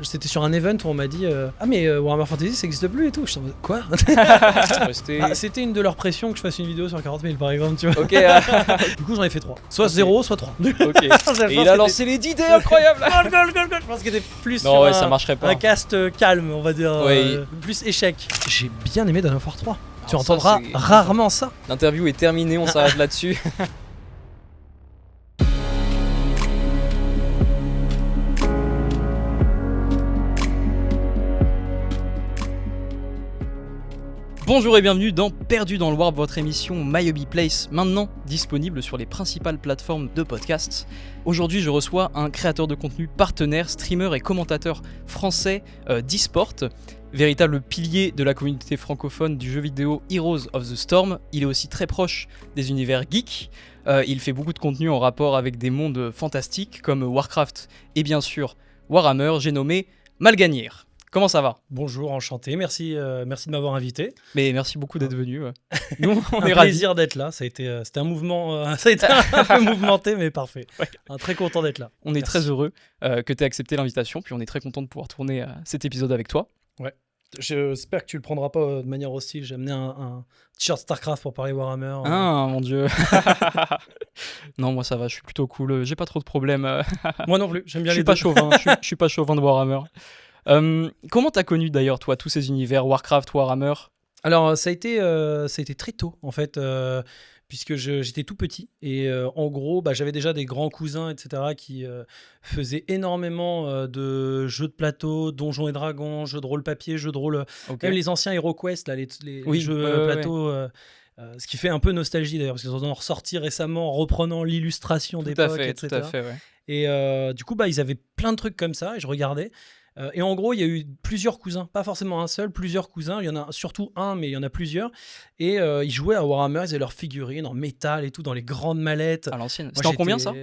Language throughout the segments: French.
C'était sur un event où on m'a dit ah mais Warhammer Fantasy ça existe plus et tout. Je suis en mode quoi? C'était une de leurs pressions que je fasse une vidéo sur 40 000 par exemple, tu vois. Ok. Du coup j'en ai fait 3. Soit 0, soit 3. Ok. Et il a lancé les 10 dés incroyables. Goal. Je pense qu'il était plus Non, sur ouais, ça marcherait pas. un cast calme, on va dire. Oui. Plus échec. J'ai bien aimé Dawn of War 3. Tu Alors ça, entendras c'est- rarement ça. L'interview est terminée, on s'arrête là-dessus. Bonjour et bienvenue dans Perdu dans le Warp, votre émission My Hobby Place, maintenant disponible sur les principales plateformes de podcasts. Aujourd'hui, je reçois un créateur de contenu partenaire, streamer et commentateur français d'e-sport, véritable pilier de la communauté francophone du jeu vidéo Heroes of the Storm. Il est aussi très proche des univers geeks. Il fait beaucoup de contenu en rapport avec des mondes fantastiques comme Warcraft et bien sûr Warhammer. J'ai nommé Malgagnir. Comment ça va ? Bonjour, enchanté. Merci de m'avoir invité. Mais merci beaucoup d'être venu. Nous, on Un est ravis. plaisir d'être là. C'était un mouvement, ça a été un peu mouvementé, mais parfait. Ouais. Très content d'être là. On est Merci. très heureux que tu aies accepté l'invitation, puis on est très content de pouvoir tourner cet épisode avec toi. J'espère que tu le prendras pas de manière hostile. J'ai amené un t-shirt StarCraft pour parler Warhammer. Ah, mon Dieu. Non, moi ça va, je suis plutôt cool. J'ai pas trop de problèmes. Moi non plus. J'aime bien Je les suis pas deux. chauvin. Je suis pas chauvin de Warhammer. Comment t'as connu d'ailleurs, toi, tous ces univers Warcraft, Warhammer ? Alors, ça a été très tôt, en fait, puisque j'étais tout petit. Et en gros, j'avais déjà des grands cousins, etc., qui faisaient énormément de jeux de plateau, Donjons et Dragons, jeux de rôle papier, jeux de rôle. Ok. Même les anciens HeroQuest, là, les Oui, jeux ouais, plateau. Ce qui fait un peu nostalgie d'ailleurs, parce qu'ils en ont ressorti récemment en reprenant l'illustration Tout à d'époque, fait, etc. tout à fait, ouais. Et du coup, ils avaient plein de trucs comme ça, et je regardais. Et en gros, il y a eu plusieurs cousins, pas forcément un seul, plusieurs cousins. Il y en a surtout un, mais il y en a plusieurs. Et ils jouaient à Warhammer, ils avaient leurs figurines en métal et tout, dans les grandes mallettes. À l'ancienne. Moi, C'était en combien ça ?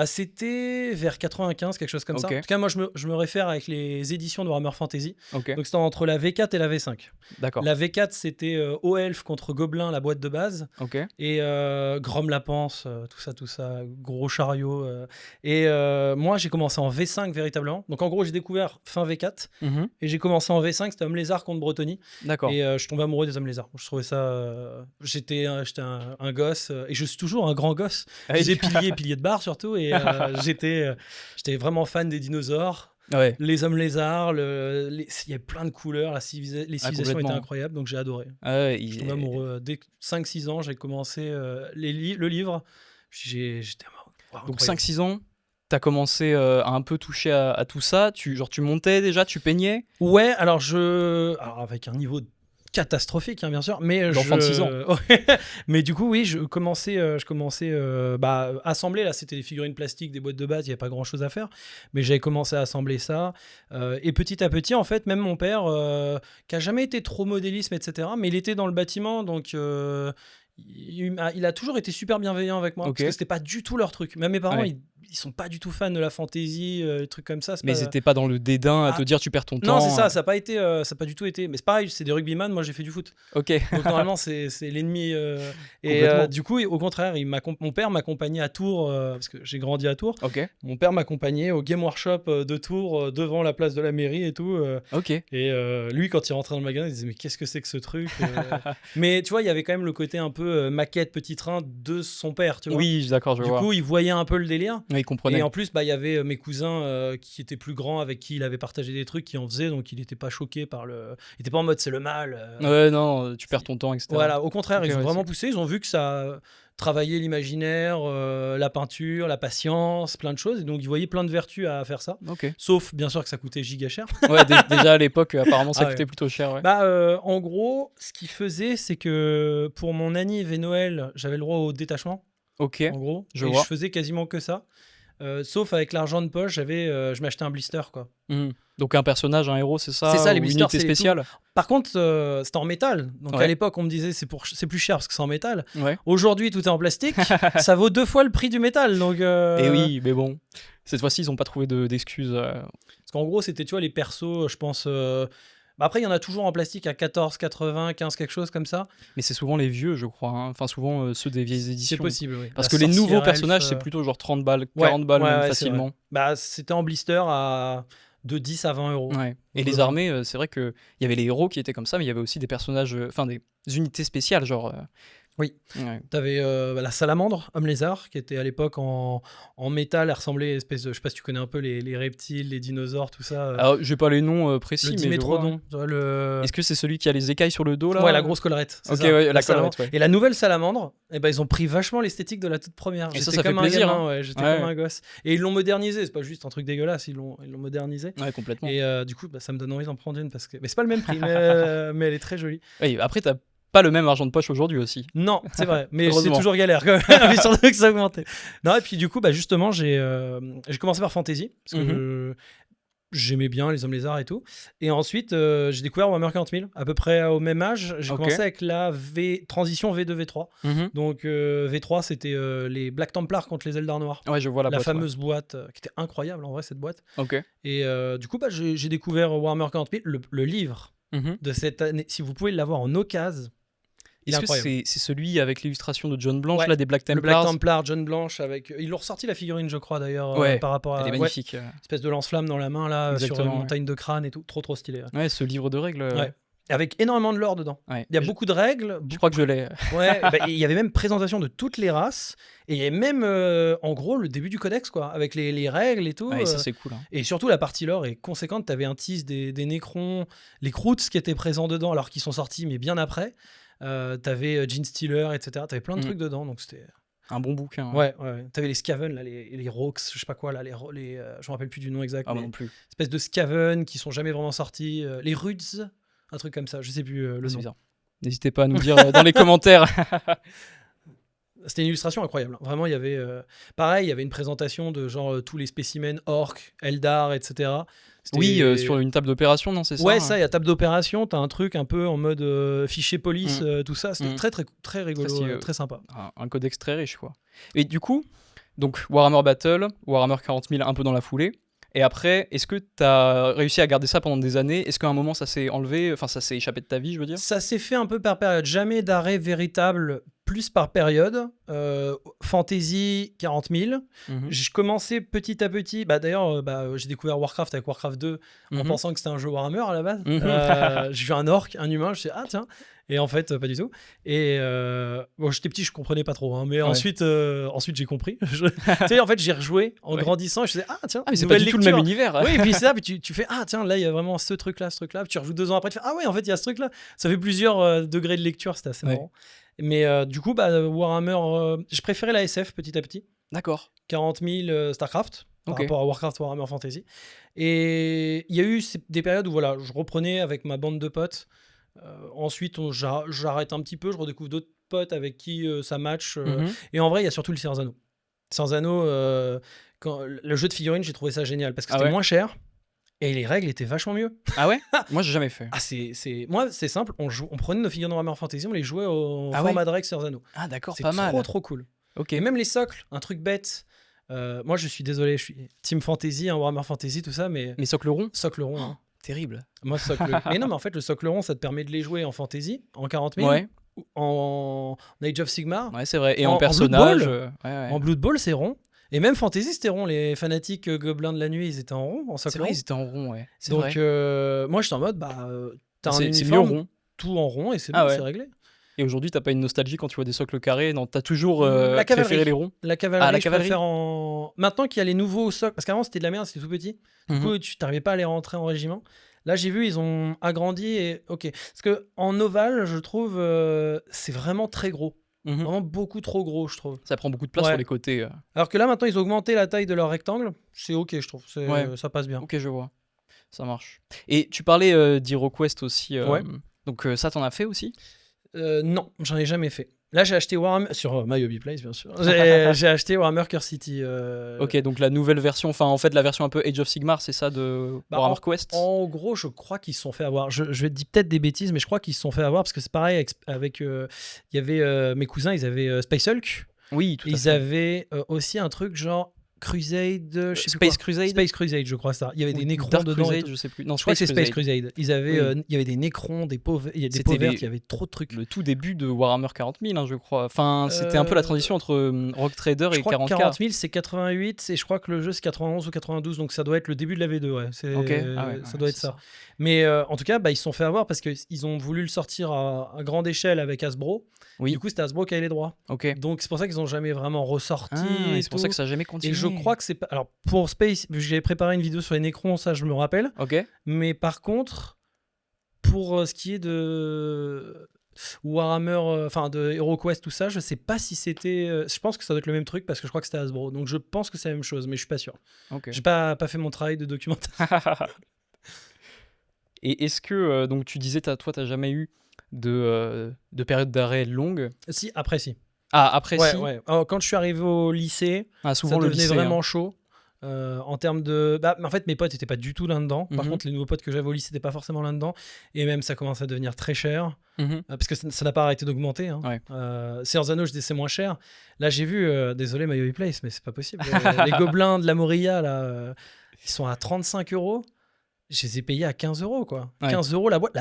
C'était vers 95, quelque chose comme ça. Ok. En tout cas, moi, je me réfère avec les éditions de Warhammer Fantasy. Ok, Donc, c'était entre la V4 et la V5. d'accord. La V4, c'était Haut Elfe contre Gobelin, la boîte de base. Ok. Et Grom la Panse, tout ça, gros chariot. Et moi, j'ai commencé en V5 véritablement. Donc en gros, j'ai découvert fin V4 Mhm. et j'ai commencé en V5, c'était Homme Lézard contre Bretonnie. D'accord. Et je tombais amoureux des Hommes Lézards. Je trouvais ça. J'étais un gosse et je suis toujours un grand gosse. Ah oui. J'ai pilier de bar surtout. Et j'étais vraiment fan des dinosaures. Ouais. Les hommes lézards, il y a plein de couleurs, les civilisations étaient complètement. incroyables, donc j'ai adoré. Ah ouais, Je tombais amoureux. Dès 5-6 ans, j'ai commencé le livre. J'étais amoureux. Donc Incroyable. 5-6 ans, t'as commencé à un peu toucher à tout ça. Tu montais déjà, tu peignais. Ouais, alors avec un niveau catastrophique, hein, bien sûr, mais D'enfant de 6 ans. Ouais. Mais du coup, oui, je commençais à assembler. Là, c'était des figurines plastiques, des boîtes de base, il n'y avait pas grand-chose à faire, mais j'avais commencé à assembler ça. Et petit à petit, en fait, même mon père, qui a jamais été trop modélisme, etc., mais il était dans le bâtiment, donc il a toujours été super bienveillant avec moi, Ok. parce que c'était pas du tout leur truc. Même mes parents, Ouais. ils sont pas du tout fans de la fantasy, des trucs comme ça. C'est Mais pas... ils étaient pas dans le dédain à Ah. te dire tu perds ton temps. Non, c'est ça, ça n'a pas du tout été. Mais c'est pareil, c'est des rugbyman, moi j'ai fait du foot. Ok. Donc normalement, c'est l'ennemi. Et Complètement. du coup, au contraire, mon père m'accompagnait à Tours, parce que j'ai grandi à Tours. Ok. Mon père m'accompagnait au Game Workshop de Tours, devant la place de la mairie et tout. Ok. Et lui, quand il rentrait dans le magasin, il disait mais qu'est-ce que c'est que ce truc Mais tu vois, il y avait quand même le côté un peu maquette, petit train de son père, tu vois. Oui, d'accord, je Du vois. coup, il voyait un peu le délire. Oui, il comprenait. Et en plus, il y avait mes cousins qui étaient plus grands, avec qui il avait partagé des trucs, qui en faisaient, donc il n'était pas choqué par le. Il n'était pas en mode c'est le mal. Ouais, non, tu perds ton temps, etc. Voilà, au contraire, Ok, ils ont ouais, vraiment c'est- poussé, ils ont vu que ça travaillait l'imaginaire, la peinture, la patience, plein de choses, et donc ils voyaient plein de vertus à faire ça. Ok. Sauf, bien sûr, que ça coûtait giga cher. Ouais, déjà à l'époque, apparemment, ça Ah coûtait ouais. plutôt cher. Ouais. En gros, ce qu'ils faisaient, c'est que pour mon anniv et Noël, j'avais le droit au détachement, Ok. en gros, je et vois. je faisais quasiment que ça. Sauf avec l'argent de poche, je m'achetais un blister, quoi. Mhm. Donc un personnage, un héros, c'est ça. C'est ça, les ou blisters, unité c'est spéciale. Par contre, c'était en métal. Donc Ouais. à l'époque, on me disait c'est plus cher parce que c'est en métal. Ouais. Aujourd'hui, tout est en plastique. Ça vaut 2 fois le prix du métal. Donc, Et oui, mais bon, cette fois-ci, ils ont pas trouvé d'excuses. Parce qu'en gros, c'était, tu vois, les persos, je pense. Après, il y en a toujours en plastique à 14,80, 15, quelque chose comme ça. Mais c'est souvent les vieux, je crois. Hein. Enfin, souvent ceux des vieilles éditions. C'est possible, oui. Parce La que les nouveaux sorcière personnages, elfe, c'est plutôt genre 30 balles, ouais, 40 balles ouais, même ouais, c'est facilement. vrai. C'était en blister à de 10 à 20 euros. Ouais. Et Donc, les armées, c'est vrai qu'il y avait les héros qui étaient comme ça, mais il y avait aussi des personnages, enfin des unités spéciales, genre. Oui. Ouais. T'avais la salamandre, homme lézard, qui était à l'époque en métal, elle ressemblait à une espèce de, je sais pas si tu connais un peu les reptiles, les dinosaures, tout ça. Alors, j'ai pas les noms précis, Le mais je vois. dimétrodon, tu vois, le... Est-ce que c'est celui qui a les écailles sur le dos là? Ouais, la grosse collerette. C'est Ok, ça, ouais, la salamandre. collerette, ouais. Et la nouvelle salamandre, eh ben, ils ont pris vachement l'esthétique de la toute première. Et ça J'étais fait comme un plaisir, gamin, hein. ouais, j'étais Ouais. comme un gosse. Et ils l'ont modernisé, c'est pas juste un truc dégueulasse, ils l'ont modernisé. Ouais, complètement. Et du coup, bah, ça me donne envie d'en prendre une parce que. Mais c'est pas le même prix, mais elle est très jolie. Ouais, après, t'as pas le même argent de poche aujourd'hui aussi. Non, c'est vrai, mais c'est Heureusement. toujours galère quand même. Mais surtout que ça a augmenté. Non, et puis du coup, bah, justement, j'ai commencé par Fantasy parce que j'aimais bien les hommes lézards et tout. Et ensuite, j'ai découvert Warhammer 40 000 à peu près au même âge. J'ai Ok. commencé avec la transition V2 V3. Donc V3, c'était les Black Templars contre les Eldar Noirs. Ouais, je vois la La boîte. fameuse boîte qui était incroyable en vrai, cette boîte. Ouais. Ok. Et du coup, bah, j'ai découvert Warhammer 40 000, le livre de cette année. Si vous pouvez l'avoir en occasion, il est Est-ce que incroyable. c'est celui avec l'illustration de John Blanche, Ouais, là, des Black Le Templars? Black Templar, John Blanche, avec. Ils l'ont ressorti la figurine, je crois d'ailleurs, Ouais, par rapport à. Elle est Ouais, magnifique. espèce de lance-flamme dans la main là, sur Exactement, une ouais. montagne de crâne et tout. Trop stylé. Ouais. Ouais, ce livre de règles. Ouais. Avec énormément de lore dedans. Ouais. Il y a beaucoup de règles. Je crois que je l'ai. Ouais, bah, il y avait même présentation de toutes les races. Et il y avait même, en gros, le début du codex, quoi, avec les règles et tout. Ouais, ça c'est cool. Hein. Et surtout, la partie lore est conséquente. T'avais un tease des Necrons, les Kroots qui étaient présents dedans, alors qu'ils sont sortis, mais bien après. T'avais Gene Stealer, etc. T'avais plein de trucs dedans, donc c'était. Un bon bouquin. Hein. Ouais. T'avais les Skaven, là, les Raux, je sais pas quoi, là, je me rappelle plus du nom exact. Ah, mais moi non plus. espèce de Skaven qui sont jamais vraiment sortis. Les Ruds, un truc comme ça, je sais plus le C'est nom. bizarre. N'hésitez pas à nous dire dans les commentaires. C'était une illustration incroyable. Vraiment, il y avait. Pareil, il y avait une présentation de genre tous les spécimens orques, Eldar, etc. C'était- Oui, sur une table d'opération, non, c'est ça? Ouais, hein. ça, il y a table d'opération, t'as un truc un peu en mode fichier police, tout ça. C'était très rigolo, stylé, très sympa. Un codex très riche, quoi. Et du coup, donc Warhammer Battle, Warhammer 40 000 un peu dans la foulée. Et après, est-ce que tu as réussi à garder ça pendant des années? Est-ce qu'à un moment ça s'est enlevé? Enfin, ça s'est échappé de ta vie, je veux dire? Ça s'est fait un peu par période. Jamais d'arrêt véritable, plus par période. Fantasy 40 000. J'ai commencé petit à petit. Bah, d'ailleurs, j'ai découvert Warcraft avec Warcraft 2 en pensant que c'était un jeu Warhammer à la base. J'ai vu un orc, un humain, je me suis dit, ah tiens. Et en fait, pas du tout. Et bon, j'étais petit, je comprenais pas trop. Hein, mais ensuite, j'ai compris. Tu sais, en fait, j'ai rejoué en grandissant. Et je me disais, ah tiens, mais c'est pas du tout le même univers. Oui, et puis c'est ça. Puis tu fais, ah tiens, là, il y a vraiment ce truc-là. Puis tu rejoues 2 ans après, tu fais, ah ouais, en fait, il y a ce truc-là. Ça fait plusieurs degrés de lecture, c'était assez marrant. Mais du coup, Warhammer, je préférais la SF petit à petit. D'accord. 40 000 StarCraft par rapport à Warcraft, Warhammer Fantasy. Et il y a eu des périodes où voilà, je reprenais avec ma bande de potes. Ensuite, j'arrête un petit peu, je redécouvre d'autres potes avec qui ça match. Et en vrai, il y a surtout le Seigneur des Anneaux. Seigneur des Anneaux, le jeu de figurines, j'ai trouvé ça génial parce que c'était moins cher. Et les règles étaient vachement mieux. Ah ouais? Moi, j'ai jamais fait. Moi, c'est simple. On prenait nos figurines de Warhammer Fantasy, on les jouait au format de règles Seigneur des Anneaux. Ah d'accord, C'est pas mal. trop cool. Ok. Et même les socles, un truc bête. Moi, je suis désolé, je suis Team Fantasy, Warhammer Fantasy, tout ça, mais socle rond? Socle rond. Hein. Terrible. Moi, socle. Mais non, mais en fait, le socle rond, ça te permet de les jouer en Fantasy, en 40 000, en Age of Sigmar. Ouais, c'est vrai. Et en personnage. En Blood Bowl, c'est rond. Et même Fantasy, c'était rond. Les fanatiques gobelins de la nuit, ils étaient en rond, en socle rond. C'est vrai, ils étaient en rond, ouais. Donc, moi, j'étais en mode, t'as un uniforme, rond. Tout en rond, et c'est bon, c'est réglé. Et aujourd'hui, t'as pas une nostalgie quand tu vois des socles carrés? Non, t'as toujours la préféré les ronds? La cavalerie, je préfère en... Maintenant qu'il y a les nouveaux socles, parce qu'avant, c'était de la merde, c'était tout petit. Du coup, tu t'arrivais pas à les rentrer en régiment. Là, j'ai vu, ils ont agrandi et... Ok. Parce qu'en ovale, je trouve, c'est vraiment très gros. Vraiment beaucoup trop gros, je trouve. Ça prend beaucoup de place sur les côtés. Alors que là, maintenant, ils ont augmenté la taille de leur rectangle. C'est ok, je trouve. Ça passe bien. Ok, je vois. Ça marche. Et tu parlais d'HeroQuest aussi. Donc ça, t'en as fait aussi? Non, j'en ai jamais fait. Là, j'ai acheté Warhammer sur My Hobby Place, bien sûr. J'ai acheté Warhammer Curse City. Ok, donc la nouvelle version, enfin en fait la version un peu Age of Sigmar, c'est ça de Warhammer Quest? En gros, je crois qu'ils se sont fait avoir. Je vais te dire peut-être des bêtises, mais je crois qu'ils se sont fait avoir parce que c'est pareil avec. Il y avait mes cousins, ils avaient Space Hulk. Oui, tout à fait. Ils avaient aussi un truc genre Crusade, je sais plus Space quoi. Crusade. Space Crusade, je crois ça. Il y avait des Ou Necrons Dark dedans. Crusade, je sais plus. Non, Je crois que c'est Space Crusade. Crusade. Ils avaient, Oui. il y avait des Necrons, des pauvres, il y a des C'était peaux vertes, les- il y avait trop de trucs. Le tout début de Warhammer 40 000, hein, je crois. Enfin, c'était un peu la transition entre Rogue Trader Je et crois que 40K. 40 000 c'est 88 et je crois que le jeu c'est 91 ou 92, donc ça doit être le début de la V2, ouais. Ok. Ah ouais, Ça ouais, doit être c'est ça. Mais en tout cas, bah, ils se sont fait avoir parce qu'ils ont voulu le sortir à grande échelle avec Hasbro. Oui. Du coup, c'était Hasbro qui avait les droits. Ok. Donc c'est pour ça qu'ils n'ont jamais vraiment ressorti. Ah, et et c'est pour ça tout. que ça n'a jamais continué. Et je crois que c'est pas. Alors pour Space, j'avais préparé une vidéo sur les Necrons, ça je me rappelle. Ok. Mais par contre, pour ce qui est de Warhammer, enfin de HeroQuest, tout ça, je sais pas si c'était. Je pense que ça doit être le même truc parce que je crois que c'était Hasbro. Donc je pense que c'est la même chose, mais je suis pas sûr. Ok. J'ai pas fait mon travail de documentaire. Et est-ce que, donc tu disais, toi, t'as jamais eu de période d'arrêt longue. Si, après si. Ah, après Ouais, si. ouais. Alors, quand je suis arrivé au lycée, Ah, souvent ça le devenait lycée. vraiment hein. chaud. En termes de. Bah, en fait, mes potes n'étaient pas du tout là-dedans. Par Mhm. contre, les nouveaux potes que j'avais au lycée n'étaient pas forcément là-dedans. Et même, ça commence à devenir très cher. Mhm. Parce que ça n'a pas arrêté d'augmenter. Hein. Ouais. Seigneur des Anneaux, je dis c'est moins cher. Là, j'ai vu, désolé, Mayo Place, mais c'est pas possible. Les gobelins de la Moria, là, ils sont à 35 €. Je les ai payés à 15 €, quoi. Ouais. 15 € la boîte,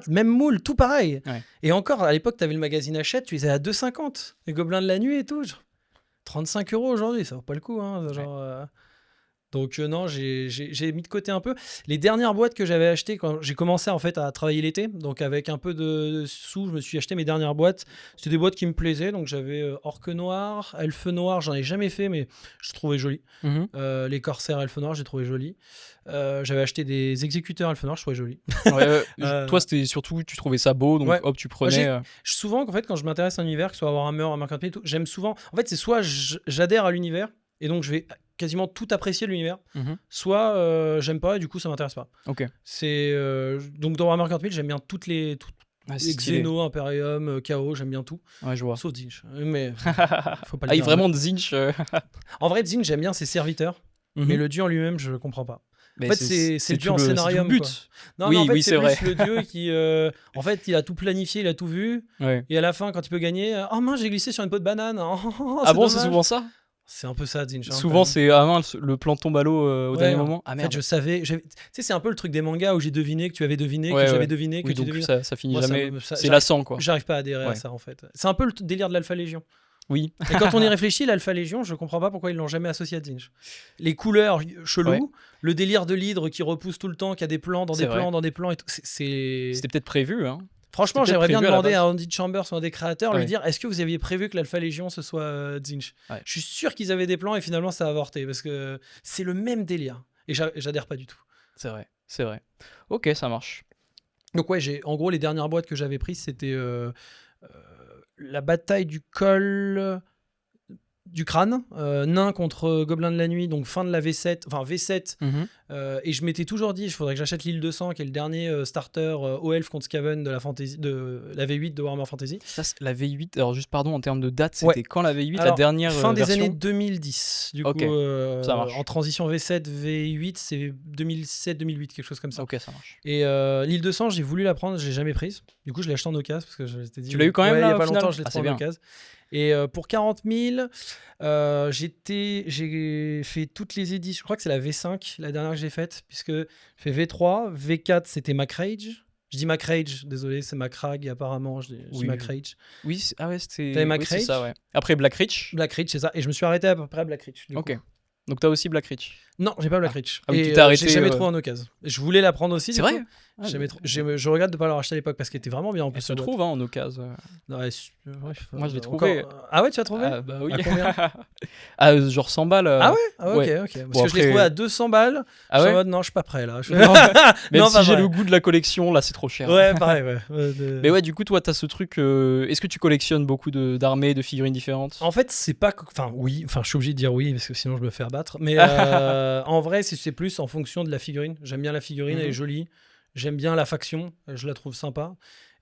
même moule, tout pareil. Ouais. Et encore, à l'époque, tu avais le magazine Hachette, tu les avais à 2,50. Les gobelins de la nuit et tout. 35 € aujourd'hui, ça vaut pas le coup. Hein, genre, Donc non, j'ai mis de côté un peu. Les dernières boîtes que j'avais achetées quand j'ai commencé en fait à travailler l'été, donc avec un peu de sous, je me suis acheté mes dernières boîtes. C'était des boîtes qui me plaisaient, donc j'avais Orque Noir, Elfe Noir, j'en ai jamais fait, mais je trouvais joli. Mhm. Les Corsaires Elfe Noir, j'ai trouvé joli. J'avais acheté des Exécuteurs Elfe Noir, je trouvais joli. Ouais, Euh, toi, c'était surtout, tu trouvais ça beau, donc ouais. hop, tu prenais. Souvent, en fait, quand je m'intéresse à un univers, que ce soit Warhammer, Warhammer 40 000 et tout, j'aime souvent. En fait, c'est soit j'adhère à l'univers et donc je vais quasiment tout apprécier de l'univers, Mhm. soit j'aime pas et du coup ça m'intéresse pas. Ok. C'est donc dans Warhammer 40 000, j'aime bien toutes les Ah, c'est stylé. Xeno, Imperium, Chaos, j'aime bien tout, Ouais, je vois. sauf Zinch. Mais faut pas le Ah, dire. vraiment, Zinch. En vrai, Zinch, j'aime bien ses serviteurs, mais le dieu en lui-même, je comprends pas. Mais En fait, c'est le dieu tout en c'est tout scénarium, le but. quoi. Non, Oui, mais en fait, oui, c'est c'est plus vrai. le dieu qui, en fait, il a tout planifié, il a tout vu, Ouais. et à la fin, quand il peut gagner, oh mince, j'ai glissé sur une peau de banane. Oh, Ah bon, c'est dommage. souvent ça. C'est un peu ça, Zinch. hein, Souvent, quand c'est ah mince, le plan tombe à l'eau au Ouais, dernier hein. moment. Ah même. En merde. fait, je savais. Tu sais, c'est un peu le truc des mangas où j'ai deviné que tu avais deviné, Ouais, que j'avais ouais. deviné, que Oui, tu donc devinais. ça finit Moi, ça jamais. me- ça- C'est j'arrive- lassant, quoi. J'arrive pas à adhérer à Ouais. ça, en fait. C'est un peu le délire de l'Alpha Légion. Oui. Et quand on y réfléchit, l'Alpha Légion, je comprends pas pourquoi ils l'ont jamais associé à Zinch. Les couleurs chelous, Ouais. le délire de l'hydre qui repousse tout le temps, qui a des plans dans C'est des vrai. plans dans des plans et tout. C'est... C'était peut-être prévu, hein. Franchement, c'était j'aimerais bien prévu à la demander base. à Andy Chambers, un des créateurs, Ouais. lui dire est-ce que vous aviez prévu que l'Alpha Légion ce soit Zinch. Ouais. Je suis sûr qu'ils avaient des plans et finalement ça a avorté parce que c'est le même délire. Et j'adhère pas du tout. C'est vrai, c'est vrai. Ok, ça marche. Donc ouais, en gros les dernières boîtes que j'avais prises, c'était la bataille du col du crâne, nain contre gobelin de la nuit, donc fin de la V7, enfin V7. Et je m'étais toujours dit, il faudrait que j'achète l'île 200, qui est le dernier starter au elf contre Skaven de la V8 de Warhammer Fantasy. Ça, c'est la V8, alors juste pardon, en termes de date, c'était Ouais. quand la V8, la Alors, dernière fin des version années 2010. Du Ok, coup, ça marche. en transition V7, V8, c'est 2007-2008, quelque chose comme ça. Ok, ça marche. Et l'île 200, j'ai voulu la prendre, je l'ai jamais prise. Du coup, je l'ai acheté en occasion parce que je m'étais dit. Tu l'as eu quand même, ouais, là, il y a au pas final longtemps, je l'ai Ah, trouvé c'est en bien. occasion. Et pour 40 000, j'ai fait toutes les éditions. Je crois que c'est la V5, la dernière que j'ai faite, puisque j'ai fait V3, V4, c'était Macrage. Je dis Macrage, désolé, c'est Macrag apparemment, je dis Oui. Macrage. Oui, ah ouais, c'était. T'avais oui, Mac c'est Rage ça, ouais. Après Blackreach. Blackreach, c'est ça. Et je me suis arrêté à peu près à Blackreach. du Ok. coup. Donc t'as aussi Blackreach. Non, j'ai pas Blackreach. Ah oui, Et, tu t'es arrêté, j'ai jamais ouais. trouvé en occasion. Je voulais la prendre aussi. C'est du vrai coup. Ah, Je regrette de pas l'avoir acheté à l'époque parce qu'elle était vraiment bien en plus. Elle se cette boîte. trouve hein, en occasion. Ouais, Moi, je l'ai encore- trouvé. Ah ouais, tu l'as trouvé Ah bah oui. À combien Ah, genre 100 balles. Ah ouais, ah ouais, ouais. ok. Parce Bon, que je l'ai après- trouvé à 200 balles. Ah Je suis ouais en mode, non, je suis pas prêt là. Non, même Non, si pas j'ai vrai. le goût de la collection, là c'est trop cher. Ouais, pareil, ouais. Mais ouais, du coup, toi, t'as ce truc. Est-ce que tu collectionnes beaucoup d'armées, de figurines différentes En fait, c'est pas. Enfin, oui. Enfin, je suis obligé de dire oui parce que sinon je me fais abattre. Mais en vrai, c'est plus en fonction de la figurine. J'aime bien la figurine, elle est jolie. J'aime bien la faction, je la trouve sympa.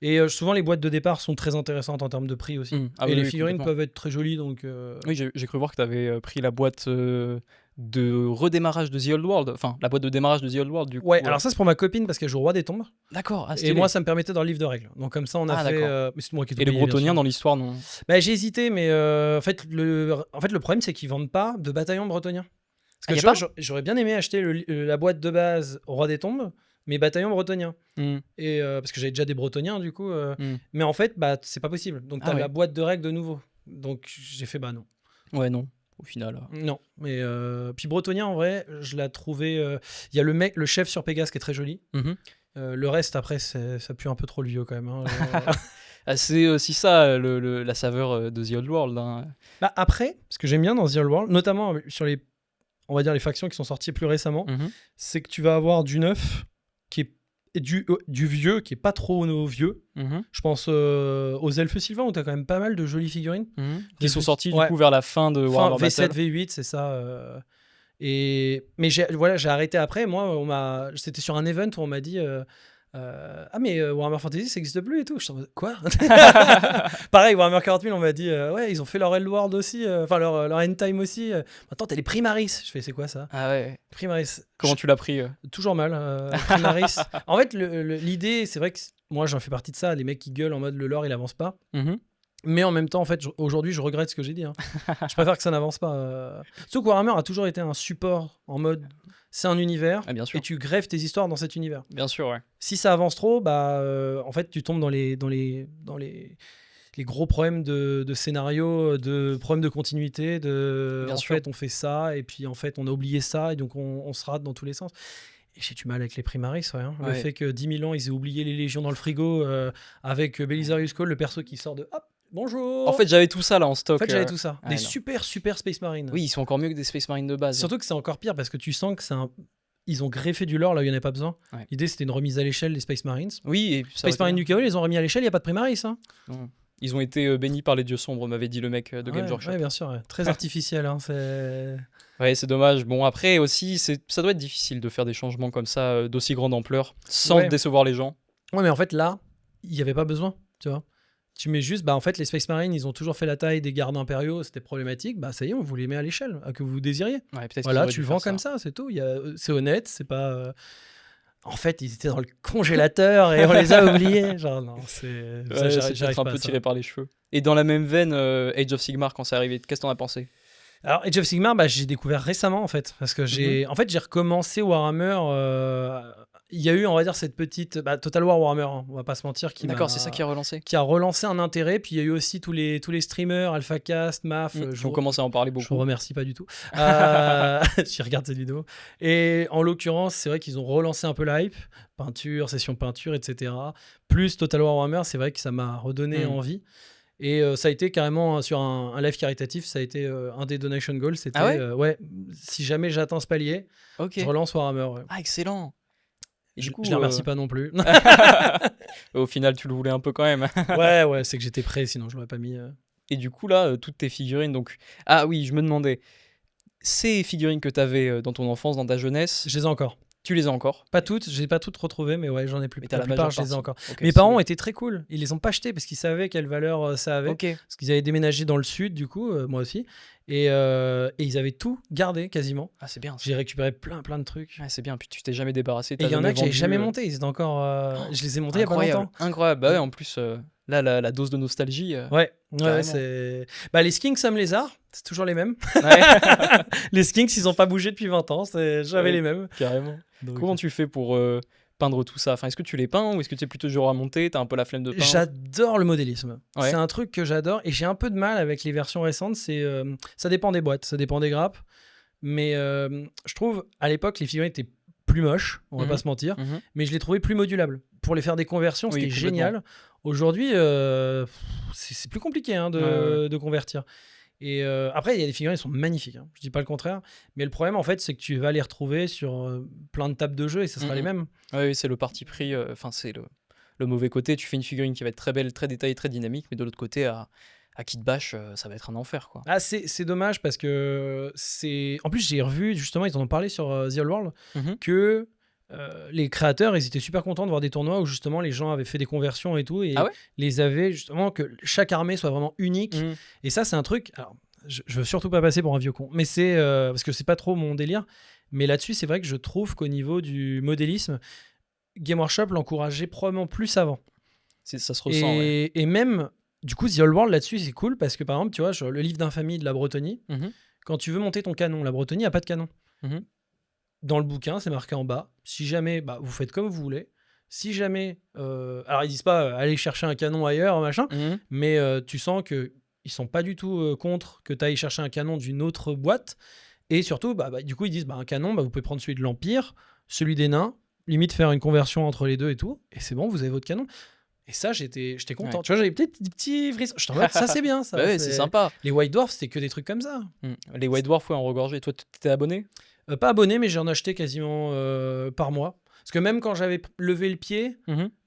Et souvent, les boîtes de départ sont très intéressantes en termes de prix aussi. Ah et oui, les oui, figurines complètement. peuvent être très jolies. Donc, Oui, j'ai cru voir que t'avais pris la boîte de redémarrage de The Old World. Enfin, la boîte de démarrage de The Old World, du coup. ouais, alors ça, c'est pour ma copine parce qu'elle joue au Roi des Tombes. D'accord. Ah, Et stylé. moi, ça me permettait dans le livre de règles. Donc, comme ça, on a Ah, fait. d'accord. Mais c'est moi qui ai tout Et les payé, bien Bretoniens sûr. dans l'histoire, non Bah, j'ai hésité, mais en fait, le problème, c'est qu'ils vendent pas de bataillon bretonien. que y a tu vois, pas j'aurais bien aimé acheter la boîte de base Roi des Tombes, mais bataillon bretonien. Et parce que j'avais déjà des bretoniens du coup. Mais en fait, bah, c'est pas possible. Donc t'as Ah ouais. la boîte de règles de nouveau. Donc j'ai fait bah non. Ouais, non, au final. Non. Mais puis bretonien en vrai, je l'ai trouvé. Il y a le chef sur Pégase qui est très joli. Le reste après, ça pue un peu trop le vieux quand même. Hein. Ah, c'est aussi ça, la saveur de The Old World. Hein. Bah, après, ce que j'aime bien dans The Old World, notamment sur on va dire les factions qui sont sorties plus récemment, c'est que tu vas avoir du neuf qui est et du vieux qui est pas trop vieux. Je pense aux Elfes Sylvains où tu as quand même pas mal de jolies figurines qui sont sorties du coup vers la fin de Warhammer V7, Battle. V8, c'est ça. Mais j'ai arrêté après. Moi, c'était sur un event où on m'a dit ah mais Warhammer Fantasy ça existe plus et tout. Je suis quoi. Pareil, Warhammer 40 000 on m'a dit ouais ils ont fait leur Eldworld aussi, enfin leur End Time aussi. Maintenant t'as les Primaris. Je fais c'est quoi ça? Ah ouais. Primaris. Comment tu l'as pris Toujours mal. Primaris. En fait l'idée c'est vrai que moi j'en fais partie de ça, les mecs qui gueulent en mode le lore il avance pas. Mais en même temps, en fait, aujourd'hui, je regrette ce que j'ai dit. Hein. Je préfère que ça n'avance pas. Surtout que Warhammer a toujours été un support en mode c'est un univers et tu greffes tes histoires dans cet univers. Bien sûr, ouais. Si ça avance trop, bah, en fait, tu tombes dans les gros problèmes de scénario, de problèmes de continuité. Fait, on fait ça et puis en fait, on a oublié ça et donc on se rate dans tous les sens. Et j'ai du mal avec les Primaris, ouais, hein. Le fait que 10 000 ans, ils aient oublié les légions dans le frigo avec Belisarius Cawl, le perso qui sort de hop. Bonjour. En fait, j'avais tout ça là en stock. En fait, j'avais tout ça. Des super Space Marines. Oui, ils sont encore mieux que des Space Marines de base. Surtout que c'est encore pire parce que tu sens que ils ont greffé du lore là où il n'y en avait pas besoin. Ouais. L'idée, c'était une remise à l'échelle des Space Marines. Oui, et Space Marines du chaos, ils les ont remis à l'échelle, il n'y a pas de Primaris. Hein. Ils ont été bénis par les dieux sombres, m'avait dit le mec de Games Workshop. Oui, bien sûr. Ouais. Très artificiel. Hein, ouais, c'est dommage. Bon, après aussi, ça doit être difficile de faire des changements comme ça, d'aussi grande ampleur, sans décevoir les gens. Ouais, mais en fait, là, il n'y avait pas besoin, tu vois. Tu mets juste, bah en fait, les Space Marines, ils ont toujours fait la taille des gardes impériaux, c'était problématique. Bah ça y est, on vous les met à l'échelle, que vous désiriez. Ouais, voilà, tu vends comme ça, c'est tout. C'est honnête, c'est pas. En fait, ils étaient dans le congélateur et on les a oubliés. Genre, non, c'est. J'arrive un peu tiré par les cheveux. Et dans la même veine, Age of Sigmar, quand c'est arrivé, qu'est-ce que t'en as pensé? Alors, Age of Sigmar, bah, j'ai découvert récemment, en fait. Parce que j'ai recommencé Warhammer. Il y a eu, on va dire, cette petite Total War Warhammer, hein, on va pas se mentir, D'accord, c'est ça qui a relancé. Qui a relancé un intérêt. Puis il y a eu aussi tous les streamers, AlphaCast, MAF. Qui ont commencé à en parler beaucoup. Je vous remercie pas du tout. Je regarde cette vidéo. Et en l'occurrence, c'est vrai qu'ils ont relancé un peu la hype, peinture, session peinture, etc. Plus Total War Warhammer, c'est vrai que ça m'a redonné envie. Et ça a été carrément sur un live caritatif, ça a été un des donation goals. C'était si jamais j'atteins ce palier, je relance Warhammer. Ouais. Ah, excellent. Et du coup, je les remercie pas non plus. Au final, tu le voulais un peu quand même. ouais, c'est que j'étais prêt, sinon je l'aurais pas mis. Et du coup, là, toutes tes figurines, donc... Ah oui, je me demandais, ces figurines que tu avais dans ton enfance, dans ta jeunesse... Je les ai encore. Tu les as encore? Pas toutes, j'ai pas toutes retrouvées, mais ouais, j'en ai plus. La plupart, je les ai encore. Okay, mes parents étaient très cool. Ils les ont pas achetés parce qu'ils savaient quelle valeur ça avait. Parce qu'ils avaient déménagé dans le sud, du coup, moi aussi. Et ils avaient tout gardé quasiment. Ah, c'est bien. J'ai récupéré plein de trucs. Ah, c'est bien. Puis tu t'es jamais débarrassé. Et il y en a que j'avais jamais monté. Ils étaient encore. Je les ai montés il y a pas longtemps. Incroyable. Bah ouais, en plus. Là, la dose de nostalgie. Ouais, c'est. Bah, les Skinks Sam Lézard, c'est toujours les mêmes. Les Skinks, ils ont pas bougé depuis 20 ans. J'avais les mêmes. Carrément. Donc, comment tu fais pour peindre tout ça? Enfin, est-ce que tu les peins ou est-ce que tu es plutôt genre à monter? T'as un peu la flemme de peindre? J'adore le modélisme. C'est un truc que j'adore et j'ai un peu de mal avec les versions récentes. Ça dépend des boîtes, ça dépend des grappes. Mais je trouve, à l'époque, les figurines étaient plus moches, on va pas se mentir. Mais je les trouvais plus modulables. Pour les faire des conversions, c'était génial. Aujourd'hui, c'est plus compliqué de convertir. Et après, il y a des figurines qui sont magnifiques, hein. Je dis pas le contraire. Mais le problème, en fait, c'est que tu vas les retrouver sur plein de tables de jeu et ce sera les mêmes. Oui, c'est le parti pris. Enfin, c'est le mauvais côté. Tu fais une figurine qui va être très belle, très détaillée, très dynamique, mais de l'autre côté, à Kit Bash, ça va être un enfer, quoi. Ah, c'est dommage parce que c'est. En plus, j'ai revu, justement, ils en ont parlé sur The Old World, que. Les créateurs, ils étaient super contents de voir des tournois où justement les gens avaient fait des conversions et tout et les avaient justement que chaque armée soit vraiment unique. Et ça, c'est un truc. Alors, je veux surtout pas passer pour un vieux con, mais c'est parce que c'est pas trop mon délire. Mais là-dessus, c'est vrai que je trouve qu'au niveau du modélisme, Game Workshop l'encourageait probablement plus avant. Ça se ressent. Et même du coup, The Old World là-dessus, c'est cool parce que par exemple, tu vois, le livre d'infamie de la Bretonnie, quand tu veux monter ton canon, la Bretonnie a pas de canon. Mhm. Dans le bouquin, c'est marqué en bas. Si jamais, vous faites comme vous voulez. Si jamais, alors ils disent pas allez chercher un canon ailleurs, machin, Mhm. mais tu sens que ils sont pas du tout contre que tu ailles chercher un canon d'une autre boîte. Et surtout, du coup, ils disent un canon, vous pouvez prendre celui de l'Empire, celui des nains, limite faire une conversion entre les deux et tout, et c'est bon, vous avez votre canon. Et ça, j'étais content. Ouais. Tu vois, j'avais peut-être des petits frissons. Je suis en mode, ça c'est bien, ça. Bah ouais, c'est sympa. Les White Dwarfs, c'était que des trucs comme ça. Les White Dwarf, en regorgé. Toi, t'es abonné? Pas abonné, mais j'en achetais quasiment par mois. Parce que même quand j'avais levé le pied,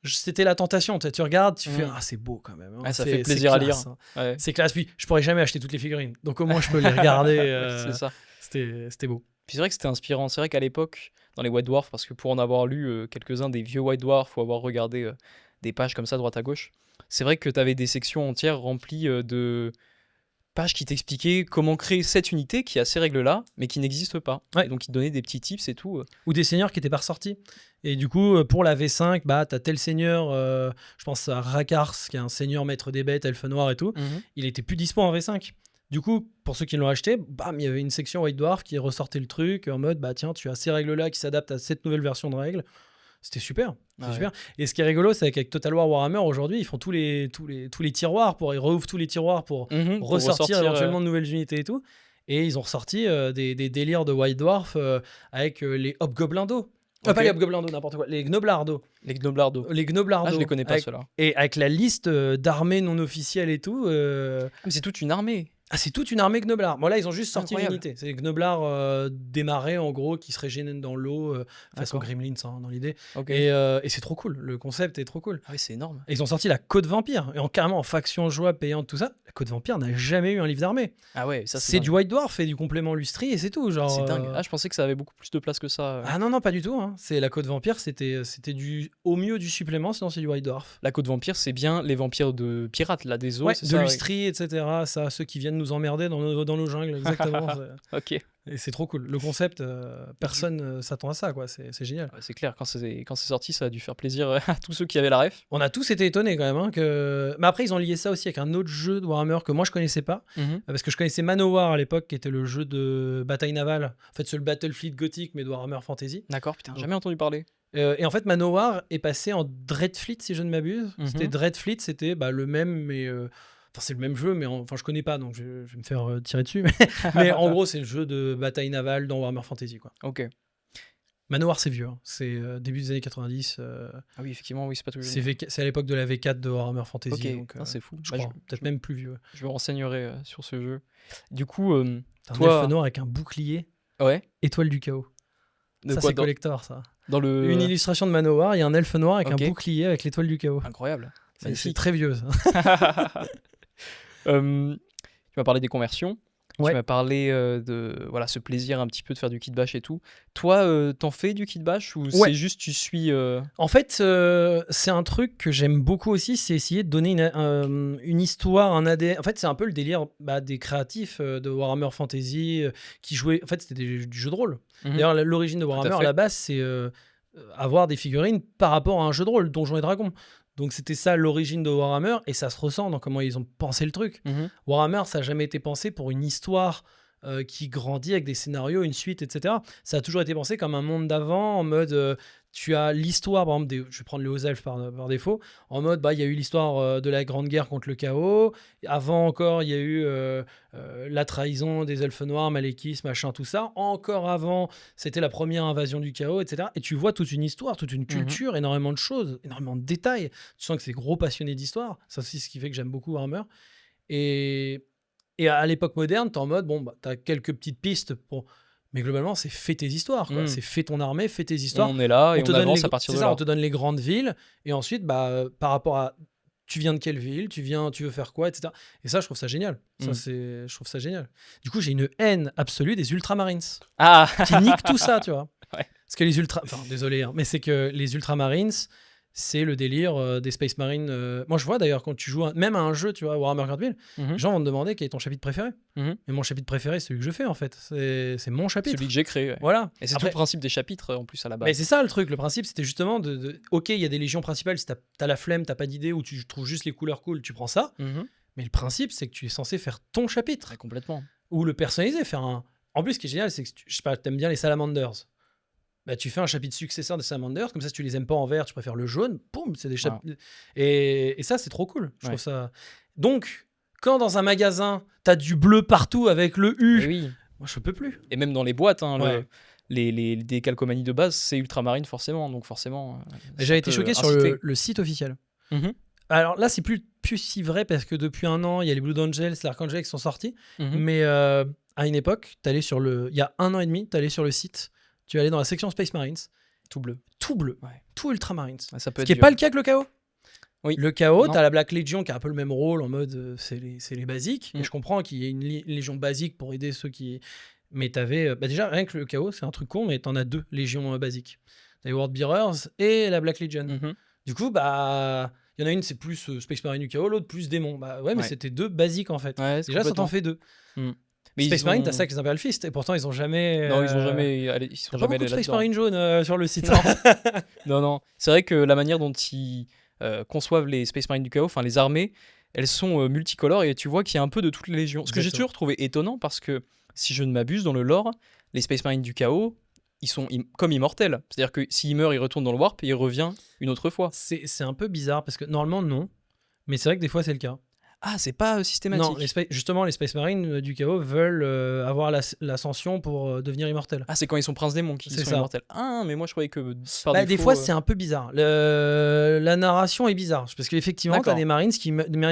c'était la tentation. Tu regardes, tu fais c'est beau quand même. Hein. Ça fait plaisir à lire. Hein. Ouais. C'est classe. Puis je pourrais jamais acheter toutes les figurines. Donc au moins, je peux les regarder. C'est ça. C'était beau. Puis c'est vrai que c'était inspirant. C'est vrai qu'à l'époque, dans les White Dwarf, parce que pour en avoir lu quelques-uns des vieux White Dwarf ou avoir regardé des pages comme ça, droite à gauche, c'est vrai que tu avais des sections entières remplies de pages qui t'expliquaient comment créer cette unité qui a ces règles-là, mais qui n'existe pas. Ouais. Et donc, ils te donnaient des petits tips et tout. Ou des seigneurs qui n'étaient pas ressortis. Et du coup, pour la V5, t'as tel seigneur, je pense à Rakars, qui est un seigneur maître des bêtes, elfe noir et tout, il était plus dispo en V5. Du coup, pour ceux qui l'ont acheté, il y avait une section White Dwarf qui ressortait le truc en mode, tiens, tu as ces règles-là qui s'adaptent à cette nouvelle version de règles. C'était super. Super. Et ce qui est rigolo, c'est qu'avec Total War Warhammer, aujourd'hui, ils font tous les tiroirs, ils rouvrent tous les tiroirs pour ressortir éventuellement de nouvelles unités et tout. Et ils ont ressorti des délires de White Dwarf avec les Hobgoblindo. Pas les Hobgoblindo, n'importe quoi. Les Gnoblardo. Les Gnoblardo. Ah, je les connais pas, ceux-là. Et avec la liste d'armées non officielles et tout. Mais c'est toute une armée. Ah, c'est toute une armée Gnoblar. Bon, là, ils ont juste sorti Incroyable. une unité. C'est les Gnoblar démarrés, en gros, qui se régénèrent dans l'eau, façon Gremlins, dans l'idée. Okay. Et c'est trop cool. Le concept est trop cool. Ah oui, c'est énorme. Et ils ont sorti la Côte Vampire. Et carrément en faction jouable payante, tout ça. La Côte Vampire n'a jamais eu un livre d'armée. Ah ouais, ça c'est du White Dwarf et du complément lustri et c'est tout. Genre, c'est dingue. Ah, je pensais que ça avait beaucoup plus de place que ça. Ah non, pas du tout. Hein. C'est la Côte Vampire, c'était au mieux du supplément, sinon c'est du White Dwarf. La Côte Vampire, c'est bien les vampires de pirates, là, des eaux. Ouais, c'est de ça, lustri, etc. Ça, ceux qui viennent nous emmerder dans nos jungles, exactement. Ok. Et c'est trop cool. Le concept, personne s'attend à ça, quoi. C'est génial. Ouais, c'est clair, quand c'est sorti, ça a dû faire plaisir à tous ceux qui avaient la ref. On a tous été étonnés quand même. Hein, Mais après, ils ont lié ça aussi avec un autre jeu de Warhammer que moi je connaissais pas. Parce que je connaissais Manowar à l'époque, qui était le jeu de bataille navale. En fait, c'est le Battlefleet gothique, mais de Warhammer Fantasy. D'accord, putain, jamais entendu parler. Et en fait, Manowar est passé en Dreadfleet, si je ne m'abuse. C'était Dreadfleet, c'était le même, mais. Enfin, c'est le même jeu, mais je connais pas, donc je vais me faire tirer dessus. Mais en gros, c'est le jeu de bataille navale dans Warhammer Fantasy, quoi. Ok. Manowar, c'est vieux. Hein. C'est début des années 90. Ah oui, effectivement, oui, c'est pas tout jeune. C'est à l'époque de la V4 de Warhammer Fantasy. Ok, donc, c'est fou. Je crois, peut-être même plus vieux. Je me renseignerai sur ce jeu. Du coup, t'as un elfe noir avec un bouclier. Ouais. Étoile du chaos. De ça, quoi, c'est collector, ça. Une illustration de Manowar, il y a un elfe noir avec un bouclier avec l'étoile du chaos. Incroyable. C'est très vieux, ça. Tu m'as parlé des conversions. Ouais. Tu m'as parlé de ce plaisir un petit peu de faire du kit bash et tout. Toi, t'en fais du kit bash ou c'est juste tu suis En fait, c'est un truc que j'aime beaucoup aussi, c'est essayer de donner une histoire, un ADN. En fait, c'est un peu le délire des créatifs de Warhammer Fantasy qui jouaient. En fait, c'était du jeu de rôle. D'ailleurs, l'origine de Warhammer à la base, c'est avoir des figurines par rapport à un jeu de rôle, Donjons et Dragons. Donc c'était ça l'origine de Warhammer et ça se ressent dans comment ils ont pensé le truc. Warhammer, ça n'a jamais été pensé pour une histoire qui grandit avec des scénarios, une suite, etc. Ça a toujours été pensé comme un monde d'avant, en mode tu as l'histoire, par exemple, je vais prendre les hauts elfes par défaut, en mode il y a eu l'histoire de la Grande Guerre contre le chaos, avant encore il y a eu la trahison des elfes noirs, Malekith, machin, tout ça, encore avant c'était la première invasion du chaos, etc. Et tu vois toute une histoire, toute une culture, énormément de choses, énormément de détails, tu sens que c'est gros passionné d'histoire, ça c'est ce qui fait que j'aime beaucoup Warhammer. Et à l'époque moderne, t'es en mode, t'as quelques petites pistes pour... Mais globalement, c'est fais tes histoires, quoi. C'est fais ton armée, fais tes histoires. On est là et on avance à partir de là. On te donne les grandes villes et ensuite, par rapport à tu viens de quelle ville, tu veux faire quoi, etc. Et ça, je trouve ça génial. Je trouve ça génial. Du coup, j'ai une haine absolue des Ultramarines. Qui niquent tout ça, tu vois. Ouais. Parce que les désolé, hein, mais c'est que les Ultramarines, c'est le délire des Space Marines. Moi, je vois d'ailleurs quand tu joues même à un jeu, tu vois, Warhammer 40 000, les gens vont te demander quel est ton chapitre préféré. Et mon chapitre préféré, c'est celui que je fais en fait. C'est mon chapitre. Celui que j'ai créé. Ouais. Voilà. Et c'est tout le principe des chapitres en plus à la base. Mais c'est ça le truc. Le principe, c'était justement ok, il y a des légions principales. Si t'as la flemme, t'as pas d'idée ou tu trouves juste les couleurs cool, tu prends ça. Mais le principe, c'est que tu es censé faire ton chapitre. Ouais, complètement. Ou le personnaliser, faire En plus, ce qui est génial, c'est que je sais pas, t'aimes bien les salamanders. Bah, tu fais un chapitre successeur des salamanders, comme ça, si tu les aimes pas en vert, tu préfères le jaune, boum, c'est des chapitres. Et ça, c'est trop cool. Je trouve ça. Donc, quand dans un magasin, t'as du bleu partout avec le U, oui. moi, je peux plus. Et même dans les boîtes, hein, Ouais. les décalcomanies de base, c'est ultramarine forcément. Donc forcément. J'avais été choqué sur le site officiel. Mhm. Alors là, c'est plus si vrai parce que depuis un an, il y a les Blue Angels, les Archangels qui sont sortis. Mhm. Mais à une époque, il y a 1 an et demi, tu allais sur le site, tu allais dans la section Space Marines. Tout bleu. Ouais. Tout Ultramarines. Ça peut Ce qui n'est pas le cas avec le Chaos. Oui. Le Chaos, Non. t'as la Black Legion qui a un peu le même rôle en mode c'est les basiques. Et je comprends qu'il y ait une légion basique pour aider ceux qui. Mais t'avais. Déjà, rien que le Chaos, c'est un truc con, mais t'en as 2 légions basiques. T'as les World Bearers et la Black Legion. Du coup, il y en a une, c'est plus Space Marine du Chaos, l'autre plus démon. Mais c'était 2 basiques en fait. Déjà, ça t'en fait 2. Mais Space Marine, t'as ça avec les Imperial Fist, et pourtant ils ont jamais. Non, ils ont jamais. Ils t'as sont pas jamais beaucoup de allés Space là-dedans. Marine jaune sur le site. Non. C'est vrai que la manière dont ils conçoivent les Space Marines du Chaos, enfin les armées, elles sont multicolores et tu vois qu'il y a un peu de toutes les légions. Ce que j'ai toujours trouvé étonnant parce que, si je ne m'abuse, dans le lore, les Space Marines du Chaos, ils sont comme immortels. C'est-à-dire que s'il meurt, il retourne dans le warp et il revient une autre fois. C'est un peu bizarre parce que normalement, non. Mais c'est vrai que des fois, c'est le cas. Ah, c'est pas systématique. Non, justement, les Space Marines du Chaos veulent avoir l'ascension pour devenir immortels. Ah, c'est quand ils sont princes démons qui sont immortels. Ah, mais moi je croyais que par défaut, des fois, c'est un peu bizarre. La narration est bizarre parce qu'effectivement, t'as des Marines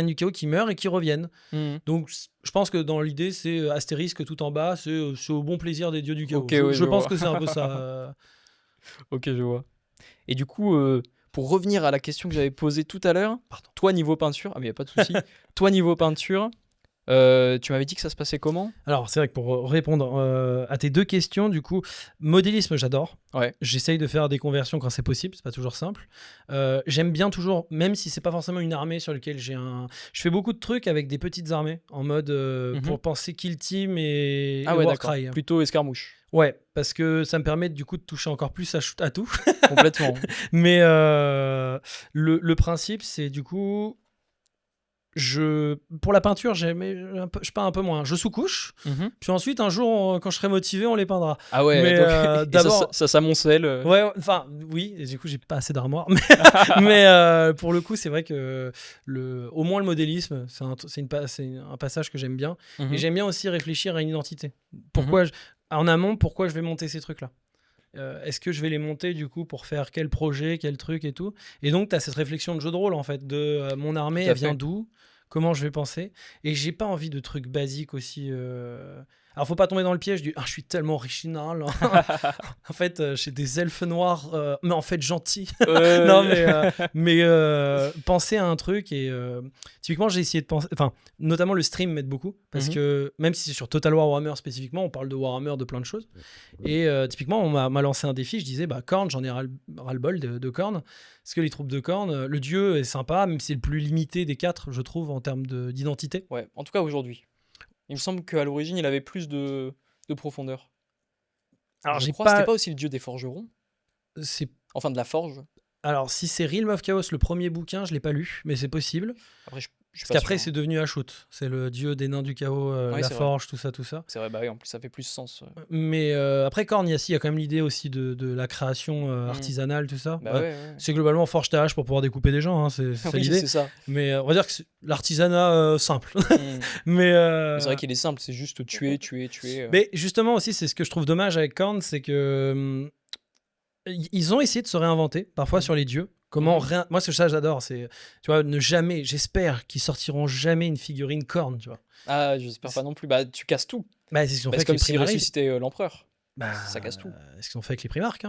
du Chaos qui meurent et qui reviennent. Donc, je pense que dans l'idée, c'est astérisque tout en bas, c'est au bon plaisir des dieux du Chaos. Je pense que c'est un peu ça. Ok, je vois. Et du coup, pour revenir à la question que j'avais posée tout à l'heure, toi niveau peinture, mais y a pas de souci. Toi niveau peinture, tu m'avais dit que ça se passait comment ? Alors c'est vrai que pour répondre à tes 2 questions, du coup, modélisme j'adore. Ouais. J'essaye de faire des conversions quand c'est possible, c'est pas toujours simple. J'aime bien toujours, même si c'est pas forcément une armée sur laquelle je fais beaucoup de trucs avec des petites armées en mode pour penser kill team et Warcry. Plutôt escarmouche. Ouais, parce que ça me permet du coup de toucher encore plus à tout. Complètement. Mais le principe, c'est du coup, pour la peinture, je peins un peu moins. Je sous-couche, puis ensuite, un jour, quand je serai motivé, on les peindra. Ah ouais, mais d'abord... ça s'amoncelle. Ouais, enfin, oui, et du coup, j'ai pas assez d'armoire. Mais pour le coup, c'est vrai que au moins le modélisme, c'est un passage que j'aime bien. Et j'aime bien aussi réfléchir à une identité. En amont, pourquoi je vais monter ces trucs-là ? Est-ce que je vais les monter du coup pour faire quel projet, quel truc et tout ? Et donc, tu as cette réflexion de jeu de rôle en fait, de mon armée, elle vient d'où ? Comment je vais penser ? Et j'ai pas envie de trucs basiques aussi. Alors, faut pas tomber dans le piège du je suis tellement original. En fait, j'ai des elfes noirs, mais en fait gentils. Non, mais penser à un truc et typiquement, j'ai essayé de penser. Enfin, notamment le stream m'aide beaucoup parce que même si c'est sur Total War Warhammer spécifiquement, on parle de Warhammer, de plein de choses. Et typiquement, on m'a lancé un défi. Je disais, Khorne, j'en ai ras-le-bol de Khorne. Parce que les troupes de Khorne, le dieu est sympa, même si c'est le plus limité des 4, je trouve, en termes d'identité. Ouais, en tout cas aujourd'hui. Il me semble qu'à l'origine, il avait plus de profondeur. Alors, je crois que c'était pas aussi le dieu des forgerons. Enfin, de la forge. Alors, si c'est Realm of Chaos, le premier bouquin, je l'ai pas lu, mais c'est possible. Après, parce qu'après, c'est devenu Ashut. C'est le dieu des nains du chaos, la forge, tout ça. C'est vrai, en plus, ça fait plus sens. Mais après, Khorne, il y a quand même l'idée aussi de la création artisanale, tout ça. C'est globalement forge ta hache pour pouvoir découper des gens, hein, c'est l'idée. C'est ça. Mais on va dire que c'est l'artisanat simple. Mais c'est vrai qu'il est simple, c'est juste tuer. Mais justement aussi, c'est ce que je trouve dommage avec Khorne, c'est que ils ont essayé de se réinventer, parfois sur les dieux. Moi, c'est ça que j'adore, c'est, tu vois, j'espère qu'ils sortiront jamais une figurine Khorne, tu vois. Ah, j'espère pas non plus. Tu casses tout. C'est ce qu'ils ont fait avec comme les s'ils ressuscitaient l'empereur. Ça casse tout. C'est ce qu'ils ont fait avec les Primarques.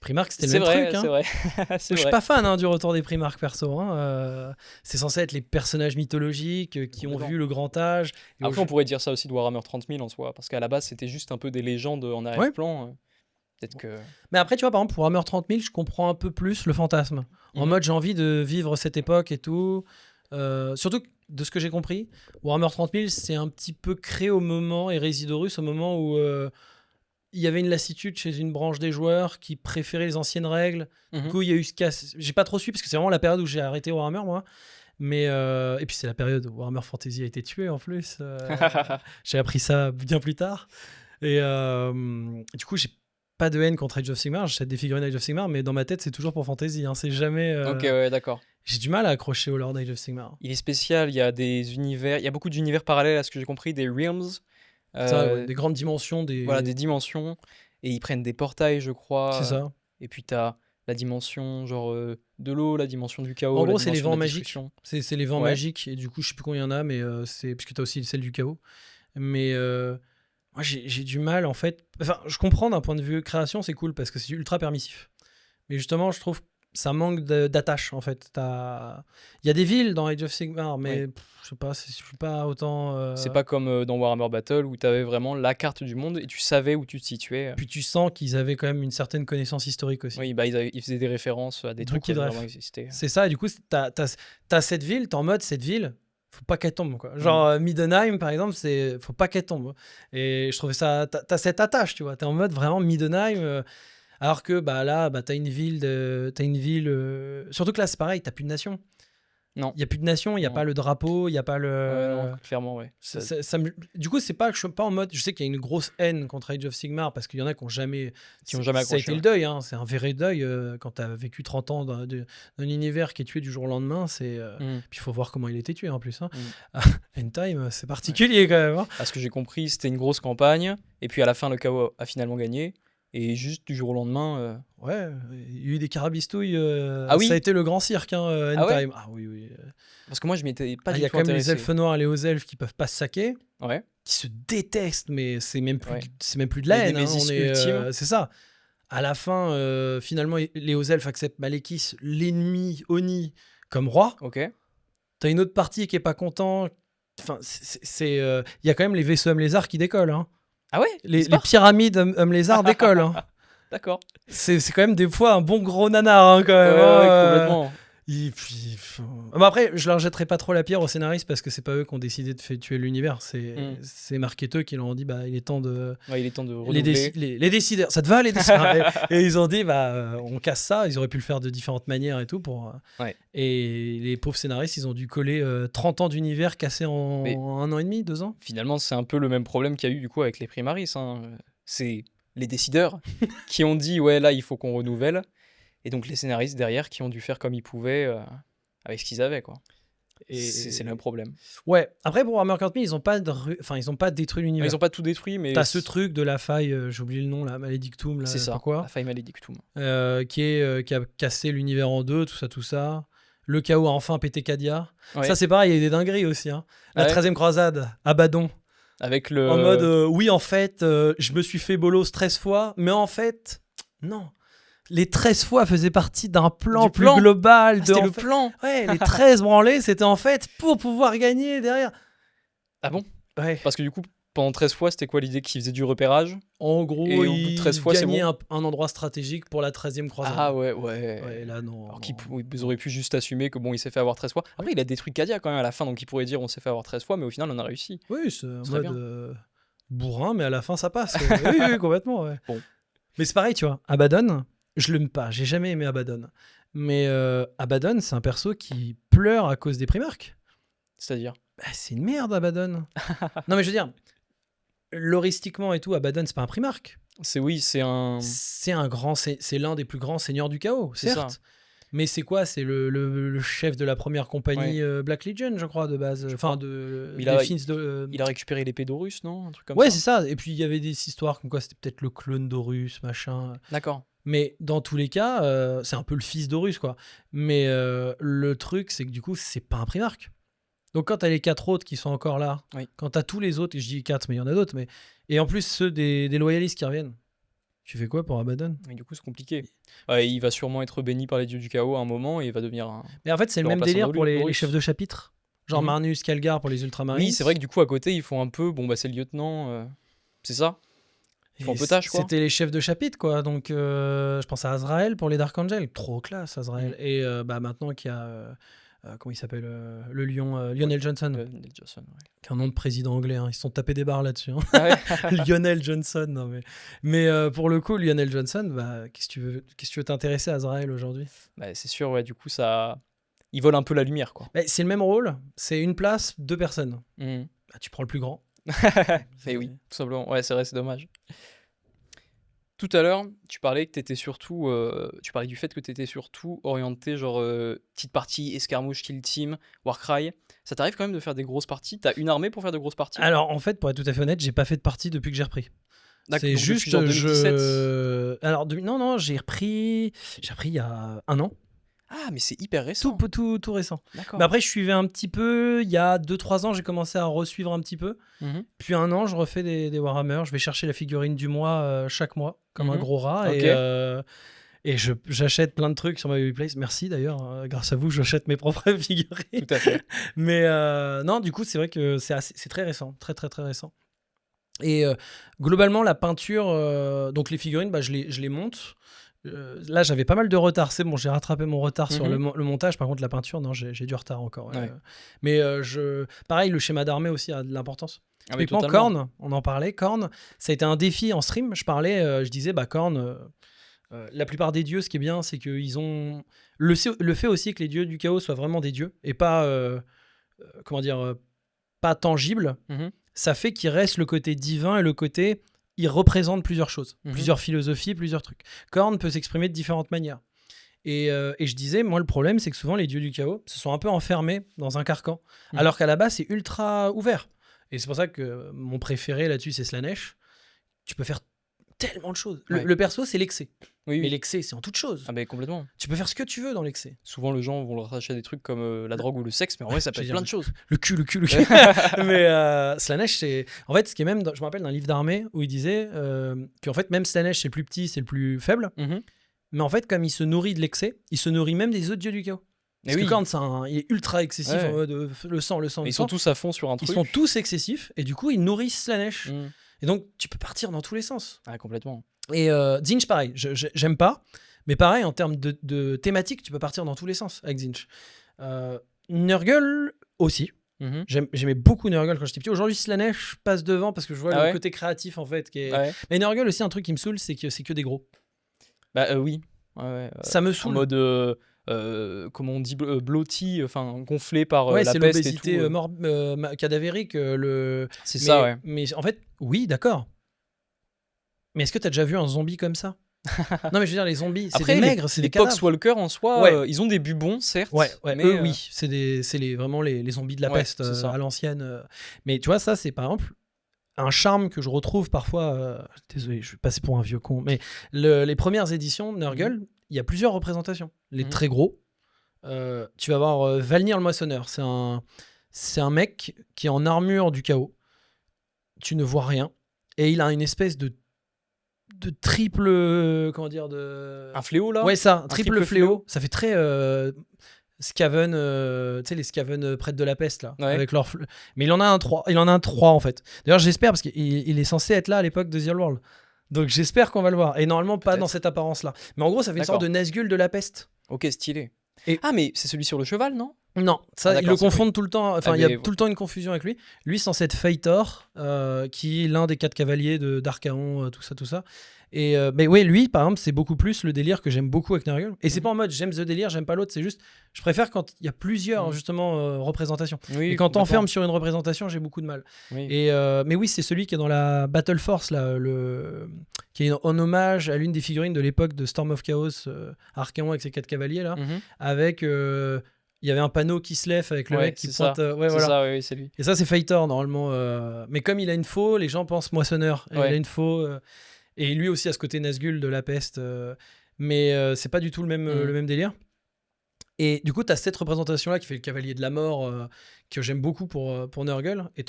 Primarques, c'était le même truc. C'est vrai. Je suis pas fan du retour des Primarques perso. C'est censé être les personnages mythologiques qui ont vu le grand âge. Après, on pourrait dire ça aussi de Warhammer 30 000 en soi, parce qu'à la base, c'était juste un peu des légendes en arrière-plan. Peut-être que... Mais après, tu vois, par exemple, pour Warhammer 30 000, je comprends un peu plus le fantasme. En mode, j'ai envie de vivre cette époque et tout. Surtout, de ce que j'ai compris, Warhammer 30 000, c'est un petit peu créé au moment, Hérésidorus, au moment où il y avait une lassitude chez une branche des joueurs qui préférait les anciennes règles. Du coup, il y a eu ce casse. J'ai pas trop suivi, parce que c'est vraiment la période où j'ai arrêté Warhammer, moi. Mais et puis, c'est la période où Warhammer Fantasy a été tué, en plus. J'ai appris ça bien plus tard. Et du coup, j'ai pas de haine contre Age of Sigmar. J'achète des figurines Age of Sigmar, mais dans ma tête, c'est toujours pour fantasy. Hein. C'est jamais. Ok, ouais, d'accord. J'ai du mal à accrocher au lore d'Age of Sigmar. Il est spécial, il y a des univers, il y a beaucoup d'univers parallèles à ce que j'ai compris, des realms, Ça, ouais, des grandes dimensions, voilà, des dimensions, et ils prennent des portails, je crois. C'est ça. Et puis t'as la dimension genre de l'eau, la dimension du chaos, En la gros, c'est les dimension vents de la magiques. destruction. C'est les vents Ouais. magiques. Et du coup, je sais plus combien il y en a, mais c'est parce que t'as aussi celle du chaos. Mais moi, j'ai du mal, en fait. Enfin, je comprends d'un point de vue création, c'est cool parce que c'est ultra permissif. Mais justement, je trouve que ça manque d'attache, en fait. Il y a des villes dans Age of Sigmar, mais je sais pas, je suis pas autant. C'est pas comme dans Warhammer Battle où t'avais vraiment la carte du monde et tu savais où tu te situais. Puis tu sens qu'ils avaient quand même une certaine connaissance historique aussi. Oui, bah ils faisaient des références à des trucs qui Beaucoup de vraiment refs. existé. C'est ça, et du coup, t'as cette ville, t'es en mode cette ville, faut pas qu'elle tombe, quoi. Genre Middenheim, par exemple, faut pas qu'elle tombe. Et je trouvais ça, t'as cette attache, tu vois. T'es en mode vraiment Middenheim, alors que bah là, bah, t'as une ville, surtout que là, c'est pareil, t'as plus de nation. Non. Il y a plus de nation, il y a Non. pas le drapeau, il y a pas le. Ouais, non, clairement, ouais. Du coup, c'est pas que je suis pas en mode. Je sais qu'il y a une grosse haine contre Age of Sigmar parce qu'il y en a qui ont jamais. Qui ont jamais Ça a accroché, été le deuil, hein. C'est un vrai deuil quand t'as vécu 30 ans d'un univers qui est tué du jour au lendemain. Puis il faut voir comment il a été tué en plus. Hein. End Time, c'est particulier quand même. Hein. À ce que j'ai compris, c'était une grosse campagne. Et puis à la fin, le chaos a finalement gagné. Et juste du jour au lendemain. Ouais, il y a eu des carabistouilles. Ah oui. Ça a été le grand cirque, hein, End Ah ouais. Time. Ah oui, oui. Parce que moi, je m'y étais pas Il du y a tout quand même intéressé. les elfes noirs et les hauts elfes qui peuvent pas se saquer. Ouais. Qui se détestent, mais c'est même plus, Ouais. c'est même plus de la haine. Hein. Némésis ultime. C'est ça. À la fin, finalement, les hauts elfes acceptent Malekith, l'ennemi Oni, comme roi. Ok. T'as une autre partie qui est pas content. Enfin, il y a quand même les vaisseaux hommes lézards qui décollent. Hein. Ah ouais. Les pyramides hommes lézards décollent. Hein. D'accord. C'est quand même des fois un bon gros nanar, hein, quand même. Ouais, complètement. Après, je leur jetterai pas trop la pierre aux scénaristes parce que c'est pas eux qui ont décidé de faire tuer l'univers. C'est marketeux qui leur ont dit bah il est temps de. Ouais, il est temps de renouveler. Les décideurs, ça te va les décideurs et ils ont dit bah on casse ça. Ils auraient pu le faire de différentes manières et tout pour. Et les pauvres scénaristes, ils ont dû coller 30 ans d'univers cassé en 1 an et demi, 2 ans. Finalement, c'est un peu le même problème qu'il y a eu du coup avec les Primaris. Hein. C'est les décideurs qui ont dit ouais là il faut qu'on renouvelle. Et donc les scénaristes derrière qui ont dû faire comme ils pouvaient avec ce qu'ils avaient quoi. Et c'est le même problème. Ouais. Après pour Warhammer 40 000, ils ont pas détruit l'univers. Ils ont pas tout détruit mais t'as ce truc de la faille, j'ai oublié le nom là, Maledictum là. C'est ça. Quoi. La faille Maledictum. Qui a cassé l'univers en deux, tout ça. Le chaos a enfin pété Cadia. Ouais. Ça c'est pareil, il y a des dingueries aussi. Hein. La 13e croisade, Abaddon. Avec le. En mode oui en fait, je me suis fait bolos 13 fois, mais en fait non. Les 13 fois faisaient partie d'un plan plus global. C'était le plan. Ouais, les 13 branlés, c'était en fait pour pouvoir gagner derrière. Ah bon? Ouais. Parce que du coup, pendant 13 fois, c'était quoi l'idée qu'ils faisaient du repérage? En gros, et au bout de 13 fois, gagnaient bon. un endroit stratégique pour la 13e croisade. Ah ouais. Ouais, là non. Alors qu'ils auraient pu juste assumer que bon, il s'est fait avoir 13 fois. Après, il a détruit Cadia quand même à la fin, donc il pourrait dire on s'est fait avoir 13 fois, mais au final, on a réussi. Oui, c'est un mode bourrin, mais à la fin, ça passe. oui, complètement. Ouais. Bon. Mais c'est pareil, tu vois. Abaddon, je l'aime pas. J'ai jamais aimé Abaddon. Mais Abaddon, c'est un perso qui pleure à cause des Primarques. C'est-à-dire c'est une merde, Abaddon. Non, mais je veux dire, loristiquement et tout, Abaddon, c'est pas un Primarque. C'est un. C'est l'un des plus grands seigneurs du chaos, certes. Ça. Mais c'est quoi? C'est le chef de la première compagnie Black Legion, je crois, de base. Enfin, il a récupéré l'épée d'Horus, non? Un truc comme ça. Ouais, c'est ça. Et puis, il y avait des histoires comme quoi c'était peut-être le clone d'Horus, machin. D'accord. Mais dans tous les cas, c'est un peu le fils d'Horus, quoi. Mais le truc, c'est que du coup, c'est pas un Primarque. Donc, quand t'as les 4 autres qui sont encore là, quand t'as tous les autres, et je dis 4, mais il y en a d'autres, et en plus, ceux des loyalistes qui reviennent. Tu fais quoi pour Abaddon? Mais du coup, c'est compliqué. Il va sûrement être béni par les dieux du chaos à un moment et il va devenir un. Mais en fait, c'est le même délire pour les chefs de chapitre. Genre Marnus, Calgar pour les Ultramarines. Oui, c'est vrai que du coup, à côté, ils font un peu. Bon, bah, c'est le lieutenant. C'est ça? Ils font un peu tâche, quoi. C'était les chefs de chapitre, quoi. Donc, je pense à Azrael pour les Dark Angels. Trop classe, Azrael. Et maintenant qu'il y a. Comment il s'appelle le lion Lionel Johnson. Lionel Johnson, ouais. Qui est un nom de président anglais. Hein. Ils se sont tapés des barres là-dessus. Hein. Ah ouais. Lionel Johnson. Non, mais pour le coup, Lionel Johnson, qu'est-ce que tu veux t'intéresser à Azrael aujourd'hui? C'est sûr, ouais. Du coup, ça. Il vole un peu la lumière, quoi. C'est le même rôle. C'est une place, 2 personnes. Tu prends le plus grand. Et oui, tout simplement. Ouais, c'est vrai, c'est dommage. Tout à l'heure, tu parlais que t'étais surtout, tu parlais du fait que tu étais surtout orienté genre, petite partie escarmouche, kill team, Warcry. Ça t'arrive quand même de faire des grosses parties? T'as une armée pour faire de grosses parties? Alors en fait, pour être tout à fait honnête, j'ai pas fait de partie depuis que j'ai repris. C'est Donc depuis juste, genre 2017? Alors non, j'ai repris il y a un an, Ah, mais c'est hyper récent. tout récent. D'accord. Mais après, je suivais un petit peu. Il y a 2-3 ans, j'ai commencé à resuivre un petit peu. Mhm. Puis un an, je refais des Warhammer. Je vais chercher la figurine du mois chaque mois, comme un Mhm. gros rat. Ok. Et j'achète plein de trucs sur My Place. Merci d'ailleurs. Grâce à vous, j'achète mes propres figurines. Tout à fait. Mais non, du coup, c'est vrai que c'est très récent. Très, très, très récent. Et globalement, la peinture, donc les figurines, bah, je les monte. Là, j'avais pas mal de retard. C'est bon, j'ai rattrapé mon retard sur le montage. Par contre, la peinture, non, j'ai du retard encore. Ouais. Ouais. Mais pareil, le schéma d'armée aussi a de l'importance. Ah, mais Typiquement, totalement. Khorne, on en parlait. Khorne, ça a été un défi en stream. Je disais, bah, Khorne, la plupart des dieux, ce qui est bien, c'est qu'ils ont le fait aussi que les dieux du chaos soient vraiment des dieux et pas, comment dire, pas tangibles. Mhm. Ça fait qu'il reste le côté divin et le côté il représente plusieurs choses, Mhm. plusieurs philosophies, plusieurs trucs. Khorne peut s'exprimer de différentes manières. Et je disais, moi, le problème, c'est que souvent, les dieux du chaos se sont un peu enfermés dans un carcan, alors qu'à la base, c'est ultra ouvert. Et c'est pour ça que mon préféré là-dessus, c'est Slaanesh. Tu peux faire tellement de choses. Ouais. Le perso, c'est l'excès. Oui, Mais oui. l'excès, c'est en toute chose. Ah, mais complètement. Tu peux faire ce que tu veux dans l'excès. Souvent, les gens vont leur rattacher à des trucs comme la drogue ou le sexe, mais en vrai, ça peut être plein de choses. Le cul. Mais Slaanesh, c'est. En fait, ce qui est même. Je me rappelle d'un livre d'armée où il disait qu'en fait, même Slaanesh, c'est le plus petit, c'est le plus faible. Mhm. Mais en fait, comme il se nourrit de l'excès, il se nourrit même des autres dieux du chaos. Mais Parce oui. que Khorne, il est ultra excessif Ouais. en mode le sang. Mais ils sont tous à fond sur un Ils truc. sont tous excessifs et du coup, ils nourrissent Slaanesh. Mhm. Et donc, tu peux partir dans tous les sens. Ah, complètement. Et Zinch, pareil, j'aime pas. Mais pareil, en termes de thématique, tu peux partir dans tous les sens avec Zinch. Nurgle aussi. Mhm. J'aimais beaucoup Nurgle quand j'étais petit. Aujourd'hui, Slaanesh passe devant parce que je vois Ah le ouais côté créatif en fait. Ouais. Mais Nurgle aussi, un truc qui me saoule, c'est que des gros. Bah oui. Ouais, Ça me en saoule. mode, comment on dit, blotti, enfin gonflé par Ouais, la c'est peste et l'obésité tout. cadavérique. C'est mais, ça, ouais. Mais en fait, oui, d'accord. Mais est-ce que t'as déjà vu un zombie comme ça? Non, mais je veux dire, les zombies, c'est Après, des maigres, c'est les des cadavres. Poxwalkers en soi, Ouais. ils ont des bubons, certes. Ouais, mais eux, oui, c'est vraiment les zombies de la Ouais, peste c'est ça. à l'ancienne. Mais tu vois, ça, c'est par exemple un charme que je retrouve parfois. Désolé, je vais passer pour un vieux con, mais les premières éditions de Nurgle, il y a plusieurs représentations. Les Mhm. très gros, tu vas avoir Valnir le Moissonneur. C'est un mec qui est en armure du chaos. Tu ne vois rien. Et il a une espèce de triple. Comment dire Un fléau, là? Ouais, ça, Un triple triple fléau. Ça fait très Skaven, tu sais, les Skaven prêtres de la peste, là. Ouais. Avec leur mais il en a un 3. Il en a un 3, en fait. D'ailleurs, j'espère, parce qu'il est censé être là à l'époque de The Old World. Donc, j'espère qu'on va le voir. Et normalement, pas Peut-être. dans cette apparence-là. Mais en gros, ça fait une D'accord. sorte de Nazgûl de la peste. Ok, stylé. Et- Ah, mais c'est celui sur le cheval, non? Non, ça, Ah, ils d'accord, le c'est confondent tout le temps. Enfin, Ah, il y a mais- tout le temps une confusion avec lui. Lui, c'est censé être Feitor, qui est l'un des 4 cavaliers d'Archaon, tout ça. Et mais oui, lui, par exemple, c'est beaucoup plus le délire que j'aime beaucoup avec Nurgle. Et c'est pas en mode j'aime ce délire, j'aime pas l'autre. C'est juste, je préfère quand il y a plusieurs justement représentations. Oui, Et quand complètement. t'enfermes sur une représentation, j'ai beaucoup de mal. Oui. Et mais oui, c'est celui qui est dans la Battle Force là, qui est en hommage à l'une des figurines de l'époque de Storm of Chaos, Archaon avec ses 4 cavaliers là, Mhm. avec il y avait un panneau qui se lève avec le Ouais, mec qui c'est ça. pointe. Ouais, C'est voilà. ça, oui, c'est lui. Et ça, c'est Feitor normalement. Mais comme il a une faux, les gens pensent moissonneur. Et Ouais. il a une faux. Et lui aussi a ce côté Nazgûl de la peste. Mais c'est pas du tout le même délire. Et du coup, tu as cette représentation-là qui fait le cavalier de la mort, que j'aime beaucoup pour Nurgle. Et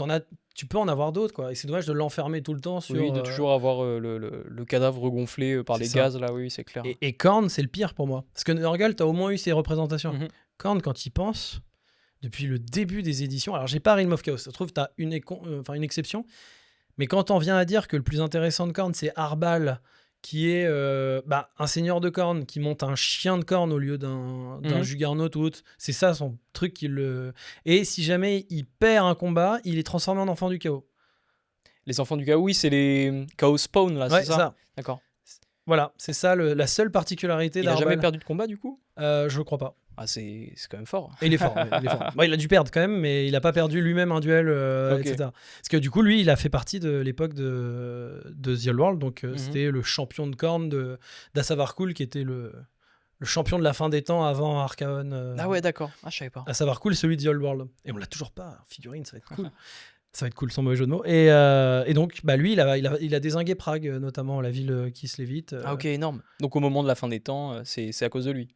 tu peux en avoir d'autres, quoi. Et c'est dommage de l'enfermer tout le temps sur. Oui, de toujours avoir le cadavre regonflé par C'est les ça. gaz, là, oui, c'est clair. Et Khorne, c'est le pire pour moi. Parce que Nurgle, tu as au moins eu ses représentations. Mhm. Khorne, quand il pense, depuis le début des éditions, alors j'ai pas Realm of Chaos, ça se trouve, tu as une exception. Mais quand on vient à dire que le plus intéressant de Khorne, c'est Arbal, qui est un seigneur de Khorne qui monte un chien de Khorne au lieu d'un Juggernaut ou autre, c'est ça son truc qui le. Et si jamais il perd un combat, il est transformé en enfant du chaos. Les enfants du chaos, oui, c'est les Chaos Spawn, là, Ouais, c'est ça? D'accord. Voilà, c'est ça la seule particularité Il a d'Arbal. jamais perdu de combat du coup? Je crois pas. Ah, c'est quand même fort. Et il est fort, ouais, il est fort. Bon, il a dû perdre quand même, mais il a pas perdu lui-même un duel, Ok. etc. Parce que du coup, lui, il a fait partie de l'époque de The Old World, donc c'était le champion de Khorne d'Asavarkul, qui était le champion de la fin des temps avant Archaon. Ah ouais, d'accord. Ah, je savais pas. Asavarkul, celui de The Old World. Et on l'a toujours pas, figurine, ça va être cool. Ça va être cool, sans mauvais jeu de mots. Et donc, bah, lui, il a dézingué Prague, notamment la ville qui se lévite. Ah ok, énorme. Donc au moment de la fin des temps, c'est à cause de lui.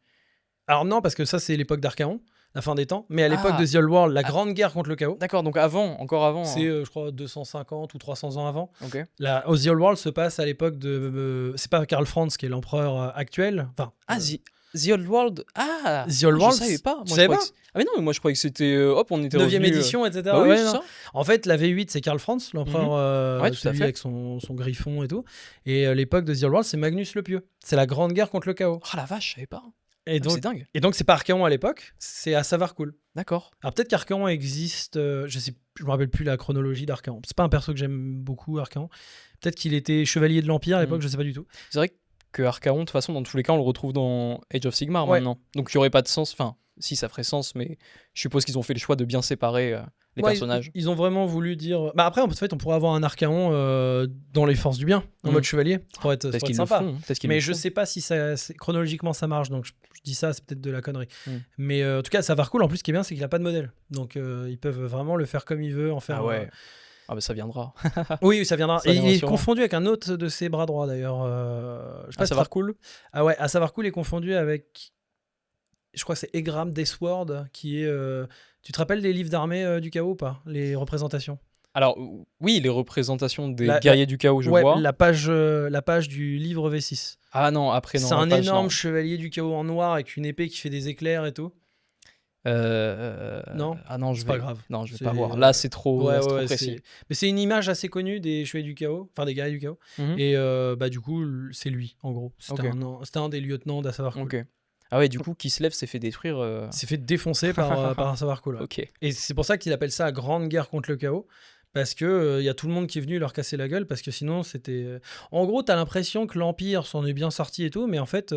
Alors non, parce que ça, c'est l'époque d'Archaon, la fin des temps. Mais à l'époque Ah. de The Old World, la grande guerre contre le chaos, D'accord, donc encore avant. c'est, je crois, 250 ou 300 ans avant. Ok. The Old World se passe à l'époque de... c'est pas Karl Franz qui est l'empereur actuel. Enfin, Ah, The Old World. Ah, The Old World, je savais pas. Moi, tu je savais croyais pas que ah mais non, mais moi je croyais que c'était hop, on était 9e revenu, édition, etc. Bah oui, Ouais, c'est non. ça. En fait, la V8, c'est Karl Franz, l'empereur, Ouais, tout à celui fait. avec son griffon et tout. Et l'époque de The Old World, c'est Magnus le Pieux. C'est la grande guerre contre le chaos. Ah la vache, je savais pas. Et C'est dingue. donc, c'est pas Archaon à l'époque, c'est Asavarkul. D'accord. Alors peut-être qu'Archaon existe, je me rappelle plus la chronologie d'Archaon. C'est pas un perso que j'aime beaucoup, Archaon. Peut-être qu'il était chevalier de l'Empire à l'époque, je sais pas du tout. C'est vrai que Archaon, de toute façon, dans tous les cas, on le retrouve dans Age of Sigmar Ouais. maintenant. Donc il y aurait pas de sens. Enfin, si ça ferait sens, mais je suppose qu'ils ont fait le choix de bien séparer les Ouais, personnages. ils ont vraiment voulu dire. Bah après, en fait, on pourrait avoir un Archaon dans les forces du bien, en mode chevalier. Ça pourrait être, Peut-être qu'ils le sympa. font. Peut-être qu'ils Mais le je font. sais pas si chronologiquement ça marche, donc je dis ça, c'est peut-être de la connerie. Mm. Mais en tout cas, Asavarkul, en plus, ce qui est bien, c'est qu'il a pas de modèle. Donc ils peuvent vraiment le faire comme il veut, en faire. Ah ouais. Ah bah ça viendra. Oui, ça viendra. Ça Et viendra il est sûrement. confondu avec un autre de ses bras droits d'ailleurs. Je sais pas Ah, si ça tu va te cool. Ah ouais, Asavarkul est confondu avec. Je crois que c'est Egram Deathward qui est. Tu te rappelles des livres d'armée du chaos ou pas? Les représentations. Alors oui, les représentations des La- guerriers du chaos, je Ouais, vois. la page du livre V6. Ah non, après non. C'est un la page, énorme non. chevalier du chaos en noir avec une épée qui fait des éclairs et tout. Non, Ah non, je c'est vais pas grave. Non, je vais C'est, pas voir. Là, c'est trop, Ouais, là, c'est trop ouais, précis. mais c'est une image assez connue des chevaliers du chaos, enfin des guerriers du chaos. Mhm. Et bah du coup, c'est lui en gros. C'était un des lieutenants d'Asavarkul. Ok. Ah ouais, du coup, Kislev s'est fait détruire. S'est fait défoncer par Asavarkul. Ouais. Ok. Et c'est pour ça qu'il appelle ça grande guerre contre le chaos. Parce que y a tout le monde qui est venu leur casser la gueule. Parce que sinon, c'était. En gros, t'as l'impression que l'Empire s'en est bien sorti et tout. Mais en fait,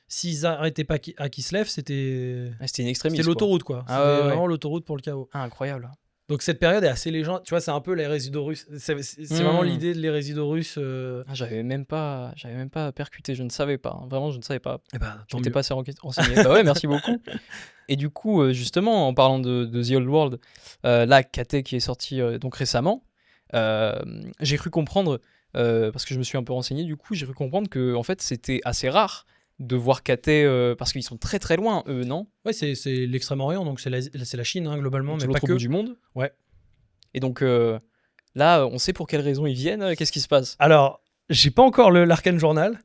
s'ils arrêtaient pas à Kislev, c'était. Ah, c'était une extrémiste. C'était l'autoroute, quoi. Ah, C'était ouais, ouais. vraiment l'autoroute pour le chaos. Ah, incroyable. Donc cette période est assez légendaire. Tu vois, c'est un peu l'Hérésidorus. C'est vraiment l'idée de l'Hérésidorus. Ah, j'avais même pas percuté. Je ne savais pas. Hein. Vraiment, je ne savais pas. Eh ben, Je n'étais pas assez renseigné. Bah ouais, merci beaucoup. Et du coup, justement, en parlant de The Old World, là, KT qui est sorti donc récemment, j'ai cru comprendre, parce que je me suis un peu renseigné, du coup, j'ai cru comprendre que en fait, c'était assez rare de voir KT, parce qu'ils sont très très loin, eux, non? Ouais, c'est l'Extrême-Orient, donc c'est la Chine, hein, globalement, C'est mais pas l'autre que. bout du monde. Ouais. Et donc, là, on sait pour quelles raisons ils viennent. Qu'est-ce qui se passe? Alors, j'ai pas encore l'Arcane Journal,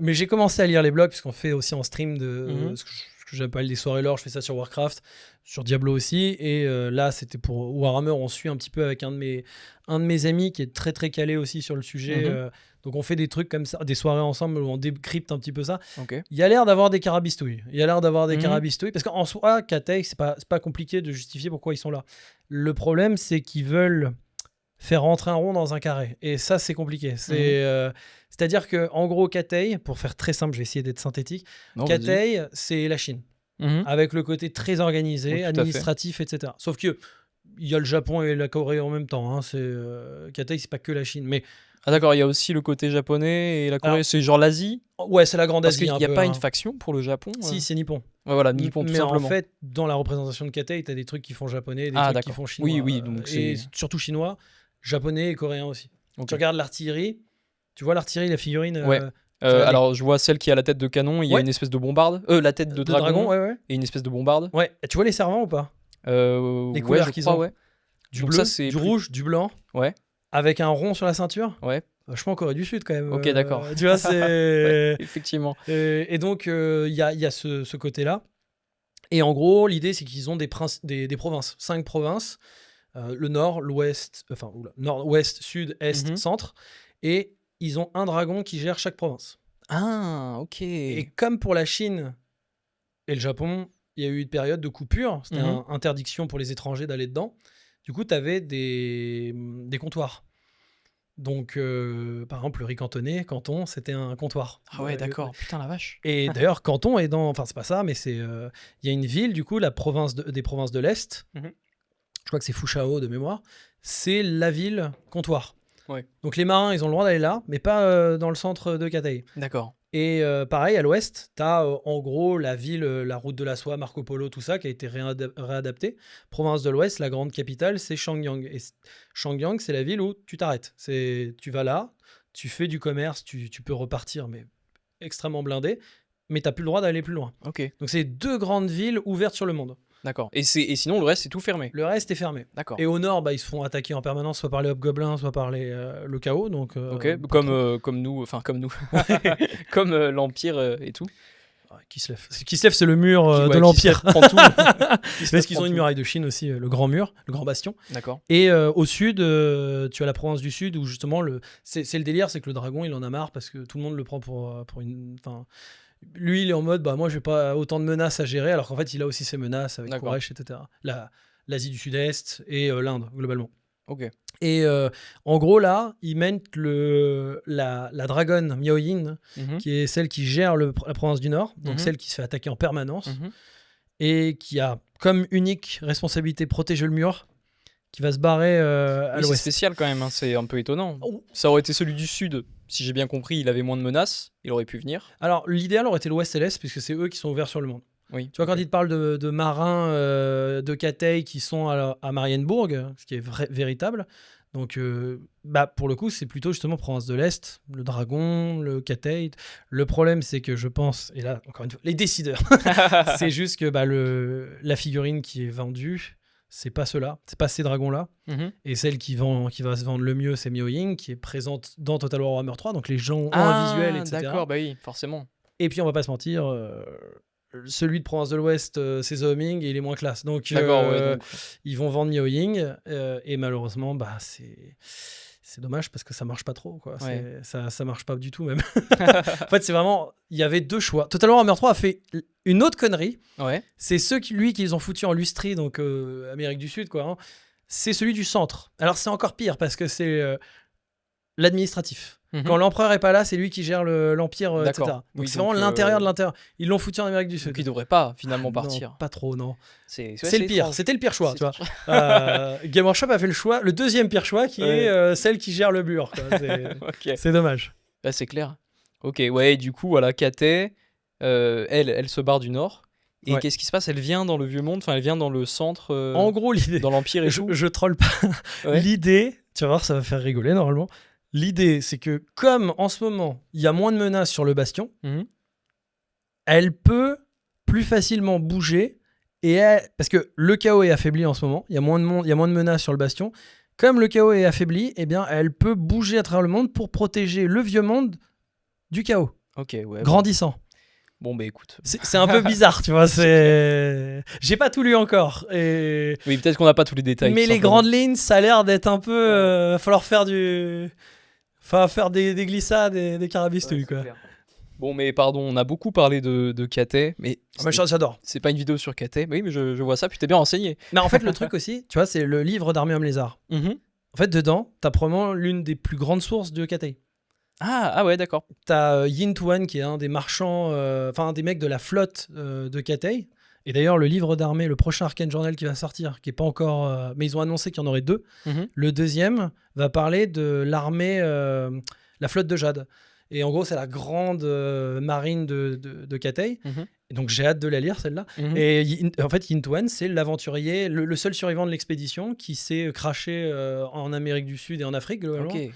mais j'ai commencé à lire les blogs, puisqu'on fait aussi en stream de ce que j'appelle des soirées lore. Je fais ça sur Warcraft, sur Diablo aussi. Et là, c'était pour Warhammer. On suit un petit peu avec un de mes amis qui est très très calé aussi sur le sujet. Donc on fait des trucs comme ça, des soirées ensemble où on décrypte un petit peu ça. Ok. Il y a l'air d'avoir des carabistouilles. Parce qu'en soi, Katei, c'est pas compliqué de justifier pourquoi ils sont là. Le problème, c'est qu'ils veulent faire rentrer un rond dans un carré. Et ça, c'est compliqué. C'est-à-dire que, en gros, Katei, pour faire très simple, je vais essayer d'être synthétique, Non, vas-y. Katei, c'est la Chine. Mhm. Avec le côté très organisé, Oui, tout à administratif, etc. Sauf que il y a le Japon et la Corée en même temps. Hein. Katei, c'est pas que la Chine. Mais Ah d'accord, il y a aussi le côté japonais et la Corée, Alors, c'est genre l'Asie. ouais, c'est la grande Parce Asie. qu'il un n'y a peu, pas hein. une faction pour le Japon. Si, c'est Nippon. Ouais, voilà, Nippon tout Mais simplement. en fait, dans la représentation de Katei, t'as des trucs qui font japonais, des Ah, trucs qui d'accord. font chinois. Oui, oui, donc et c'est- surtout chinois, japonais et coréens aussi. Ok. Tu regardes l'artillerie, tu vois l'artillerie, la figurine Ouais. Alors, je vois celle qui a la tête de canon, il y a Ouais. une espèce de bombarde. La tête de dragon, ouais. et une espèce de bombarde. Ouais. Et tu vois les servants ou pas? Les couleurs je qu'ils crois, ont. ouais. Du Donc bleu, ça, c'est du plus- rouge, du blanc. Ouais. Avec un rond sur la ceinture. Ouais, Vachement Corée du Sud quand même. Ok, d'accord. Tu vois, c'est. effectivement. Et donc, il y a ce côté-là. Et en gros, l'idée, c'est qu'ils ont des provinces. 5 provinces. Le nord, l'ouest, nord, ouest, sud, est, Mhm. centre. Et ils ont un dragon qui gère chaque province. Ah, ok. Et comme pour la Chine et le Japon, il y a eu une période de coupure. C'était Mhm. interdiction pour les étrangers d'aller dedans. Du coup, tu avais des comptoirs. Donc, par exemple, le riz cantonais, Canton, c'était un comptoir. Ah ouais, d'accord. Putain, la vache. Et d'ailleurs, Canton est dans... Enfin, c'est pas ça, mais c'est... Il y a une ville, du coup, des provinces de l'Est. Mhm. Je crois que c'est Fouchao de mémoire. C'est la ville comptoir. Ouais. Donc les marins, ils ont le droit d'aller là, mais pas dans le centre de Cathay. D'accord. Et pareil, à l'ouest, tu as en gros la ville, la route de la soie, Marco Polo, tout ça, qui a été réadapté. Province de l'ouest, la grande capitale, c'est Shenyang. Et Shenyang, c'est la ville où tu t'arrêtes. Tu vas là, tu fais du commerce, tu peux repartir, mais extrêmement blindé, mais tu n'as plus le droit d'aller plus loin. Ok. Donc c'est 2 grandes villes ouvertes sur le monde. D'accord. Et sinon, le reste, c'est tout fermé. Le reste est fermé. D'accord. Et au nord, ils se font attaquer en permanence, soit par les hobgoblins, soit par le chaos. Donc, Ok. Comme nous, enfin comme nous, comme l'Empire et tout. Kislev, c'est le mur Ouais, de l'Empire. Kislev prend tout. Parce qu'ils ont une muraille de Chine aussi, le grand mur, le grand bastion. D'accord. Et au sud, tu as la province du sud où justement, c'est le délire, c'est que le dragon, il en a marre parce que tout le monde le prend pour une... Enfin, lui, il est en mode, moi, je n'ai pas autant de menaces à gérer, alors qu'en fait, il a aussi ses menaces avec Quraysh, etc. L'Asie du Sud-Est et l'Inde, globalement. Ok. Et en gros, là, ils mènent la dragonne Miao Yin, qui est celle qui gère la province du Nord, donc celle qui se fait attaquer en permanence, et qui a comme unique responsabilité protéger le mur, qui va se barrer à l'ouest. C'est spécial quand même, hein, c'est un peu étonnant. Ça aurait été celui du Sud, si j'ai bien compris, il avait moins de menaces, il aurait pu venir. Alors, l'idéal aurait été l'ouest et l'est, puisque c'est eux qui sont ouverts sur le monde. Oui. Tu vois, quand ils te parlent de marins de Cathay qui sont à Marienbourg, ce qui est véritable, donc pour le coup, c'est plutôt justement province de l'Est, le dragon, le Cathay. Le problème, c'est que je pense, et là, encore une fois, les décideurs, c'est juste que la figurine qui est vendue, c'est pas cela, c'est pas ces dragons-là. Et celle qui va se vendre le mieux, c'est Miao Ying, qui est présente dans Total War Warhammer 3, donc les gens ont un visuel, etc. D'accord, bah oui, forcément. Et puis, on va pas se mentir... celui de Province de l'Ouest, c'est The Homing et il est moins classe. Donc, ils vont vendre Miao Ying et malheureusement, c'est dommage parce que ça marche pas trop. Quoi. Ouais. Ça marche pas du tout même. En fait, c'est vraiment... Il y avait 2 choix. Total Warhammer 3 a fait une autre connerie. Ouais. C'est qu'ils ont foutu en Lustrie, donc Amérique du Sud, quoi. Hein. C'est celui du centre. Alors, c'est encore pire parce que c'est l'administratif. Quand l'empereur est pas là, c'est lui qui gère l'empire, etc. Donc c'est vraiment l'intérieur de l'intérieur. Ils l'ont foutu en Amérique du Sud. Donc il devrait pas finalement partir. Non, pas trop, non. C'est le pire. étrange. C'était le pire choix, tu vois. Game Workshop a fait le deuxième pire choix, qui est celle qui gère le mur. C'est dommage. Bah, c'est clair. Ok, ouais. Et du coup, voilà, Cathay, elle se barre du nord. Et qu'est-ce qui se passe ? Elle vient dans le vieux monde, enfin elle vient dans le centre. En gros, l'idée. Dans l'empire et tout. Je troll pas. L'idée, tu vas voir, ça va faire rigoler normalement. L'idée, c'est que comme en ce moment, il y a moins de menaces sur le bastion, elle peut plus facilement bouger. Parce que le chaos est affaibli en ce moment, il y a moins de menaces sur le bastion. Comme le chaos est affaibli, eh bien, elle peut bouger à travers le monde pour protéger le vieux monde du chaos. Ok, ouais. Grandissant. Bon, bah écoute. C'est un peu bizarre, tu vois. J'ai pas tout lu encore. Et... Oui, peut-être qu'on n'a pas tous les détails. Mais les grandes lignes, ça a l'air d'être un peu. Va falloir faire des glissades et des carabistoulles, quoi. Bon, mais pardon, on a beaucoup parlé de Cathay, mais j'adore. C'est pas une vidéo sur Cathay. Oui, mais je vois ça, puis t'es bien renseigné. Mais en fait, le truc aussi, tu vois, c'est le livre d'Armée Homme Lézard. En fait, dedans, t'as probablement l'une des plus grandes sources de Cathay. Ah ouais, d'accord. T'as Yin Tuan, qui est un des marchands, un des mecs de la flotte de Cathay. Et d'ailleurs, le livre d'armée, le prochain Arcane Journal qui va sortir, qui est pas encore... mais ils ont annoncé qu'il y en aurait 2. Le deuxième va parler de l'armée, la flotte de Jade. Et en gros, c'est la grande marine de Cathay. Et donc, j'ai hâte de la lire, celle-là. Et en fait, Yin Tuan, c'est l'aventurier, le seul survivant de l'expédition qui s'est craché en Amérique du Sud et en Afrique, globalement. Okay.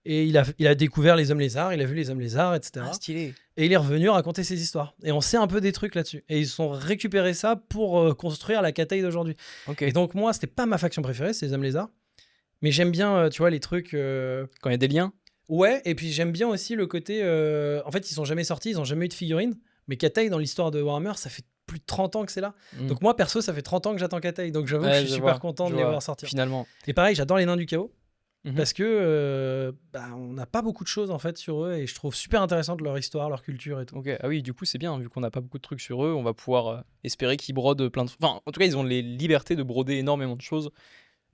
Et il a découvert les hommes lézards, il a vu les hommes lézards, etc. Ah, stylé. Et il est revenu raconter ses histoires. Et on sait un peu des trucs là-dessus. Et ils ont récupéré ça pour construire la Cathay d'aujourd'hui. Okay. Et donc moi, c'était pas ma faction préférée, c'est les hommes lézards. Mais j'aime bien, tu vois, les trucs... Quand il y a des liens. Ouais, et puis j'aime bien aussi le côté... En fait, ils sont jamais sortis, ils ont jamais eu de figurines. Mais Cathay, dans l'histoire de Warhammer, ça fait plus de 30 ans que c'est là. Donc moi, perso, ça fait 30 ans que j'attends Cathay. Donc j'avoue que je suis super content de les voir sortir. Finalement. Et pareil, j'adore les nains du chaos. Parce que on n'a pas beaucoup de choses en fait sur eux et je trouve super intéressante leur histoire, leur culture et tout. Ok, ah oui, du coup c'est bien, vu qu'on n'a pas beaucoup de trucs sur eux, on va pouvoir espérer qu'ils brodent plein de... Enfin, en tout cas, ils ont les libertés de broder énormément de choses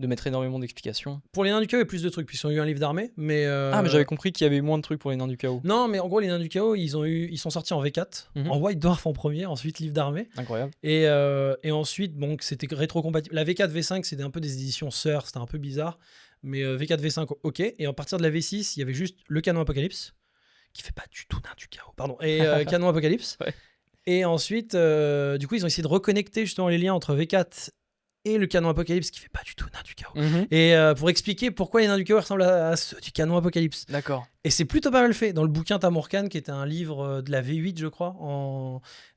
de mettre énormément d'explications. Pour les nains du chaos, il y a plus de trucs, puisqu'ils ont eu un livre d'armée. Mais, Ah, mais j'avais compris qu'il y avait moins de trucs pour les nains du chaos. Non, mais en gros, les nains du chaos, ils sont sortis en V4, en White Dwarf en premier, ensuite livre d'armée. Incroyable. Et ensuite, bon, c'était rétro-compatible. La V4, V5, c'était un peu des éditions sœurs, c'était un peu bizarre. Mais V4, V5, ok. Et à partir de la V6, il y avait juste le canon Apocalypse, qui fait pas du tout nain du chaos, pardon. Et canon Apocalypse. Ouais. Et ensuite, du coup, ils ont essayé de reconnecter justement les liens entre V4 et le canon Apocalypse, qui fait pas du tout nain du chaos. Et pour expliquer pourquoi les nains du chaos ressemblent à ceux du canon Apocalypse. D'accord. Et c'est plutôt pas mal fait. Dans le bouquin Tamurkan, qui était un livre de la V8, je crois.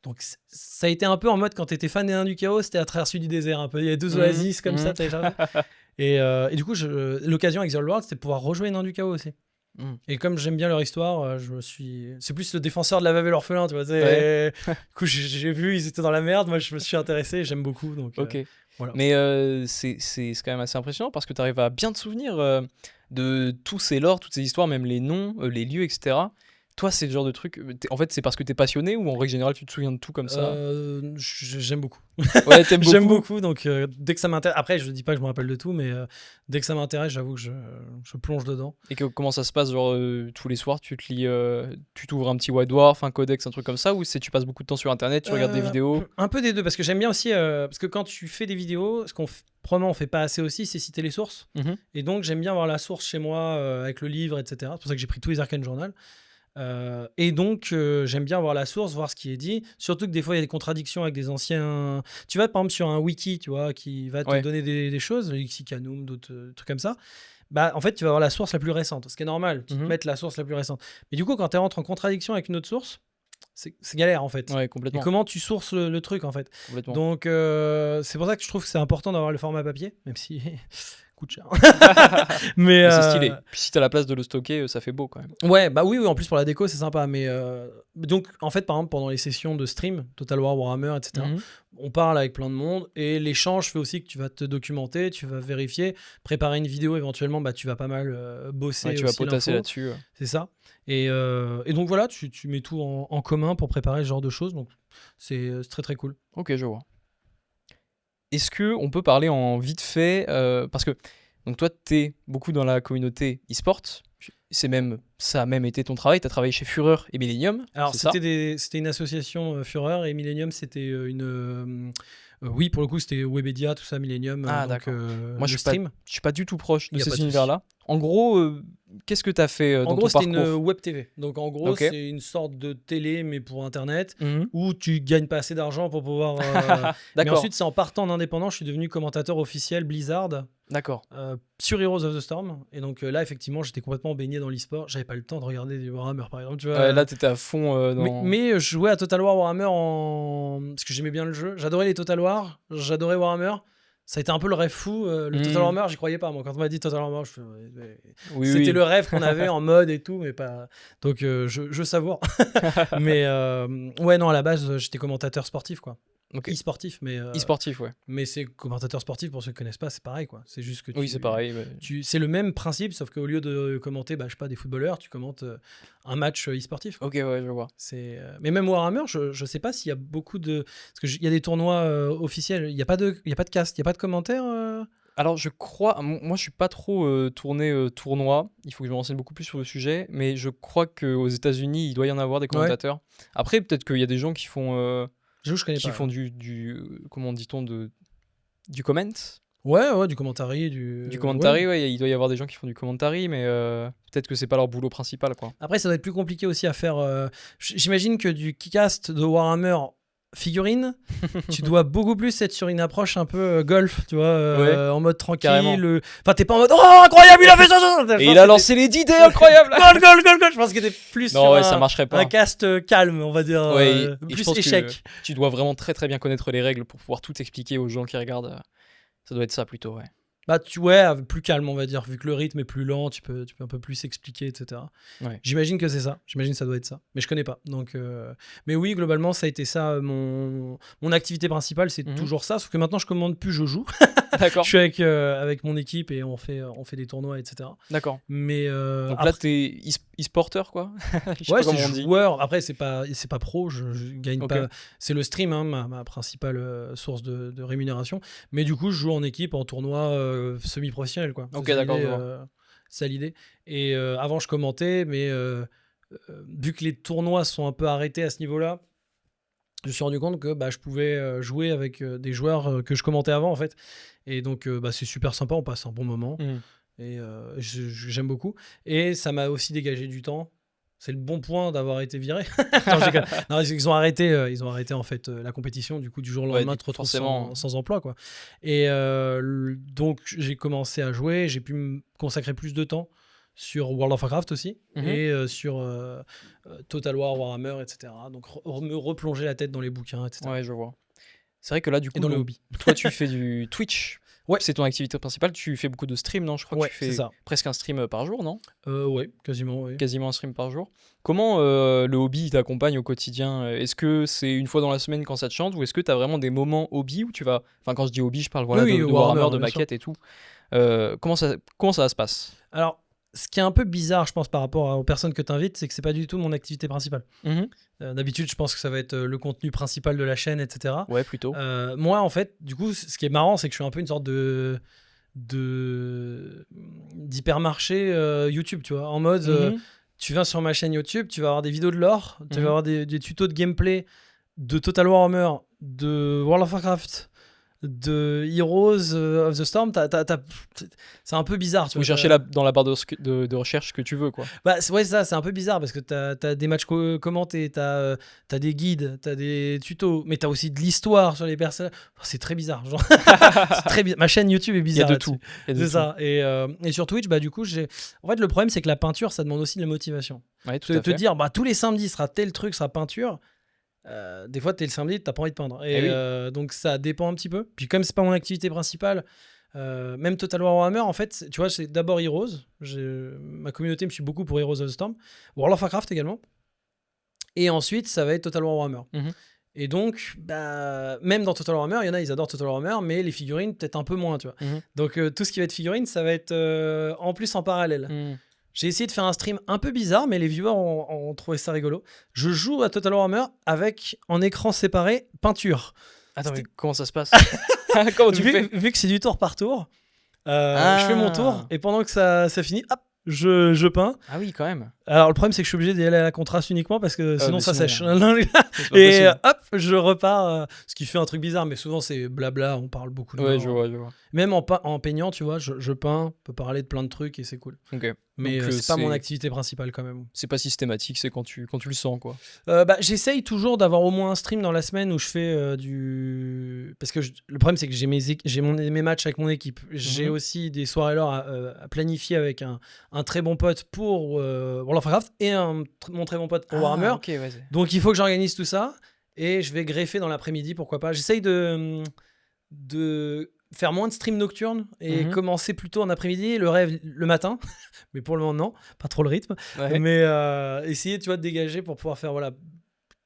Donc ça a été un peu en mode, quand t'étais fan des nains du chaos, c'était à traverser du désert un peu. Il y avait 2 oasis comme ça, téléchargées. Et du coup, l'occasion avec The Old World, c'était de pouvoir rejouer les nains du chaos aussi. Et comme j'aime bien leur histoire, c'est plus le défenseur de la veuve et l'orphelin, tu vois. Du coup, j'ai vu, ils étaient dans la merde. Moi, je me suis intéressé et j'aime beaucoup. Donc, Ok. voilà. Mais c'est quand même assez impressionnant parce que tu arrives à bien te souvenir de tous ces lores, toutes ces histoires, même les noms, les lieux, etc. Toi, c'est le genre de truc. En fait, c'est parce que t'es passionné ou en règle générale, tu te souviens de tout comme ça? J'aime beaucoup. Ouais, t'aimes beaucoup. J'aime beaucoup, donc dès que ça m'intéresse. Après, je dis pas que je me rappelle de tout, mais dès que ça m'intéresse, j'avoue que je plonge dedans. Et comment ça se passe, genre tous les soirs, tu te lis, tu t'ouvres un petit White Dwarf, un codex, un truc comme ça, ou tu passes beaucoup de temps sur Internet, tu regardes des vidéos? Un peu des deux, parce que j'aime bien aussi, parce que quand tu fais des vidéos, ce qu'on probablement on fait pas assez aussi, c'est citer les sources. Et donc j'aime bien avoir la source chez moi avec le livre, etc. C'est pour ça que j'ai pris tous les Arcane Journal. Et donc j'aime bien voir la source, voir ce qui est dit, surtout que des fois il y a des contradictions avec des anciens. Tu vas par exemple sur un wiki, tu vois, qui va te donner des choses, Lexicanum, d'autres trucs comme ça. Bah en fait tu vas avoir la source la plus récente, ce qui est normal, tu te mets la source la plus récente. Mais du coup quand tu rentres en contradiction avec une autre source, c'est galère en fait. Ouais, complètement. Et comment tu sources le truc en fait. Complètement. Donc c'est pour ça que je trouve que c'est important d'avoir le format papier, même si coûte cher. Mais c'est stylé. Puis si t'as la place de le stocker, ça fait beau quand même. Ouais, bah oui, en plus pour la déco c'est sympa. Mais donc en fait par exemple pendant les sessions de stream, Total War, Warhammer, etc. On parle avec plein de monde et l'échange fait aussi que tu vas te documenter, tu vas vérifier, préparer une vidéo éventuellement, bah tu vas pas mal bosser. Ouais, tu vas potasser là-dessus. C'est ça. Et donc voilà, tu mets tout en commun pour préparer ce genre de choses. Donc c'est très très cool. Ok, je vois. Est-ce qu'on peut parler en vite fait, parce que donc toi, t'es beaucoup dans la communauté e-sport, ça a même été ton travail, t'as travaillé chez Fureur et Millennium. Alors c'était une association Fureur et Millennium, c'était une... oui, pour le coup, c'était Webedia, tout ça, Millennium. Ah, d'accord. Moi, je suis pas du tout proche de ces univers-là. En gros, qu'est-ce que tu as fait dans ton parcours? En gros, c'était une web TV. Donc, en gros, c'est une sorte de télé, mais pour Internet, où tu gagnes pas assez d'argent pour pouvoir... Mais ensuite, c'est en partant en indépendant, je suis devenu commentateur officiel Blizzard. D'accord. Sur Heroes of the Storm. Et donc là, effectivement, j'étais complètement baigné dans l'e-sport. J'avais pas le temps de regarder du Warhammer, par exemple. Tu vois, là, t'étais à fond dans... Mais je jouais à Total War Warhammer parce que j'aimais bien le jeu. J'adorais les Total War, j'adorais Warhammer. Ça a été un peu le rêve fou. Le Total Warhammer, j'y croyais pas. Moi, quand on m'a dit Total Warhammer, c'était le rêve qu'on avait en mode et tout, mais pas. Donc, je savoure. Mais ouais, non, à la base, j'étais commentateur sportif, quoi. Okay. E-sportif, mais e-sportif, ouais. Mais c'est commentateur sportif, pour ceux qui connaissent pas, c'est pareil, quoi. C'est juste que oui, c'est pareil. Ouais. C'est le même principe, sauf qu'au lieu de commenter, je sais pas, des footballeurs, tu commentes un match e-sportif. Ok, ouais, je vois. Mais même Warhammer, je sais pas s'il y a beaucoup de, parce que il y a des tournois officiels, il y a pas de cast, il y a pas de commentaires. Alors je crois, moi je suis pas trop tourné tournoi, il faut que je me renseigne beaucoup plus sur le sujet, mais je crois qu'aux États-Unis il doit y en avoir des commentateurs. Ouais. Après peut-être qu'il y a des gens qui font je connais pas, font du comment dit-on, du comment. Ouais, du commentary, du commentary, ouais, il doit y avoir des gens qui font du commentary, mais peut-être que c'est pas leur boulot principal, quoi. Après ça doit être plus compliqué aussi à faire. J'imagine que du cast de Warhammer figurine, tu dois beaucoup plus être sur une approche un peu golf, tu vois, en mode tranquille. Enfin, t'es pas en mode oh incroyable, il a fait ça. Et il a lancé les 10 dés incroyables. Goal. Je pense que t'es plus sur ça marcherait pas. Un cast calme, on va dire. Plus échec. Tu dois vraiment très très bien connaître les règles pour pouvoir tout expliquer aux gens qui regardent. Ça doit être ça plutôt, ouais. Plus calme, on va dire, vu que le rythme est plus lent, tu peux un peu plus expliquer, etc. Ouais. J'imagine que c'est ça. J'imagine que ça doit être ça. Mais je connais pas. Donc, mais oui, globalement, ça a été ça. Mon activité principale, c'est toujours ça. Sauf que maintenant, je commande plus, je joue. D'accord. Je suis avec mon équipe et on fait des tournois, etc. D'accord. Mais Donc après, là, t'es e-sporter, quoi. Je sais ouais, pas c'est comment on dit. joueur. Après, c'est pas pro. Je gagne Ok. pas. C'est le stream, hein, ma principale source de rémunération. Mais du coup, je joue en équipe, en tournoi semi-professionnel, quoi. Ok, C'est ça d'accord, l'idée, je vois. c'est ça l'idée. Et avant, je commentais, mais vu que les tournois sont un peu arrêtés à ce niveau-là, je me suis rendu compte que je pouvais jouer avec des joueurs que je commentais avant, en fait. Et donc, c'est super sympa. On passe un bon moment. Mhm. Et j'aime beaucoup. Et ça m'a aussi dégagé du temps. C'est le bon point d'avoir été viré. Non, je déconne. Non, ils ont arrêté en fait la compétition. Du coup, du jour au Ouais, lendemain, tu te retrouves forcément. sans emploi, quoi. Et donc, j'ai commencé à jouer. J'ai pu me consacrer plus de temps sur World of Warcraft aussi Mhm. et sur Total War, Warhammer, etc. Donc, me replonger la tête dans les bouquins, etc. Ouais, je vois. C'est vrai que là, du coup, Et dans le donc, hobby. toi, tu fais du Twitch. Ouais. C'est ton activité principale. Tu fais beaucoup de streams, non? Je crois que Ouais, tu c'est fais ça. presque un stream par jour, non? Ouais, quasiment, oui. Quasiment un stream par jour. Comment le hobby t'accompagne au quotidien? Est-ce que c'est une fois dans la semaine quand ça te chante ou est-ce que tu as vraiment des moments hobby où tu vas... Enfin, quand je dis hobby, je parle voilà, Oui, de Warhammer, de bien sûr. maquettes et tout. Comment ça se passe? Alors, ce qui est un peu bizarre, je pense, par rapport aux personnes que tu invites, c'est que c'est pas du tout mon activité principale. Mhm. D'habitude, je pense que ça va être le contenu principal de la chaîne, etc. Ouais, plutôt. Moi, en fait, du coup, ce qui est marrant, c'est que je suis un peu une sorte d'hypermarché YouTube, tu vois, en mode Mhm. tu viens sur ma chaîne YouTube, tu vas avoir des vidéos de lore, tu Mhm. vas avoir des tutos de gameplay de Total Warhammer, de World of Warcraft, de Heroes of the Storm. C'est un peu bizarre, tu Ou vois. chercher dans la barre de recherche ce que tu veux, quoi. Ouais, ça, c'est un peu bizarre parce que t'as des matchs commentés, t'as des guides, t'as des tutos, mais t'as aussi de l'histoire sur les personnages. Enfin, c'est très bizarre. Genre. C'est très bizarre. Ma chaîne YouTube est Il y a bizarre. de là-dessus. tout. Il y a de C'est tout. ça. Et sur Twitch, du coup, en fait, le problème, c'est que la peinture, ça demande aussi de la motivation. Ouais, tout Te à fait. dire, tous les samedis sera tel truc, sera peinture. Des fois, t'es le samedi, t'as pas envie de peindre. Eh oui. Donc, ça dépend un petit peu. Puis, comme c'est pas mon activité principale, même Total War Warhammer, en fait, tu vois, c'est d'abord Heroes. Ma communauté me suit beaucoup pour Heroes of the Storm. World of Warcraft également. Et ensuite, ça va être Total War Warhammer. Mhm. Et donc, même dans Total War Warhammer, il y en a, ils adorent Total War Warhammer, mais les figurines, peut-être un peu moins, tu vois. Mhm. Donc, tout ce qui va être figurines, ça va être en plus en parallèle. Mhm. J'ai essayé de faire un stream un peu bizarre, mais les viewers ont trouvé ça rigolo. Je joue à Total Warhammer avec, en écran séparé, peinture. Attends, mais comment ça se passe? Comment tu fais? Vu que c'est du tour par tour, je fais mon tour, et pendant que ça finit, hop, je peins. Ah oui, quand même. Alors le problème, c'est que je suis obligé d'y aller à la contraste uniquement parce que sinon mais ça sinon, sèche. C'est pas Et possible. hop, je repars. Ce qui fait un truc bizarre, mais souvent c'est blabla, on parle beaucoup de Ouais, mort. je vois. Même en peignant, tu vois, je peins, on peut parler de plein de trucs et c'est cool. Ok. Mais Donc, c'est pas mon activité principale quand même. C'est pas systématique, c'est quand tu le sens, quoi. J'essaye toujours d'avoir au moins un stream dans la semaine où je fais du... Parce que le problème, c'est que j'ai mes matchs avec mon équipe. J'ai aussi des soirées lore à planifier avec un très bon pote pour World of Warcraft et mon très bon pote pour Warhammer. Ok, ouais. Donc il faut que j'organise tout ça et je vais greffer dans l'après-midi, pourquoi pas. J'essaye de faire moins de streams nocturnes et commencer plutôt en après-midi, le rêve le matin. Mais pour le moment, non, pas trop le rythme. Ouais. Mais essayer, tu vois, de dégager pour pouvoir faire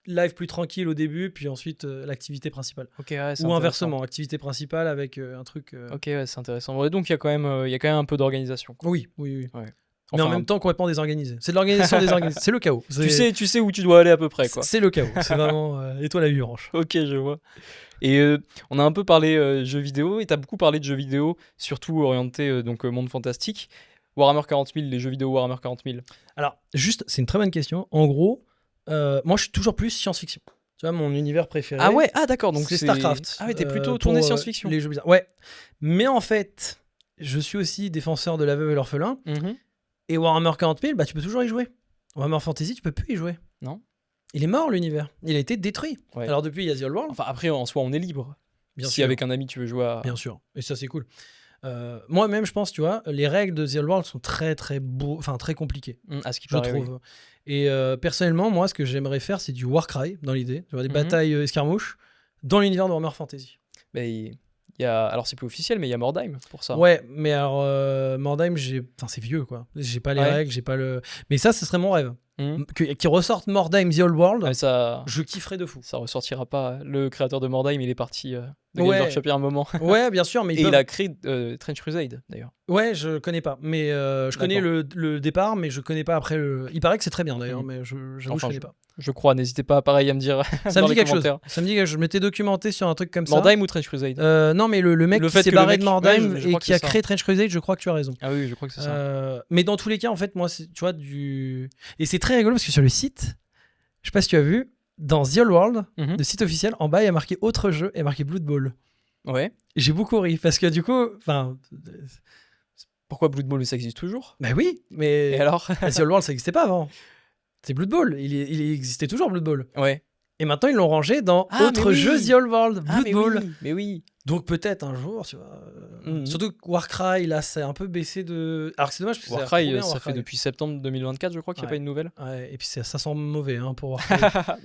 live plus tranquille au début, puis ensuite l'activité principale. Ok, ouais, c'est Ou intéressant. inversement, activité principale avec un truc. Ok, ouais, c'est intéressant. Ouais, donc il y a quand même un peu d'organisation, quoi. Oui. Ouais. Mais en Enfin, même temps, complètement désorganisé. C'est de l'organisation désorganisée. C'est le chaos. tu sais où tu dois aller à peu près, quoi. C'est le chaos. C'est vraiment étoile à 8 branches. Ok, je vois. Et on a un peu parlé jeux vidéo, et t'as beaucoup parlé de jeux vidéo, surtout orienté monde fantastique. Warhammer 40 000, les jeux vidéo Warhammer 40 000. Alors, juste, c'est une très bonne question. En gros, moi, je suis toujours plus science-fiction. Tu vois, mon univers préféré. Ah ouais, d'accord, donc c'est StarCraft. Ah ouais, t'es plutôt pour, tourné science-fiction. Les jeux bizarres. Ouais. Mais en fait, je suis aussi défenseur de la veuve et l'orphelin. Et Warhammer 40 000, tu peux toujours y jouer. Warhammer Fantasy, tu peux plus y jouer. Non. Il est mort, l'univers. Il a été détruit. Ouais. Alors depuis, il y a The Old World. Enfin, après, en soi, on est libre. Bien si sûr. avec un ami, tu veux jouer à... Bien sûr. Et ça, c'est cool. Moi-même, je pense, tu vois, les règles de The Old World sont très, très très compliquées. À ce qui je paraît, trouve. Oui. Et personnellement, moi, ce que j'aimerais faire, c'est du Warcry, dans l'idée. Tu vois, des batailles escarmouches dans l'univers de Warhammer Fantasy. Il y a... Alors, c'est plus officiel, mais il y a Mordheim pour ça. Ouais, mais alors, Mordheim, c'est vieux, quoi. J'ai pas les règles, j'ai pas le... Mais ça, ce serait mon rêve. qui ressortent Mordheim The Old World, Ouais, ça je kifferais de fou. ressortira pas. Le créateur de Mordheim, il est parti de Games Ouais. Workshop il y a un moment. Ouais, bien sûr, mais Et il a créé Trench Crusade, d'ailleurs. Ouais, je connais pas, mais je connais le départ, mais je connais pas après le. Il paraît que c'est très bien d'ailleurs, mais j'avoue que je connais pas. Je crois, n'hésitez pas pareil à me dire Ça dans me dit les quelque chose. commentaires. Ça me dit que je m'étais documenté sur un truc comme ça. Mordheim ou Trench Crusade? Non, mais le mec Le qui fait s'est que le barré mec- de Mordheim ouais, je et crois que qui a c'est ça. créé Trench Crusade, je crois que tu as raison. Ah oui, je crois que c'est ça. Mais dans tous les cas, en fait, moi, tu vois, et c'est très rigolo parce que sur le site, je sais pas si tu as vu, dans The Old World, Mhm. le site officiel, en bas, il y a marqué autre jeu et marqué Blood Bowl. Ouais. Et j'ai beaucoup ri parce que du coup, enfin, Pourquoi Blood Bowl, ça existe toujours? bah oui, mais Et alors? The Old World, ça n'existait pas avant. C'est Blood Bowl, il existait toujours Blood Bowl. Ouais. Et maintenant, ils l'ont rangé dans Ah, autre mais oui. jeu The Old World, Ah, Blood mais Bowl. oui, mais oui. Donc peut-être un jour, tu vois. Mhm. Surtout que Warcry, là, c'est un peu baissé de. Alors que c'est dommage parce que ça a l'air trop Warcry, bien, ça Warcry. fait depuis septembre 2024, je crois, qu'il n'y a Ouais. pas une nouvelle. Ouais, et puis ça sent mauvais hein, pour Warcry.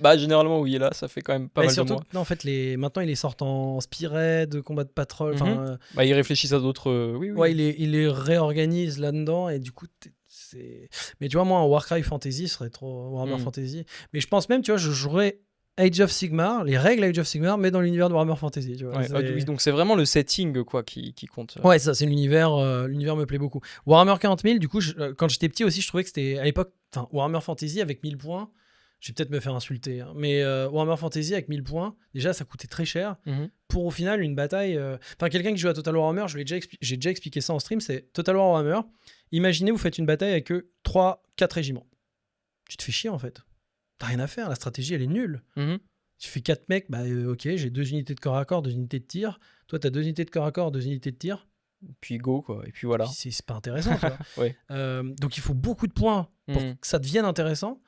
Bah, généralement, oui, là, ça fait quand même pas Mais mal surtout, de mois. non, en fait, maintenant, il les sort en Spearhead, combat de patrol. Enfin, Bah, ils réfléchissent à d'autres. Oui, oui. ouais, il les réorganise là-dedans et du coup, c'est. Mais tu vois, moi, un Warcry Fantasy serait trop. Warhammer Fantasy. Mais je pense même, tu vois, je jouerais Age of Sigmar, les règles Age of Sigmar, mais dans l'univers de Warhammer Fantasy. Tu vois, Ouais, oui, donc c'est vraiment le setting quoi qui compte. Ouais, ça, c'est l'univers. L'univers me plaît beaucoup. Warhammer 40 000, du coup, quand j'étais petit aussi, je trouvais que c'était à l'époque. Enfin, Warhammer Fantasy avec 1000 points. Je vais peut-être me faire insulter, hein, mais Warhammer Fantasy avec 1000 points, déjà, ça coûtait très cher. Mhm. Pour au final une bataille. Enfin, quelqu'un qui joue à Total Warhammer, j'ai déjà expliqué ça en stream, c'est Total Warhammer. Imaginez, vous faites une bataille avec 3-4 régiments. Tu te fais chier en fait. T'as rien à faire, la stratégie elle est nulle. Mhm. Tu fais 4 mecs, bah ok, j'ai 2 unités de corps à corps, 2 unités de tir. Toi, t'as 2 unités de corps à corps, 2 unités de tir. Puis go quoi, et puis voilà. Puis c'est pas intéressant, tu vois. Ouais. Donc il faut beaucoup de points pour Mhm. que ça devienne intéressant.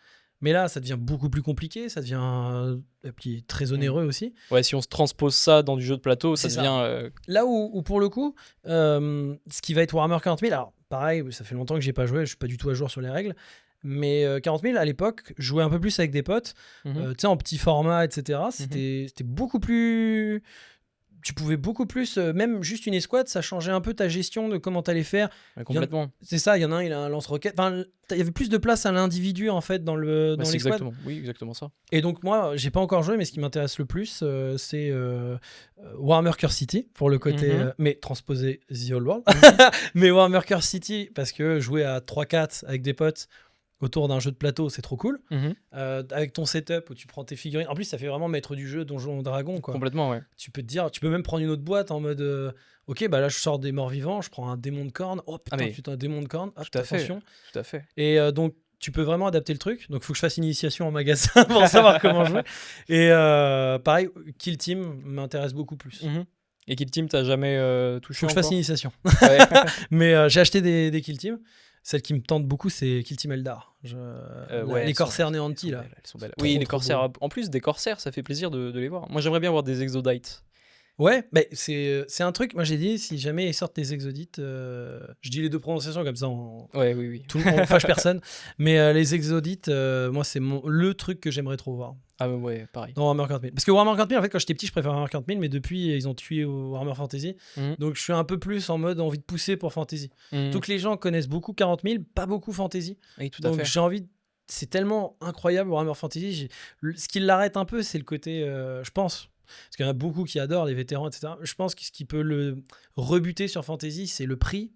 Mais là, ça devient beaucoup plus compliqué, ça devient puis très onéreux aussi. Ouais, si on se transpose ça dans du jeu de plateau, ça C'est ça. devient. Là où pour le coup, ce qui va être Warhammer 40 000, alors pareil, ça fait longtemps que j'ai pas joué, je suis pas du tout à jour sur les règles, mais 40 000 à l'époque, je jouais un peu plus avec des potes, tu sais, en petit format, etc. C'était beaucoup plus. Tu pouvais beaucoup plus, même juste une escouade, ça changeait un peu ta gestion de comment t'allais faire. Ouais, complètement. C'est ça, il y en a un, il a un lance-roquette. Enfin, il y avait plus de place à l'individu en fait dans Bah, c'est l'escouade. exactement. Oui, exactement ça. Et donc moi, j'ai pas encore joué, mais ce qui m'intéresse le plus, c'est Warhammer Curse City pour le côté, mais transposé The Old World. Mais Warhammer Curse City parce que jouer à 3-4 avec des potes autour d'un jeu de plateau, c'est trop cool. Avec ton setup où tu prends tes figurines. En plus, ça fait vraiment maître du jeu Donjon Dragon quoi. Complètement, ouais. Tu peux te dire, tu peux même prendre une autre boîte en mode ok, bah là je sors des morts vivants, je prends un démon de corne. Oh putain, mais- un démon de corne. Tout à fait. Attention. Tout à fait. Et donc, tu peux vraiment adapter le truc. Donc, il faut que je fasse une initiation en magasin pour savoir comment jouer. Et pareil, Kill Team m'intéresse beaucoup plus. Et Kill Team, t'as jamais touché Faut que je fasse encore? une initiation. Ouais. Mais j'ai acheté des Kill Team. Celle qui me tente beaucoup, c'est Kill Team Eldar. Ouais, les elles corsaires sont néantis, là. belles, elles sont belles. Trop, Oui, les trop corsaires. En plus, des corsaires, ça fait plaisir de les voir. Moi, j'aimerais bien voir des exodites. Ouais, mais c'est un truc. Moi, j'ai dit, si jamais ils sortent des exodites, je dis les deux prononciations comme ça, Ouais, oui. tout le monde fâche personne. Mais les exodites, moi, c'est le truc que j'aimerais trop voir. Ah ouais, pareil. Dans Warhammer 40 000. Parce que Warhammer 40 000, en fait, quand j'étais petit, je préférais Warhammer 40 000, mais depuis, ils ont tué Warhammer Fantasy. Donc, je suis un peu plus en mode envie de pousser pour Fantasy. Tout que les gens connaissent beaucoup 40 000, pas beaucoup Fantasy. Oui, tout à Donc, fait. j'ai envie. C'est tellement incroyable Warhammer Fantasy. Ce qui l'arrête un peu, c'est le côté, je pense. Parce qu'il y en a beaucoup qui adorent, les vétérans, etc. Je pense que ce qui peut le rebuter sur Fantasy, c'est le prix.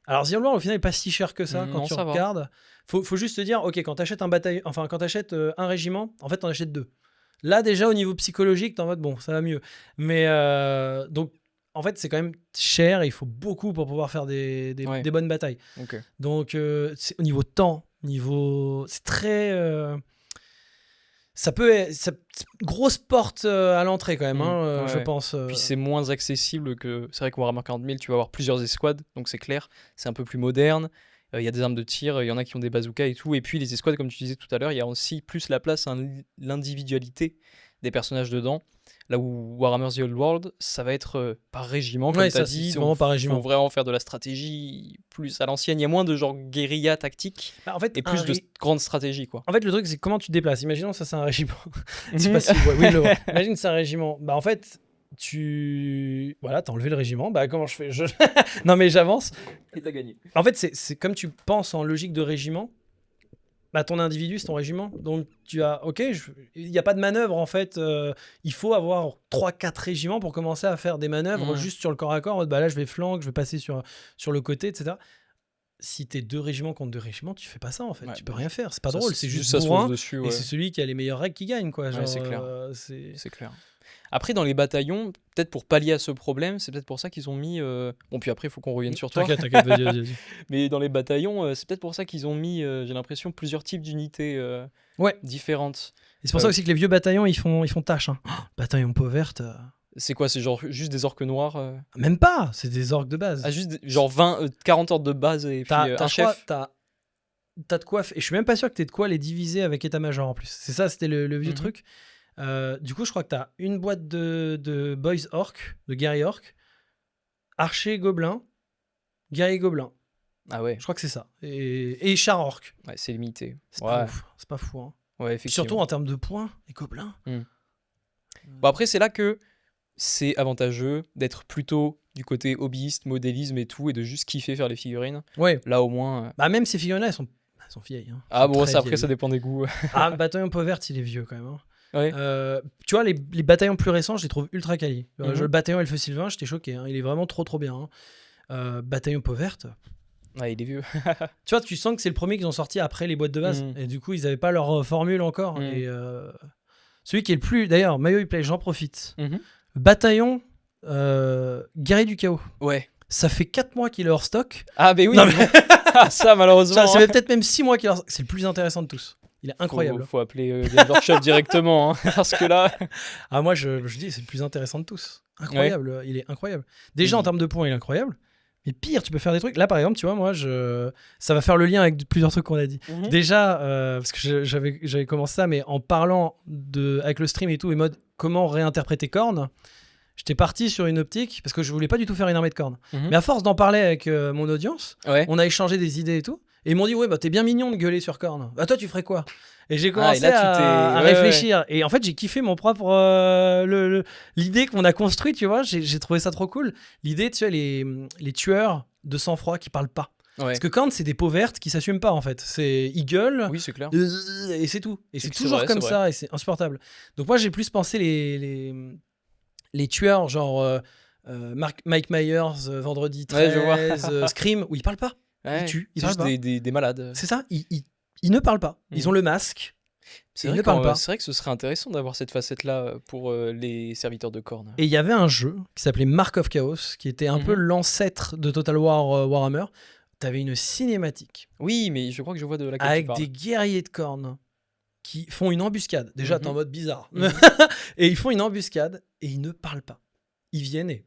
Alors, The Old World, au final, n'est pas si cher que ça quand Non, tu ça va. regardes. Faut juste te dire, ok, quand tu achètes quand tu achètes un régiment, en fait, tu en achètes 2. Là, déjà, au niveau psychologique, t'es en mode, bon, ça va mieux. Mais donc, en fait, c'est quand même cher et il faut beaucoup pour pouvoir faire des bonnes batailles. Ok. Donc, au niveau temps, c'est très. Ça peut être. Grosse porte à l'entrée quand même, Ouais. je pense. Puis c'est moins accessible que. C'est vrai que Warhammer 40 000, tu vas avoir plusieurs escouades, donc c'est clair. C'est un peu plus moderne. Il y a des armes de tir, il y en a qui ont des bazookas et tout. Et puis les escouades, comme tu disais tout à l'heure, il y a aussi plus la place à l'individualité des personnages dedans. Là où Warhammer The Old World, ça va être par régiment, comme Ouais, tu as ça, dit. c'est vraiment par régiment. Faut vraiment faire de la stratégie plus à l'ancienne. Il y a moins de genre guérilla tactique Bah, en fait, et plus de grande stratégie, quoi. En fait, le truc, c'est comment tu te déplaces. Imaginons ça, c'est un régiment. Je sais pas si oui, le vois. Imagine c'est un régiment. Bah, en fait, t'as enlevé le régiment. Bah, comment je fais Non, mais j'avance. Et t'as gagné. En fait, c'est comme tu penses en logique de régiment. Bah, ton individu, c'est ton régiment. Donc, tu as. Ok, il n'y a pas de manœuvre en fait. Il faut avoir 3-4 régiments pour commencer à faire des manœuvres juste sur le corps à corps. En mode, bah là, je vais flank, je vais passer sur le côté, etc. Si t'es 2 régiments contre 2 régiments, tu fais pas ça en fait. Ouais, tu peux rien faire. C'est pas drôle. C'est juste ça se bourrin. pose dessus. Et Ouais. c'est celui qui a les meilleures règles qui gagne, quoi. Genre, Ouais, c'est clair. c'est... C'est clair. Après, dans les bataillons, peut-être pour pallier à ce problème, c'est peut-être pour ça qu'ils ont mis. Bon, puis après, il faut qu'on revienne sur toi. T'inquiète, vas-y. Mais dans les bataillons, c'est peut-être pour ça qu'ils ont mis, j'ai l'impression, plusieurs types d'unités Ouais. différentes. Et c'est pour ça aussi que les vieux bataillons, ils font tâche. Hein. Bataillon peau verte. C'est quoi? C'est genre juste des orques noirs Même pas, c'est des orques de base. Ah, juste genre 40 ordres de base et puis un chef. T'as de quoi. Et je suis même pas sûr que t'aies de quoi les diviser avec état-major en plus. C'est ça, c'était le vieux truc. Du coup, je crois que t'as une boîte de boys orc, de guerriers orc, archer gobelin, guerrier gobelin. Ah ouais. Je crois que c'est ça. Et char orc. Ouais, c'est limité. C'est pas ouf. C'est pas fou. Hein. Ouais, effectivement. Surtout en termes de points, les gobelins. Bon, après, c'est là que c'est avantageux d'être plutôt du côté hobbyiste, modélisme et tout, et de juste kiffer faire les figurines. Ouais. Là, au moins. Bah, même ces figurines-là, elles sont vieilles. Hein. Ah bon, ça, après, ça dépend des goûts. Bataillon peau verte, il est vieux quand même. Hein. Ouais. Tu vois, les bataillons plus récents, je les trouve ultra quali. Le bataillon Elfe Sylvain, j'étais choqué. Hein. Il est vraiment trop bien. Hein. Bataillon peau verte. Ouais, il est vieux. Tu vois, tu sens que c'est le premier qu'ils ont sorti après les boîtes de base. Et du coup, ils n'avaient pas leur formule encore. Et celui qui est le plus. D'ailleurs, Mayo Play, j'en profite. Bataillon guerrier du chaos. Ouais. Ça fait 4 mois qu'il est hors stock. Ah, ben oui. Non, mais... ça, malheureusement. Ça fait peut-être même 6 mois qu'il est hors stock. C'est le plus intéressant de tous. Il est incroyable. Faut appeler Game Workshop directement, hein, parce que là... Ah, moi, je dis, c'est le plus intéressant de tous. Incroyable, ouais. Il est incroyable. Déjà, en termes de points, il est incroyable. Mais pire, tu peux faire des trucs. Là, par exemple, tu vois, moi, ça va faire le lien avec plusieurs trucs qu'on a dit. Déjà, parce que j'avais commencé ça, mais en parlant avec le stream et tout, et mode comment réinterpréter Khorne, j'étais parti sur une optique, parce que je voulais pas du tout faire une armée de Khorne. Mais à force d'en parler avec mon audience, on a échangé des idées et tout. Et ils m'ont dit, ouais, bah t'es bien mignon de gueuler sur Khorne. Bah toi, tu ferais quoi? Et j'ai commencé à réfléchir. Ouais. Et en fait, j'ai kiffé mon propre. L'idée qu'on a construite, tu vois. J'ai trouvé ça trop cool. L'idée, tu sais, les tueurs de sang-froid qui parlent pas. Ouais. Parce que Khorne, c'est des peaux vertes qui s'assument pas, en fait. Ils gueulent. Oui, c'est clair. Et c'est tout. Et c'est toujours comme ça. Et c'est insupportable. Donc, moi, j'ai plus pensé les tueurs, genre Mike Myers, Vendredi 13, Scream, où ils parlent pas. Ouais, ils tuent, ils juste des malades. C'est ça, ils ne parlent pas. Ils ont le masque. Ils ne parlent pas. C'est vrai que ce serait intéressant d'avoir cette facette-là pour les serviteurs de Khorne. Et il y avait un jeu qui s'appelait Mark of Chaos, qui était un peu l'ancêtre de Total War Warhammer. T'avais une cinématique. Oui, mais je crois que je vois de laquelle tu parles. Avec des guerriers de Khorne qui font une embuscade. Déjà, t'es en mode bizarre. Et ils font une embuscade et ils ne parlent pas. Ils viennent et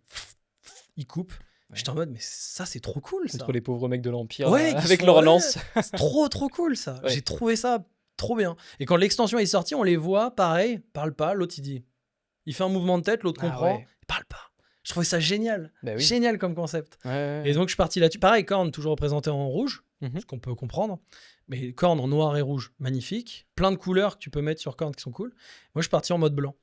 ils coupent. Ouais. J'étais en mode, mais ça, c'est trop cool, ça. Contre les pauvres mecs de l'Empire, ouais, avec leur lance. C'est trop cool, ça. Ouais. J'ai trouvé ça trop bien. Et quand l'extension est sortie, on les voit, pareil, parle pas, l'autre, il dit. Il fait un mouvement de tête, l'autre comprend, il parle pas. Je trouvais ça génial. Bah oui. Génial comme concept. Ouais. Et donc, je suis parti là-dessus. Pareil, Khorne, toujours représenté en rouge, ce qu'on peut comprendre. Mais Khorne en noir et rouge, magnifique. Plein de couleurs que tu peux mettre sur Khorne qui sont cool. Moi, je suis parti en mode blanc.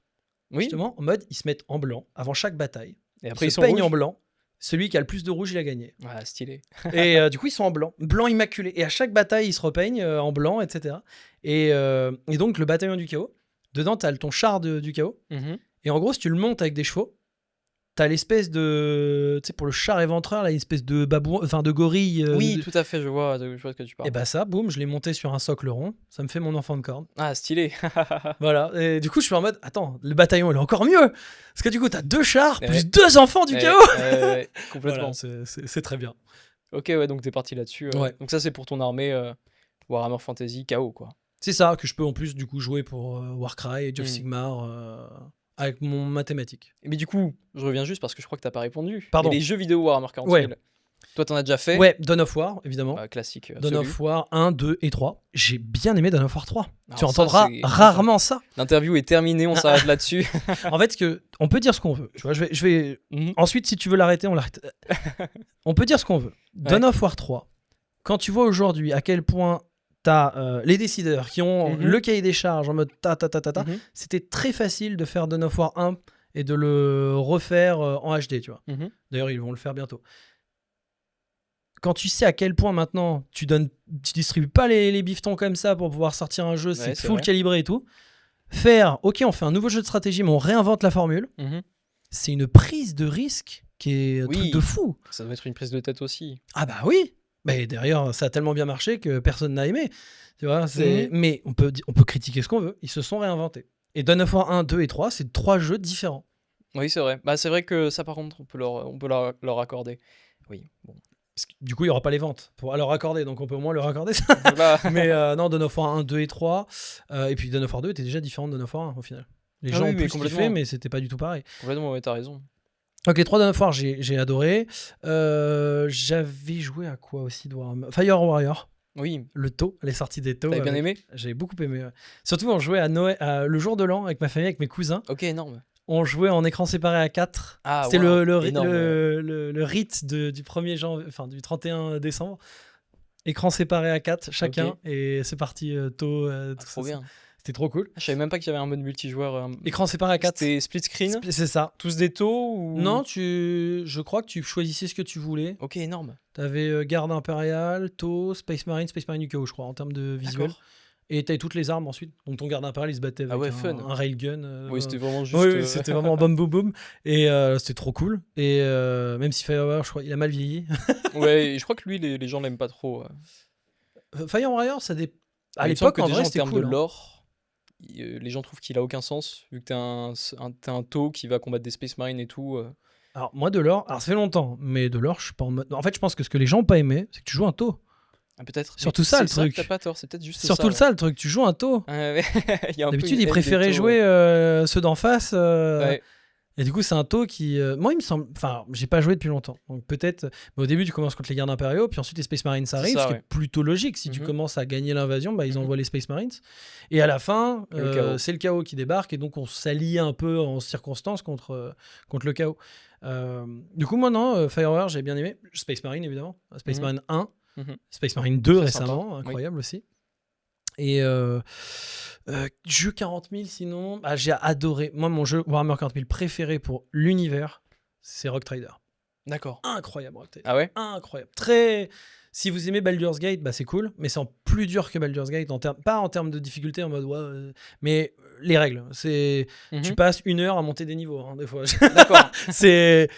Oui. Justement, en mode, ils se mettent en blanc avant chaque bataille. Et après, ils se peignent en blanc. Celui qui a le plus de rouge, il a gagné. Ah, stylé. Et du coup, ils sont en blanc. Blanc immaculé. Et à chaque bataille, ils se repeignent en blanc, etc. Et donc, le bataillon du chaos, dedans, t'as ton char du chaos. Et en gros, si tu le montes avec des chevaux, t'as l'espèce de... Tu sais, pour le char éventreur, là, une espèce de babouin, enfin de gorille. Oui, tout à fait, je vois de quoi tu parles. Et bah ça, boum, je l'ai monté sur un socle rond. Ça me fait mon enfant de Khorne. Ah, stylé. Voilà. Et du coup, je suis en mode, attends, le bataillon, il est encore mieux. Parce que du coup, t'as 2 chars plus 2 enfants du chaos. Complètement. Voilà, c'est très bien. Ok, ouais, donc t'es parti là-dessus. Ouais. Donc ça, c'est pour ton armée Warhammer Fantasy Chaos, quoi. C'est ça, que je peux en plus, du coup, jouer pour Warcry, Age of Sigmar... avec mon mathématique. Mais du coup, je reviens juste parce que je crois que t'as pas répondu. Pardon. Et les jeux vidéo Warhammer 40 000. Ouais. Toi, t'en as déjà fait. Ouais, Dawn of War, évidemment. Classique. Dawn of War 1, 2 et 3. J'ai bien aimé Dawn of War 3. Alors tu entendras ça, rarement ça. L'interview est terminée, on s'arrête là-dessus. En fait, on peut dire ce qu'on veut. Tu vois, je vais... Ensuite, si tu veux l'arrêter, on l'arrête. On peut dire ce qu'on veut. Dawn of War 3, quand tu vois aujourd'hui à quel point t'as les décideurs qui ont le cahier des charges en mode c'était très facile de faire Dawn of War 1 et de le refaire en HD, tu vois. D'ailleurs, ils vont le faire bientôt. quand tu sais à quel point maintenant tu distribues pas les bifetons comme ça pour pouvoir sortir un jeu, c'est full calibré et tout. Ok, on fait un nouveau jeu de stratégie, mais on réinvente la formule. C'est une prise de risque qui est un truc de fou. Ça doit être une prise de tête aussi. Ah bah oui. Mais d'ailleurs, ça a tellement bien marché que personne n'a aimé. Tu vois, mais on peut critiquer ce qu'on veut. Ils se sont réinventés. Et Dawn of War 1, 2 et 3, c'est 3 jeux différents. Oui, c'est vrai. Bah, c'est vrai que ça, par contre, on peut leur accorder. Oui, bon. Parce que, du coup, il n'y aura pas les ventes pour leur accorder, donc on peut au moins leur accorder ça. Mais non, Dawn of War 1, 2 et 3. Et puis Dawn of War 2 était déjà différent de Dawn of War 1 au final. Les gens ont plus kiffé, mais c'était pas du tout pareil. Complètement, ouais, t'as raison. Ok, les 3 Dawn of War, j'ai adoré. J'avais joué à quoi aussi de Warhammer ? Fire Warrior. Oui. Le taux, les sorties des taux. T'avais bien aimé ? J'avais beaucoup aimé. Ouais. Surtout, on jouait à Noël, le jour de l'an avec ma famille, avec mes cousins. Ok, énorme. On jouait en écran séparé à 4. C'était le rite du 1er janvier, enfin du 31 décembre. Écran séparé à 4 chacun. Et c'est parti tôt. Trop bien. C'était trop cool. Je savais même pas qu'il y avait un mode multijoueur. Écran séparé à 4. C'était split screen. C'est ça. Tous des taux ou... Non, je crois que tu choisissais ce que tu voulais. Ok, énorme. T'avais garde impériale, taux, Space Marine UKO, je crois, en termes de visuel. D'accord. Et t'avais toutes les armes ensuite. Donc ton garde impérial, il se battait avec un railgun. Oui, c'était vraiment juste... Oui, c'était vraiment boum boum boum. Et c'était trop cool. Et même si Fire Warrior, je crois, il a mal vieilli. Ouais, je crois que lui, les gens l'aiment pas trop. Fire Warrior, ça à l'époque, en vrai, en c'était termes cool. de lore, les gens trouvent qu'il a aucun sens, vu que t'es un taux qui va combattre des Space Marines et tout. Alors, moi, de lore, ça fait longtemps, mais de lore, je suis pas en mode. En fait, je pense que ce que les gens n'ont pas aimé, c'est que tu joues un taux. Ah, peut-être. Surtout ça, le truc. T'as pas tort, c'est peut-être juste Surtout ça, le truc, tu joues un taux. D'habitude, ils préféraient jouer ceux d'en face. Et du coup, c'est un taux qui. Moi, il me semble. Enfin, j'ai pas joué depuis longtemps. Donc peut-être. Mais au début, tu commences contre les gardes impériaux, puis ensuite les Space Marines arrivent, ce qui est plutôt logique. Si tu commences à gagner l'invasion, ils envoient les Space Marines. Et à la fin, c'est le chaos qui débarque, et donc on s'allie un peu en circonstance contre le chaos. Du coup, moi, non, Fire Warrior, j'ai bien aimé. Space Marine, évidemment. Space Marine 1. Space Marine 2 récemment, incroyable aussi. Et jeu 40 000 sinon, j'ai adoré. Moi, mon jeu Warhammer 40 000 préféré pour l'univers, c'est Rogue Trader. D'accord. Incroyable Rogue Trader. Ah ouais ? Incroyable. Si vous aimez Baldur's Gate, c'est cool, mais c'est en plus dur que Baldur's Gate, pas en termes de difficulté, en mode mais les règles. Tu passes 1 heure à monter des niveaux, des fois. D'accord. c'est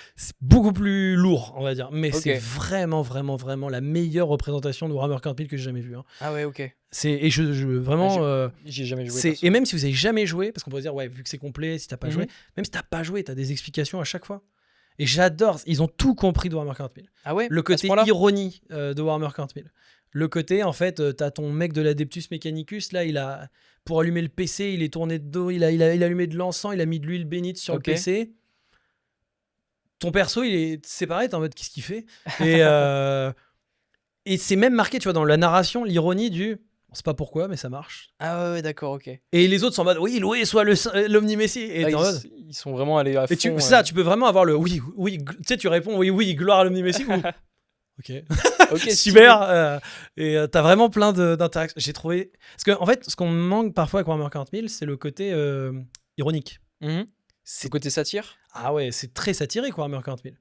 beaucoup plus lourd, on va dire, mais c'est vraiment, vraiment, vraiment la meilleure représentation de Warhammer 40 000 que j'ai jamais vue. Ah ouais, ok. Et vraiment. J'ai jamais joué. Et même si vous avez jamais joué, parce qu'on pourrait dire, vu que c'est complet, si t'as pas joué, même si t'as pas joué, t'as des explications à chaque fois. Et j'adore, ils ont tout compris de Warhammer 40 000. Ah ouais ? Le côté ironie de Warhammer 40 000. Le côté, en fait, t'as ton mec de l'Adeptus Mechanicus, là, pour allumer le PC, il est tourné de dos, il a allumé de l'encens, il a mis de l'huile bénite sur le PC. Ton perso, c'est pareil, t'es en mode, qu'est-ce qu'il fait ? Et c'est même marqué, tu vois, dans la narration, l'ironie du... On sait pas pourquoi, mais ça marche. Ah ouais, d'accord, ok. Et les autres sont en mode, oui, Loué soit l'Omni-Messie. Et ils sont vraiment allés à fond. Et tu peux vraiment avoir le oui, tu sais, tu réponds oui, gloire à l'Omni-Messie. Ok, super. Et t'as vraiment plein d'interactions. J'ai trouvé. Parce qu'en fait, ce qu'on manque parfois avec Warhammer 40 000, c'est le côté ironique. C'est le côté satire. Ah ouais, c'est très satirique Warhammer 40 000.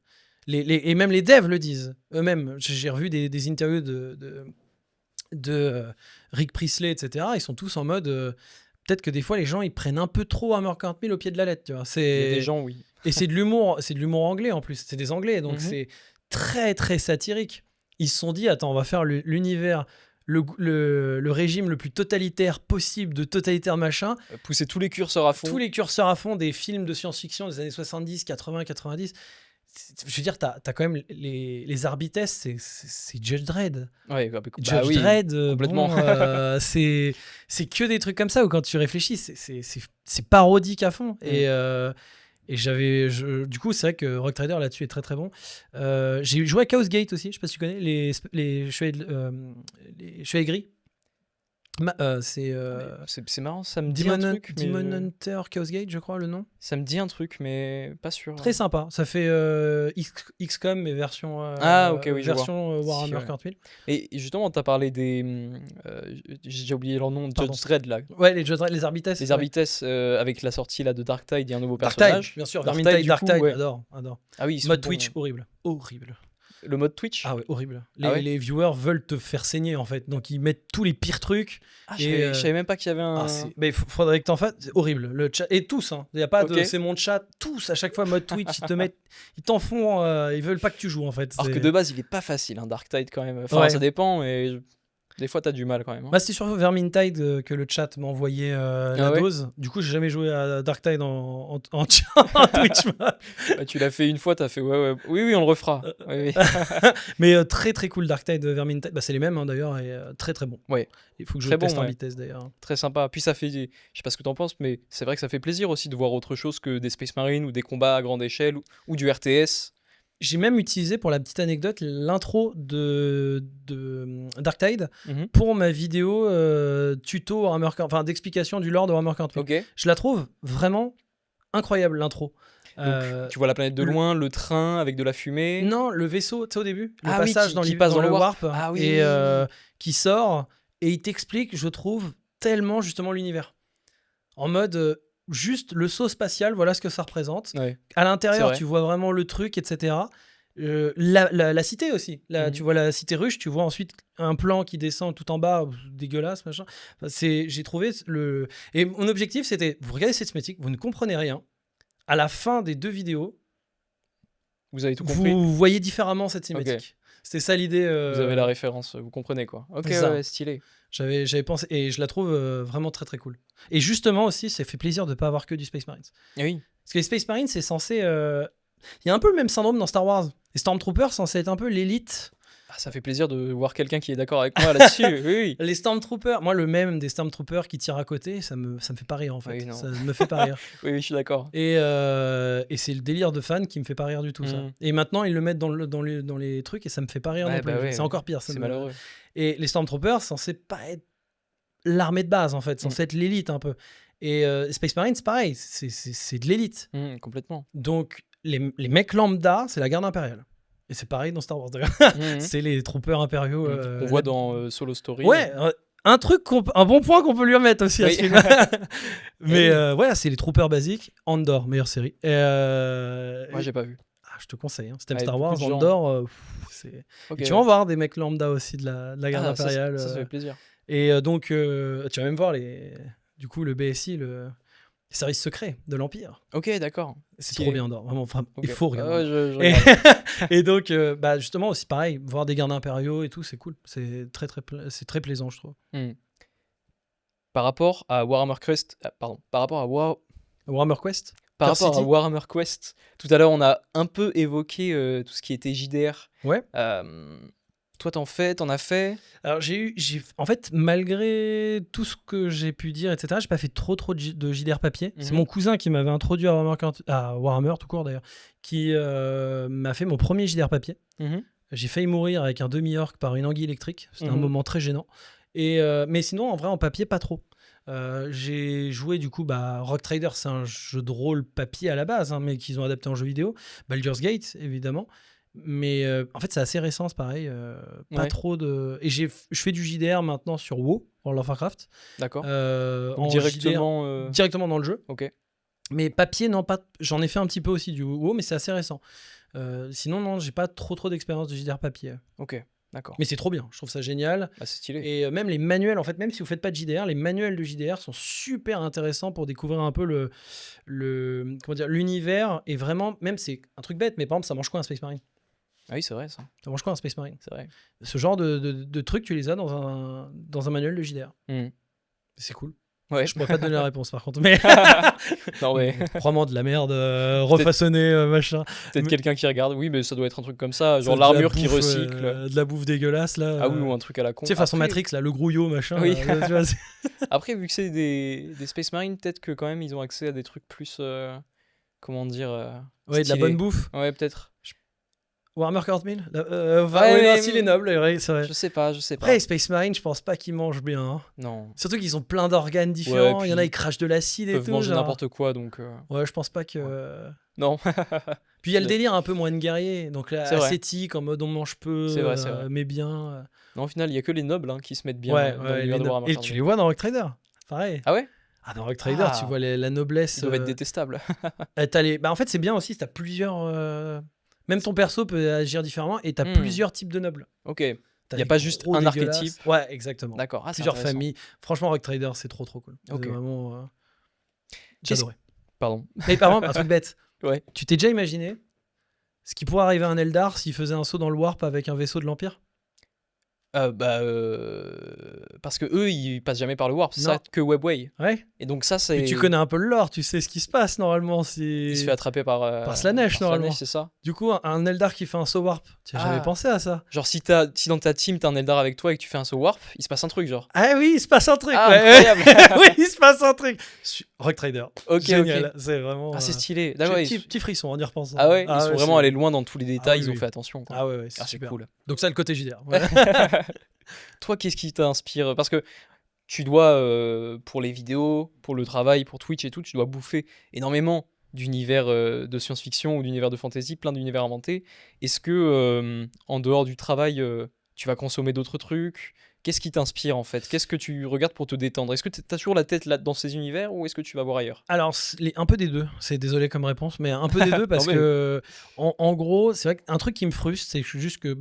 Et même les devs le disent eux-mêmes. J'ai revu des interviews de Rick Priestley, etc. Ils sont tous en mode peut-être que des fois les gens ils prennent un peu trop Warhammer 40 000 au pied de la lettre, tu vois. Il y a des gens, oui. Et c'est de l'humour anglais en plus, c'est des anglais, donc c'est très très satirique. Ils se sont dit, attends, on va faire l'univers, le régime le plus totalitaire possible, de totalitaire machin. Pousser tous les curseurs à fond. Tous les curseurs à fond des films de science-fiction des années 70, 80, 90. Je veux dire, t'as quand même les Arbites, c'est Judge Dredd. Ouais, Judge Dredd, complètement. C'est que des trucs comme ça où quand tu réfléchis, c'est parodique à fond. Et du coup, c'est vrai que Rogue Trader là-dessus est très très bon. J'ai joué à Chaos Gate aussi, je sais pas si tu connais, les chevaliers gris. C'est marrant, ça me dit un truc. Demon Hunter Chaos Gate, je crois le nom. Ça me dit un truc, mais pas sûr. Très sympa. Ça fait XCOM mais version version Warhammer 40 000. Et justement, t'as parlé des j'ai oublié leur nom, Judge Dredd là. Ouais, les Judge Dredd, les Arbites. Les Arbites avec la sortie là de Darktide, il y a un nouveau personnage. Bien sûr, Darktide, j'adore. Ah oui, mode Twitch horrible. Le mode Twitch. Ah ouais, horrible. Ah ouais Les viewers veulent te faire saigner en fait, donc ils mettent tous les pires trucs. Ah, et, je savais même pas qu'il y avait un. mais faudrait que t'en fasses. C'est horrible. Le chat et tous, hein. Il y a pas de. Ok. C'est mon chat. Tous à chaque fois mode Twitch, ils te mettent, ils t'en font. Ils veulent pas que tu joues en fait. Alors que C'est- de base, il est pas facile, hein, Dark Tide quand même. Enfin, Ouais. ça dépend, mais des fois, t'as du mal quand même. Hein. Bah, c'était sur Vermintide que le chat m'a envoyé la ouais dose. Du coup, j'ai jamais joué à Darktide en Twitch. Bah, tu l'as fait une fois, t'as fait ouais. Oui, on le refera. Oui. Mais très très cool Darktide Vermintide. Bah, c'est les mêmes hein, d'ailleurs et très très bon. Ouais. Il faut que je Très le teste bon, en ouais. vitesse d'ailleurs. Très sympa. Puis ça fait, je sais pas ce que t'en penses, mais c'est vrai que ça fait plaisir aussi de voir autre chose que des Space Marines ou des combats à grande échelle ou du RTS. J'ai même utilisé pour la petite anecdote l'intro de Darktide Mhm. pour ma vidéo tuto Warhammer, enfin d'explication du lore de Warhammer 40 000. Ok. Je la trouve vraiment incroyable l'intro. Donc, tu vois la planète de loin, le train avec de la fumée. Non, le vaisseau, tu sais au début, le Ah oui, passage qui passe dans le warp. Ah oui. et qui sort et il t'explique, je trouve tellement justement l'univers. En mode juste le saut spatial, voilà ce que ça représente. Ouais. À C'est l'intérieur, vrai. tu vois vraiment le truc, etc. La cité aussi. Mhm. Tu vois la cité ruche, tu vois ensuite un plan qui descend tout en bas, dégueulasse, machin. Enfin, j'ai trouvé le. Et mon objectif, c'était vous regardez cette cinématique, vous ne comprenez rien. À la fin des 2 vidéos, Vous avez tout compris. vous voyez différemment cette cinématique. C'était ça l'idée. Vous avez la référence, vous comprenez quoi. Ok, c'est ça. ouais, stylé. J'avais pensé et je la trouve vraiment très très cool. Et justement aussi, ça fait plaisir de ne pas avoir que du Space Marines. Et oui. Parce que les Space Marines, c'est censé. Il y a un peu le même syndrome dans Star Wars. Les Stormtroopers, censés être un peu l'élite. Ah, ça fait plaisir de voir quelqu'un qui est d'accord avec moi là-dessus. Oui. Les Stormtroopers, moi, le même des Stormtroopers qui tirent à côté, ça me fait pas rire en fait. Oui, non. Ça me fait pas rire. Oui, je suis d'accord. Et c'est le délire de fan qui me fait pas rire du tout, ça. Mhm. Et maintenant, ils le mettent dans les trucs et ça me fait pas rire Ouais, non plus. bah ouais, c'est encore pire. C'est malheureux. Et les Stormtroopers, censés pas être l'armée de base en fait, censés être l'élite un peu. Et Space Marine, c'est pareil, c'est de l'élite. Complètement. Donc, les mecs lambda, c'est la garde impériale. Et c'est pareil dans Star Wars d'ailleurs. Mhm. C'est les troopers impériaux. On voit dans Solo Story. Ouais, un bon point qu'on peut lui remettre aussi à Oui. ce film. Mais voilà, c'est les troopers basiques. Andor, meilleure série. Moi, j'ai pas vu. Je te conseille. Hein. Si t'aimes Ouais, Star beaucoup Wars, de gens. Andor, c'est. Ok, Et tu vas en voir des mecs lambda aussi de la garde Ah, impériale. ça fait plaisir. Et donc, tu vas même voir du coup le BSI, le service secret de l'Empire. Ok, d'accord. C'est Stylé. trop bien Andor. Vraiment, Ok. il faut regarder. Ouais, je Et, regarde. et donc, justement, aussi pareil, voir des gardes impériaux et tout, c'est cool. C'est c'est très plaisant, je trouve. Par rapport à Warhammer Quest, par rapport à Warhammer Quest Par Curse rapport à City. Warhammer Quest, tout à l'heure on a un peu évoqué tout ce qui était JDR. Ouais. Toi t'en as fait. Alors, en fait, malgré tout ce que j'ai pu dire, etc., j'ai pas fait trop de JDR papier. C'est Mhm. mon cousin qui m'avait introduit à Warhammer, tout court d'ailleurs, qui m'a fait mon premier JDR papier. J'ai failli mourir avec un demi-orc par une anguille électrique. C'était un Mhm. moment très gênant. Mais sinon, en vrai, en papier, pas trop. J'ai joué du coup Rogue Trader, c'est un jeu de rôle papier à la base, hein, mais qu'ils ont adapté en jeu vidéo. Baldur's Gate, évidemment. Mais en fait, c'est assez récent, c'est pareil. Pas Ouais. trop de. Et je fais du JDR maintenant sur WoW, World of Warcraft. D'accord. En Donc directement. directement dans le jeu. Ok. Mais papier, non, pas. J'en ai fait un petit peu aussi du WoW, mais c'est assez récent. Sinon, non, j'ai pas trop d'expérience de JDR papier. Ok. D'accord. Mais c'est trop bien, je trouve ça génial. Ah, c'est stylé. Et même les manuels, en fait, même si vous faites pas de JDR, les manuels de JDR sont super intéressants pour découvrir un peu comment dire, l'univers. Et vraiment, même c'est un truc bête, mais par exemple, ça mange quoi un Space Marine? Ah oui, c'est vrai ça. Ça mange quoi un Space Marine? C'est vrai. Ce genre de trucs, tu les as dans un manuel de JDR. C'est cool. Ouais. Je pourrais pas te donner la réponse par contre, mais Non mais probablement de la merde refaçonnée, machin. peut-être Mais- quelqu'un qui regarde. Oui, mais ça doit être un truc comme ça, Ça, genre de la l'armure qui bouffe, recycle. de la bouffe dégueulasse là. Ah oui, ou un truc à la con. Tu sais, façon Après- Matrix là, le grouillot machin. Oui. là, tu vois, Après, vu que c'est des Space Marines, peut-être que quand même ils ont accès à des trucs plus. Comment dire ouais, de la stylés. bonne bouffe. Ouais, peut-être. Warhammer 40 000 Ouais, ouais, mais- non, s'il est noble, ouais, c'est vrai. Je sais pas. Après, les Space Marines, je pense pas qu'ils mangent bien. Hein. Non. Surtout qu'ils ont plein d'organes différents. Ouais, Il y en a, puis ils crachent de l'acide Ils et peuvent tout. manger genre. n'importe quoi, donc. Ouais, je pense pas que. Non. Puis il y a le délire un peu moine guerrier. Donc là, C'est vrai. ascétique, en mode on mange peu, C'est vrai, c'est vrai. mais bien. Non, au final, il y a que les nobles qui se mettent bien Ouais, dans ouais, l'univers de les Warhammer et 40 tu 000. les vois dans Rogue Trader. Pareil. Ah ouais. Ah, dans Rogue Trader, Ah. tu vois la noblesse. Ils doivent être détestables. En fait, c'est bien aussi, t'as plusieurs Même ton perso peut agir différemment et t'as Hmm. plusieurs types de nobles. Ok. Il T'as n'y a des pas juste gros un dégueulasses. archétype. Ouais, exactement. D'accord. Ah, c'est Plusieurs intéressant. familles. Franchement, Rock Trader, c'est trop cool. Ok. C'est vraiment. Qu'est-ce- J'adorais. Pardon. Mais par exemple, un truc bête. Ouais. Tu t'es déjà imaginé ce qui pourrait arriver à un Eldar s'il faisait un saut dans le Warp avec un vaisseau de l'Empire? Parce que eux, ils passent jamais par le warp, c'est Non. ça que Webway. Ouais. Et donc ça, c'est. Mais tu connais un peu le lore, tu sais ce qui se passe normalement. Il se fait attraper par. par Slanesh, normalement. c'est ça. Du coup, un Eldar qui fait un saut Warp, tu as jamais Ah. pensé à ça? Genre si dans ta team t'as un Eldar avec toi et que tu fais un saut warp, il se passe un truc genre. Ah oui, il se passe un truc. Ah, ouais. incroyable. Oui, il se passe un truc. Rock Trader. Ok, Génial. ok. C'est vraiment. Ah, c'est euh, stylé. j'ai D'accord. petit frisson en y repensant. Ah ouais, ils sont vraiment c'est- allés loin dans tous les détails, oui, ils ont oui. fait attention. Quoi. Ah ouais, c'est Ah, c'est super. cool. Donc ça, le côté JDR. Ouais. Toi, qu'est-ce qui t'inspire? Parce que tu dois, pour les vidéos, pour le travail, pour Twitch et tout, tu dois bouffer énormément d'univers de science-fiction ou d'univers de fantasy, plein d'univers inventés. Est-ce que, en dehors du travail, tu vas consommer d'autres trucs? Qu'est-ce qui t'inspire en fait? Qu'est-ce que tu regardes pour te détendre? Est-ce que t'as toujours la tête là dans ces univers ou est-ce que tu vas voir ailleurs? Alors, un peu des deux. C'est désolé comme réponse, mais un peu des deux parce Non, mais- que, en gros, c'est vrai qu'un truc qui me frustre, c'est juste que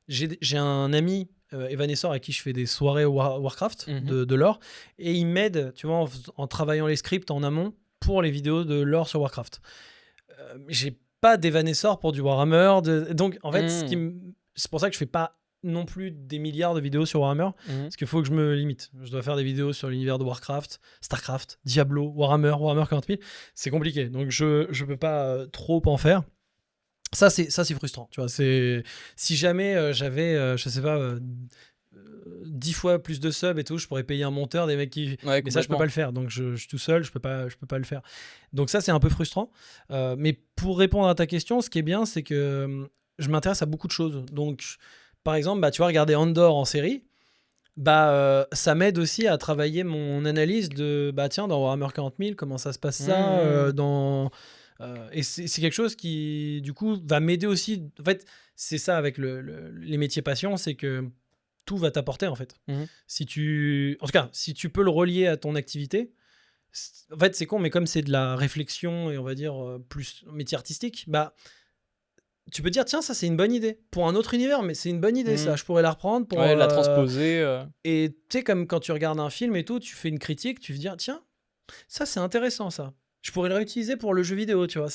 j'ai un ami, Evanescor, avec qui je fais des soirées Warcraft Mhm. de lore, et il m'aide, tu vois, en travaillant les scripts en amont pour les vidéos de lore sur Warcraft. J'ai pas d'Evanescor pour du Warhammer, donc en fait, c'est pour ça que je fais pas non plus des milliards de vidéos sur Warhammer, Mhm. parce qu'il faut que je me limite. Je dois faire des vidéos sur l'univers de Warcraft, Starcraft, Diablo, Warhammer 40 000. C'est compliqué, donc je peux pas trop en faire. Ça c'est frustrant, tu vois. Si jamais j'avais, je sais pas, 10 fois plus de subs et tout, je pourrais payer un monteur, des mecs qui. Ouais, Mais ça, je peux complètement. pas le faire. Donc, je suis tout seul, je peux pas le faire. Donc, ça, c'est un peu frustrant. Mais pour répondre à ta question, ce qui est bien, c'est que je m'intéresse à beaucoup de choses. Donc, par exemple, tu vas regarder Andor en série. Ça m'aide aussi à travailler mon analyse de tiens, dans Warhammer 40 000, comment ça se passe ça et c'est quelque chose qui, du coup, va m'aider aussi. En fait, c'est ça avec les métiers passion, c'est que tout va t'apporter en fait. Mhm. En tout cas, si tu peux le relier à ton activité, en fait, c'est con, mais comme c'est de la réflexion et on va dire plus métier artistique, tu peux dire tiens, ça c'est une bonne idée pour un autre univers, mais c'est une bonne idée, ça. Je pourrais la reprendre pour Ouais, la transposer. Et tu sais, comme quand tu regardes un film et tout, tu fais une critique, tu te dis tiens, ça c'est intéressant, ça. Je pourrais le réutiliser pour le jeu vidéo, tu vois.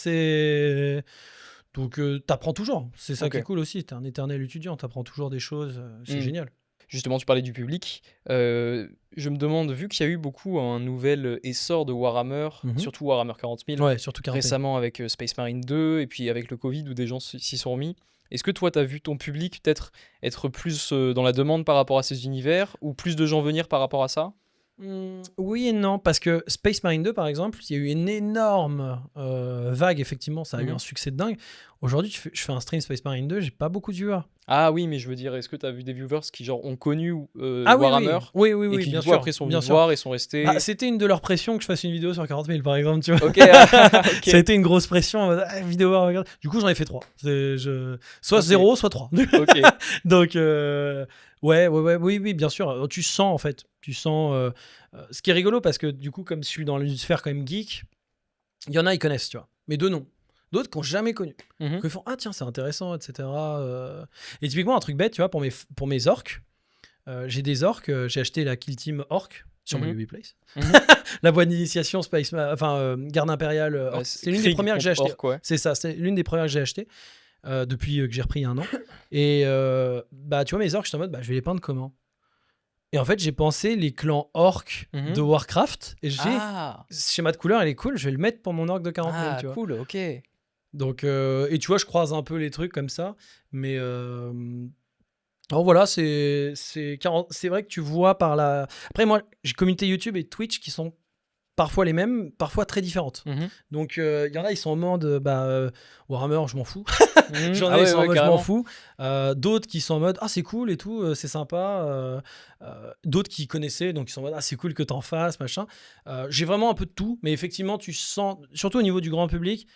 Donc, t'apprends toujours. C'est ça qui est cool aussi. T'es un éternel étudiant. T'apprends toujours des choses. C'est génial. Justement, tu parlais du public. Je me demande, vu qu'il y a eu beaucoup un nouvel essor de Warhammer, surtout Warhammer 40 000, Ouais, surtout 40 000. récemment avec Space Marine 2, et puis avec le Covid où des gens s'y sont remis. Est-ce que toi, tu as vu ton public peut-être être plus dans la demande par rapport à ces univers, ou plus de gens venir par rapport à ça? Oui et non, parce que Space Marine 2, par exemple, il y a eu une énorme vague, effectivement, ça a eu un succès de dingue. Aujourd'hui, je fais un stream Space Marine 2, j'ai pas beaucoup de viewers. Ah oui, mais je veux dire, est-ce que tu as vu des viewers qui genre, ont connu oui, Warhammer oui, et qui bien du coup sûr, après sont bien venus sûr. voir et sont restés... C'était une de leurs pressions que je fasse une vidéo sur 40 000, par exemple, tu vois. Ok, ok. Ça a été une grosse pression, vidéo à regarder. Du coup, j'en ai fait 3. Soit 0, soit 3. Ok. Donc, oui, bien sûr. Tu sens, en fait. Tu sens... ce qui est rigolo, parce que du coup, comme je suis dans l'univers quand même geek, il y en a, ils connaissent, tu vois. Mais deux, non. D'autres qui n'ont jamais connu. Mhm. Qui font, ah tiens, c'est intéressant, etc. Et typiquement, un truc bête, tu vois, pour mes orques, j'ai des orques, j'ai acheté la Kill Team Orc sur Mhm. MyHobby Place. Mhm. La boîte d'initiation Garde Impériale. Ouais, c'est l'une des premières que j'ai achetées. Orc, ouais. C'est ça, c'est l'une des premières que j'ai achetées depuis que j'ai repris il y a un an. Et tu vois, mes orques, je suis en mode, je vais les peindre comment? Et en fait, j'ai pensé les clans orques Mhm. de Warcraft. Et j'ai Ah, ce schéma de couleur, il est cool, je vais le mettre pour mon orque de 40 000, ah tu vois. cool, ok. Donc, et tu vois, je croise un peu les trucs comme ça. Mais alors voilà, c'est vrai que tu vois par la... Après, moi, j'ai communauté YouTube et Twitch qui sont parfois les mêmes, parfois très différentes. Mhm. Donc, il y en a, ils sont en mode Warhammer, je m'en fous. Mhm. J'en ai, Ah ils ouais, sont en ouais, mode je carrément. m'en fous. D'autres qui sont en mode c'est cool et tout, c'est sympa. D'autres qui connaissaient, donc ils sont en mode c'est cool que t'en fasses, machin. J'ai vraiment un peu de tout, mais effectivement, tu sens, surtout au niveau du grand public,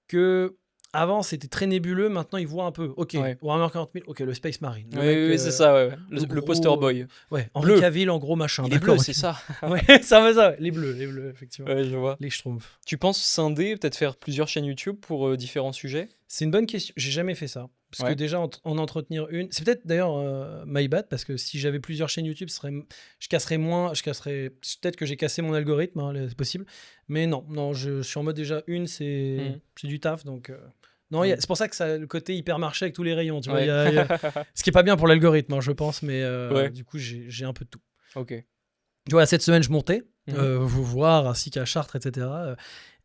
que Avant, c'était très nébuleux. Maintenant, ils voient un peu. Ok, Ouais. Warhammer 40 000. Ok, le Space Marine. Le Oui, mec, oui, c'est ça, ouais. le Le poster gros, boy. Ouais, Henri Bleu. Cavill en gros machin. Il est d'accord, bleu, ok. c'est ça. Ouais, ça va ça. Ouais. Les bleus, effectivement. Ouais, je vois. Les schtroumpfs. Tu penses scinder, peut-être faire plusieurs chaînes YouTube pour différents sujets? C'est une bonne question. J'ai jamais fait ça. Parce que Ouais. déjà, en entretenir une. C'est peut-être d'ailleurs my bad, parce que si j'avais plusieurs chaînes YouTube, je casserais moins. Peut-être que j'ai cassé mon algorithme, hein, c'est possible. Mais non, je suis en mode déjà une, c'est du taf. Donc. Non, c'est pour ça que ça le côté hypermarché avec tous les rayons. Tu vois, Ouais. ce qui est pas bien pour l'algorithme, hein, je pense. Mais Ouais. du coup, j'ai un peu de tout. Ok. Tu vois, cette semaine, je montais, Mhm. voir, ainsi qu'à Chartres, etc.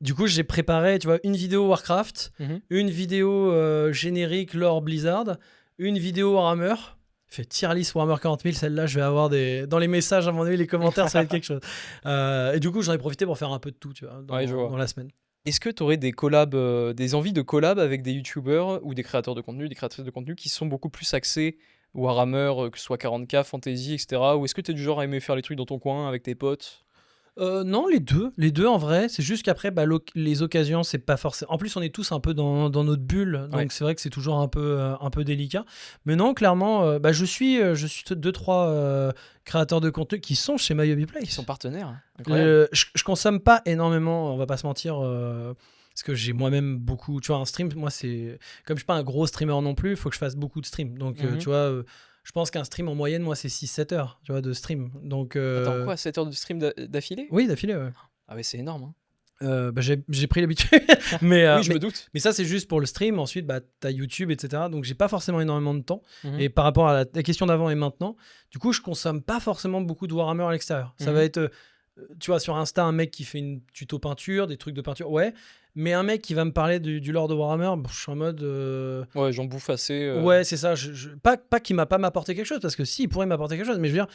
Du coup, j'ai préparé, tu vois, une vidéo Warcraft, Mhm. une vidéo générique lore Blizzard, une vidéo Warhammer. Fait tier list Warhammer 40 000, celle-là, je vais avoir dans les messages, à mon avis, les commentaires, ça va être quelque chose. Et du coup, j'en ai profité pour faire un peu de tout, tu vois, Ouais, je vois. dans la semaine. Est-ce que tu aurais des collabs, des envies de collab avec des youtubeurs ou des créateurs de contenu, des créatrices de contenu qui sont beaucoup plus axés Warhammer, que ce soit 40K, Fantasy, etc. Ou est-ce que tu es du genre à aimer faire les trucs dans ton coin avec tes potes? Non, les deux en vrai. C'est juste qu'après, les occasions, c'est pas forcément. En plus, on est tous un peu dans notre bulle, donc Ouais. c'est vrai que c'est toujours un peu délicat. Mais non, clairement, je suis 2-3 créateurs de contenu qui sont chez MyHobbyPlace. Qui sont partenaires, hein. Incroyable. Je consomme pas énormément, on va pas se mentir. Parce que j'ai moi-même beaucoup. Tu vois, un stream, moi, c'est. Comme je suis pas un gros streamer non plus, il faut que je fasse beaucoup de streams. Donc, Mhm. tu vois. Je pense qu'un stream en moyenne, moi, c'est 6-7 heures, tu vois, de stream. Donc, Attends, quoi, 7 heures de stream d'affilée? oui, d'affilée, ouais. Ah ouais, c'est énorme, hein. J'ai pris l'habitude. mais, Oui, je me doute. mais ça, c'est juste pour le stream. Ensuite, t'as YouTube, etc. Donc, j'ai pas forcément énormément de temps. Mhm. Et par rapport à la question d'avant et maintenant, du coup, je consomme pas forcément beaucoup de Warhammer à l'extérieur. Ça Mhm. va être, tu vois, sur Insta, un mec qui fait une tuto peinture, des trucs de peinture, ouais. Mais un mec qui va me parler du lore de Warhammer, je suis en mode. Ouais, j'en bouffe assez. Ouais, c'est ça. Pas qu'il m'a pas m'apporté quelque chose, parce que si, il pourrait m'apporter quelque chose, mais je veux dire,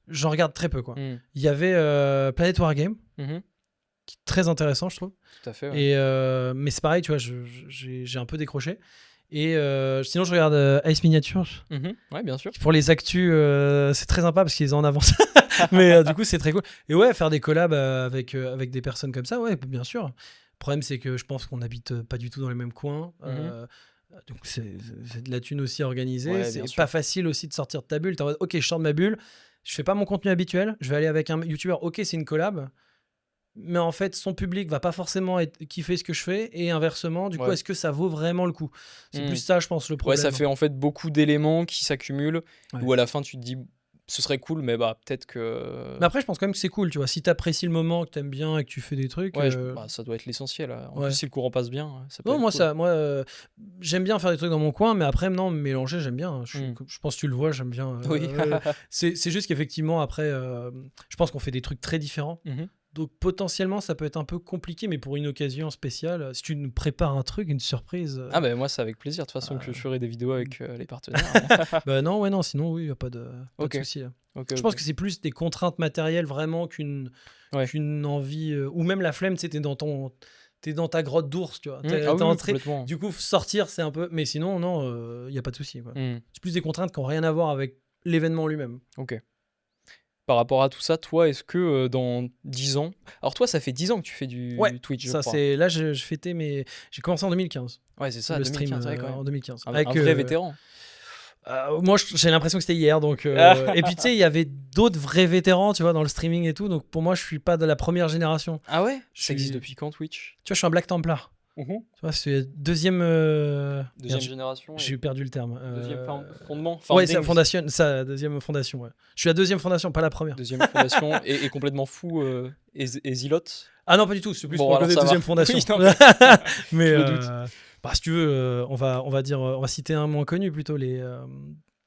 j'en regarde très peu, quoi. Mhm. Il y avait Planet Wargame, Mhm. qui est très intéressant, je trouve. Tout à fait, ouais. Et, mais c'est pareil, tu vois, j'ai un peu décroché. Et sinon, je regarde Ice Miniatures. Mhm. Ouais, bien sûr. Pour les actus, c'est très sympa parce qu'ils ont en avance. Mais du coup, c'est très cool. Et ouais, faire des collabs avec des personnes comme ça, ouais, bien sûr. Le problème, c'est que je pense qu'on n'habite pas du tout dans les mêmes coins. Donc, c'est de la thune aussi à organiser. Ouais, C'est bien sûr. pas facile aussi de sortir de ta bulle. T'es en mode, ok, je sors de ma bulle. Je fais pas mon contenu habituel. Je vais aller avec un YouTuber. Ok, c'est une collab. Mais en fait, son public va pas forcément kiffer ce que je fais. Et inversement, du coup, Ouais. est-ce que ça vaut vraiment le coup? C'est Mhm. plus ça, je pense, le Ouais, problème. ça fait en fait beaucoup d'éléments qui s'accumulent, Ouais. où à la fin tu te dis ce serait cool, mais bah peut-être que. Mais après, je pense quand même que c'est cool, tu vois. Si t'apprécies le moment, que t'aimes bien et que tu fais des trucs. Ouais, bah, ça doit être l'essentiel. En Ouais. plus, si le courant passe bien, ça peut Non, être moi, cool. j'aime bien faire des trucs dans mon coin, mais après, non, mélanger, j'aime bien. Mm. Je pense que tu le vois, j'aime bien. Oui. C'est juste qu'effectivement, après, je pense qu'on fait des trucs très différents. Mhm. Donc potentiellement, ça peut être un peu compliqué, mais pour une occasion spéciale, si tu nous prépares un truc, une surprise. Ah bah moi c'est avec plaisir, de toute façon que je ferai des vidéos avec les partenaires. Bah non, ouais, non, sinon, oui, y a pas de Ok. souci. Là. Ok, Je pense que c'est plus des contraintes matérielles vraiment qu'une envie, ou même la flemme, tu sais, t'es dans ta grotte d'ours, tu vois. Ah T'es oui, entré. complètement. Du coup, sortir, c'est un peu. Mais sinon, non, il n'y a pas de souci. Quoi. Mm. C'est plus des contraintes qui n'ont rien à voir avec l'événement lui-même. Ok. Par rapport à tout ça, toi, est-ce que dans 10 ans... Alors toi, ça fait 10 ans que tu fais du Twitch, je ça crois. c'est. Là, je fêtais mes. J'ai commencé en 2015. Ouais, c'est ça, Le 2015, stream ouais, quand même. en 2015. Un vrai vétéran. Moi, j'ai l'impression que c'était hier. Donc, et puis, tu sais, il y avait d'autres vrais vétérans, tu vois, dans le streaming et tout. Donc, pour moi, je suis pas de la première génération. Ah ouais? Je Ça existe suis- depuis quand, Twitch? Tu vois, je suis un Black Templar. Tu vois, c'est deuxième. Deuxième Merde, génération et j'ai perdu le terme. deuxième fondement? Ouais, c'est la Founding. fondation, ça, deuxième fondation. Ouais. Je suis la deuxième fondation, pas la première. Deuxième fondation et complètement fou et zilote. Ah non, pas du tout. C'est plus Bon, pour le alors côté ça va. deuxième fondation. Oui, non, mais je me doute. bah, si tu veux, on va dire, on va citer un moins connu plutôt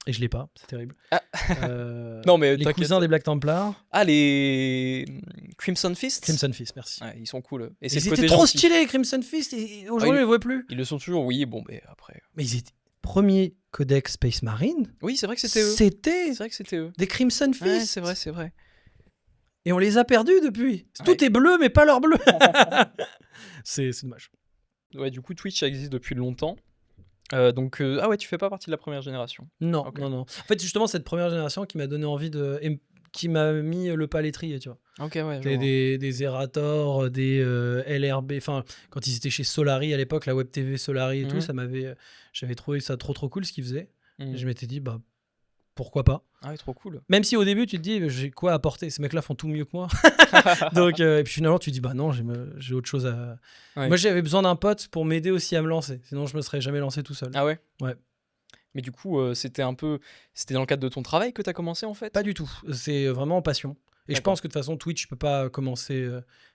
et je l'ai pas, c'est terrible. Ah. Euh, Non, mais les t'inquiète. cousins des Black Templars. Ah, les Crimson Fist? Crimson Fist, merci. Ouais, ils sont cool. Et c'est Ils le étaient côté trop gentil. stylés, Crimson Fist, et aujourd'hui, Ah, on les voit plus. Ils le sont toujours, oui, bon, mais après... Mais ils étaient premier codex Space Marine. Oui, c'est vrai que c'était eux. C'était C'est vrai que c'était eux. des Crimson Fist. Ouais, c'est vrai. Et on les a perdus depuis. Ouais. Tout est bleu, mais pas leur bleu. C'est dommage. Ouais, du coup, Twitch, ça existe depuis longtemps. Donc, ah ouais, tu fais pas partie de la première génération. Non, Ok. non. En fait, justement, cette première génération qui m'a donné envie de. Et qui m'a mis le pas à l'étrier, tu vois. Ok, ouais, je Des, vois. des Zerator, des LRB, enfin, quand ils étaient chez Solari à l'époque, la Web TV Solari et tout, j'avais trouvé ça trop cool ce qu'ils faisaient. Et je m'étais dit, bah, pourquoi pas. Ah oui, trop cool. Même si au début, tu te dis, j'ai quoi à apporter? Ces mecs-là font tout mieux que moi. Donc, et puis finalement, tu te dis, bah non, j'ai autre chose à. Ouais. Moi, j'avais besoin d'un pote pour m'aider aussi à me lancer. Sinon, je me serais jamais lancé tout seul. Ah ouais? Ouais. Mais du coup, c'était dans le cadre de ton travail que tu as commencé en fait? Pas du tout. C'est vraiment en passion. Et je D'accord. pense que de toute façon, Twitch, tu peux pas commencer.